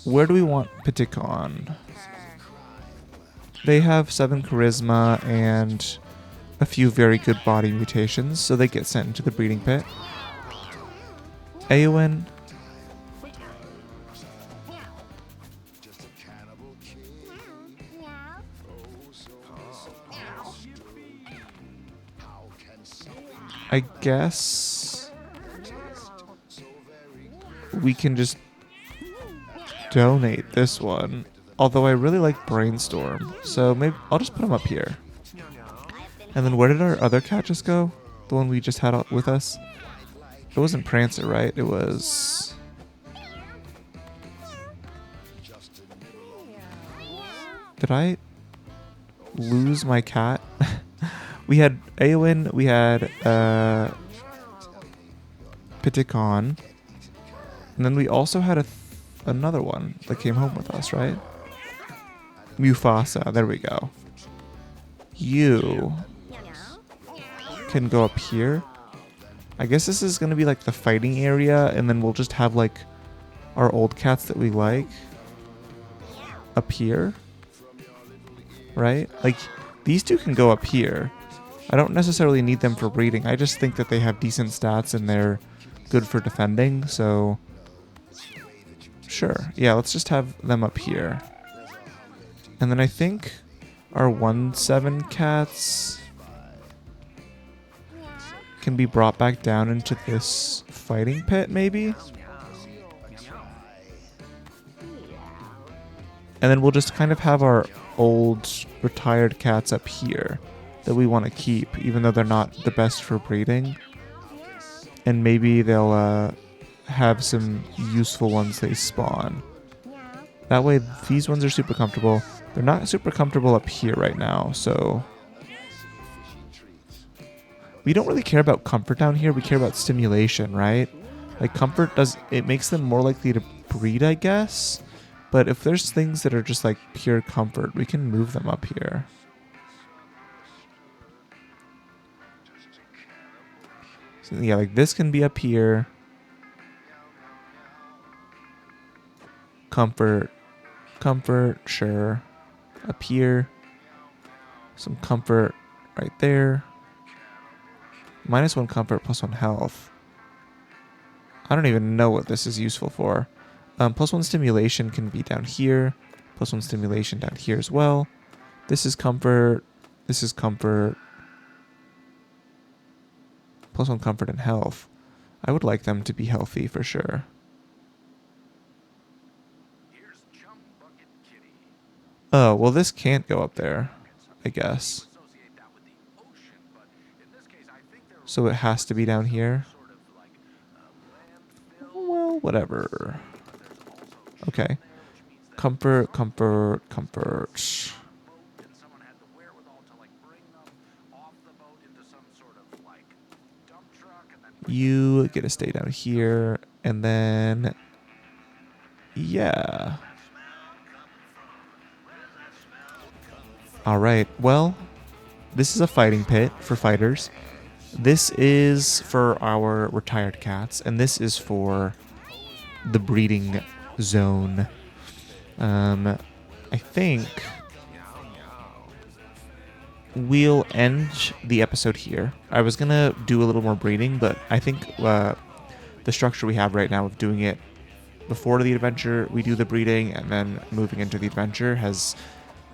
Where do we want Pitikon? They have 7 charisma and a few very good body mutations, so they get sent into the breeding pit. Eowyn. I guess we can just donate this one. Although I really like Brainstorm, so maybe I'll just put him up here. And then where did our other cat just go? The one we just had with us? It wasn't Prancer, right? It was... Did I lose my cat? We had Eowyn, we had Pitikon, and then we also had another one that came home with us, right? Mufasa, there we go. You can go up here. I guess this is going to be like the fighting area, and then we'll just have like our old cats that we like up here, right? Like these two can go up here. I don't necessarily need them for breeding. I just think that they have decent stats and they're good for defending, so sure. Yeah, let's just have them up here. And then I think our 1/7 cats can be brought back down into this fighting pit, maybe? And then we'll just kind of have our old retired cats up here that we want to keep, even though they're not the best for breeding. And maybe they'll have some useful ones they spawn. That way, these ones are super comfortable. They're not super comfortable up here right now, so... We don't really care about comfort down here, we care about stimulation, right? Like, comfort it makes them more likely to breed, I guess? But if there's things that are just like pure comfort, we can move them up here. So yeah, like this can be up here. Comfort. Comfort, sure. Up here. Some comfort right there. -1 comfort, +1 health. I don't even know what this is useful for. +1 stimulation can be down here. +1 stimulation down here as well. This is comfort. This is comfort. +1 comfort and health. I would like them to be healthy for sure. Oh, well this can't go up there, I guess. So it has to be down here? Well, whatever. Okay. Comfort, comfort, comfort. You get to stay down here, and then... Yeah. Alright, well, this is a fighting pit for fighters. This is for our retired cats, and this is for the breeding zone. I think we'll end the episode here. I was going to do a little more breeding, but I think the structure we have right now of doing it before the adventure, we do the breeding, and then moving into the adventure has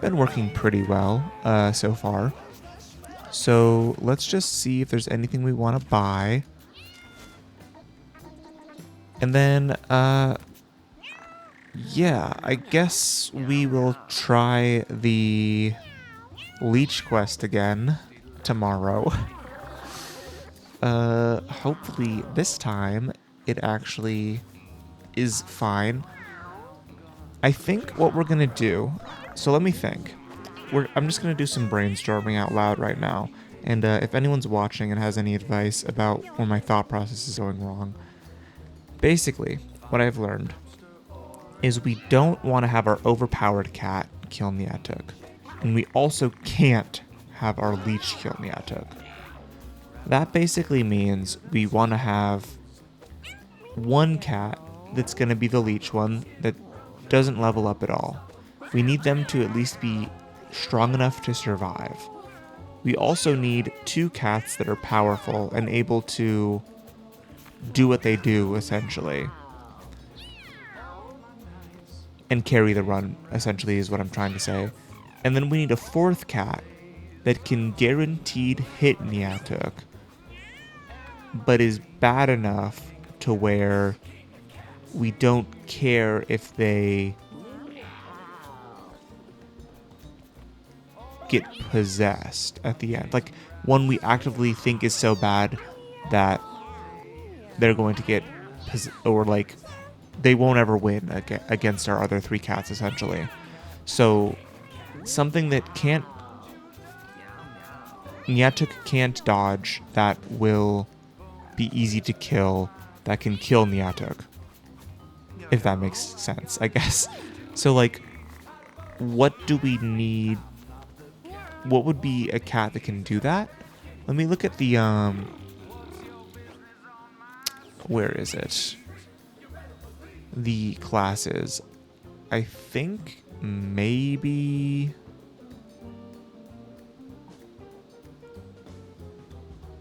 been working pretty well so far. So let's just see if there's anything we want to buy. And then, yeah, I guess we will try the leech quest again tomorrow. Hopefully this time it actually is fine. I think what we're going to do... So let me think. I'm just going to do some brainstorming out loud right now. And if anyone's watching and has any advice about where my thought process is going wrong, basically, what I've learned is we don't want to have our overpowered cat kill Niantic. And we also can't have our leech kill Niantic. That basically means we want to have one cat that's going to be the leech one that doesn't level up at all. We need them to at least be strong enough to survive. We also need two cats that are powerful and able to do what they do, essentially. And carry the run, essentially, is what I'm trying to say. And then we need a fourth cat that can guaranteed hit Niantic, but is bad enough to where we don't care if they get possessed at the end. Like, one we actively think is so bad that they're going to get or like they won't ever win against our other three cats, essentially. So something that Niantic can't dodge, that will be easy to kill, that can kill Niantic, if that makes sense, I guess. So like, what do we need? What would be a cat that can do that? Let me look at the where is it? The classes. I think maybe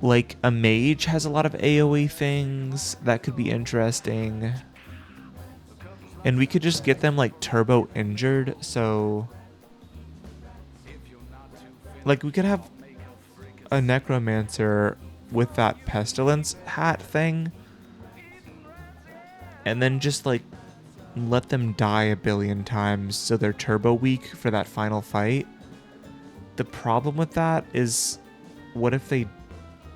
like a mage has a lot of AoE things that could be interesting. And we could just get them like turbo injured, so like we could have a necromancer with that pestilence hat thing and then just like let them die a billion times so they're turbo weak for that final fight. The problem with that is, what if they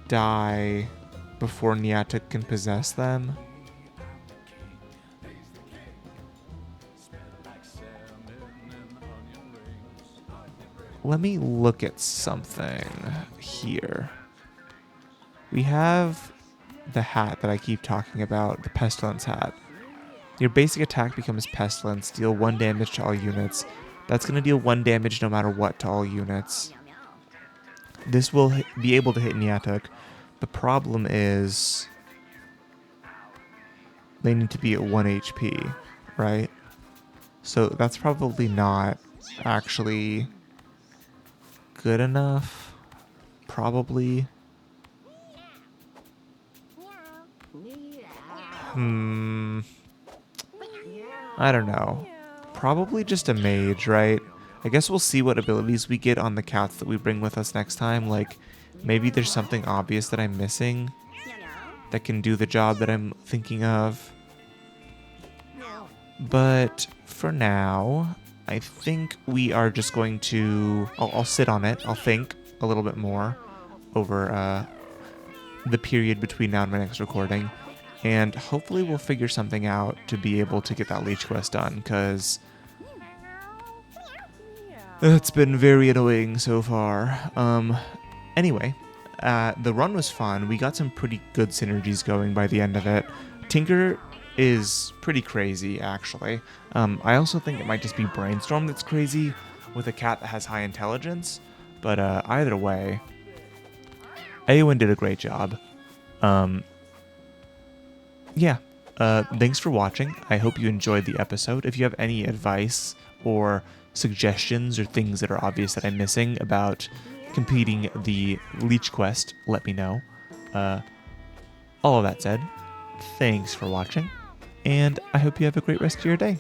die before Niantic can possess them? Let me look at something here. We have the hat that I keep talking about, the pestilence hat. Your basic attack becomes pestilence, deal 1 damage to all units. That's going to deal 1 damage no matter what to all units. This will be able to hit Niantic. The problem is they need to be at 1 HP, right? So that's probably not actually good enough. Probably. I don't know. Probably just a mage, right? I guess we'll see what abilities we get on the cats that we bring with us next time. Like, maybe there's something obvious that I'm missing that can do the job that I'm thinking of. But for now, I think we are just going to... I'll sit on it. I'll think a little bit more over the period between now and my next recording. And hopefully we'll figure something out to be able to get that leech quest done, because it's been very annoying so far. Anyway, the run was fun. We got some pretty good synergies going by the end of it. Tinker is pretty crazy, actually. I also think it might just be Brainstorm that's crazy with a cat that has high intelligence. But either way, Eowyn did a great job. Yeah, thanks for watching. I hope you enjoyed the episode. If you have any advice or suggestions or things that are obvious that I'm missing about completing the leech quest, let me know. All of that said, thanks for watching, and I hope you have a great rest of your day.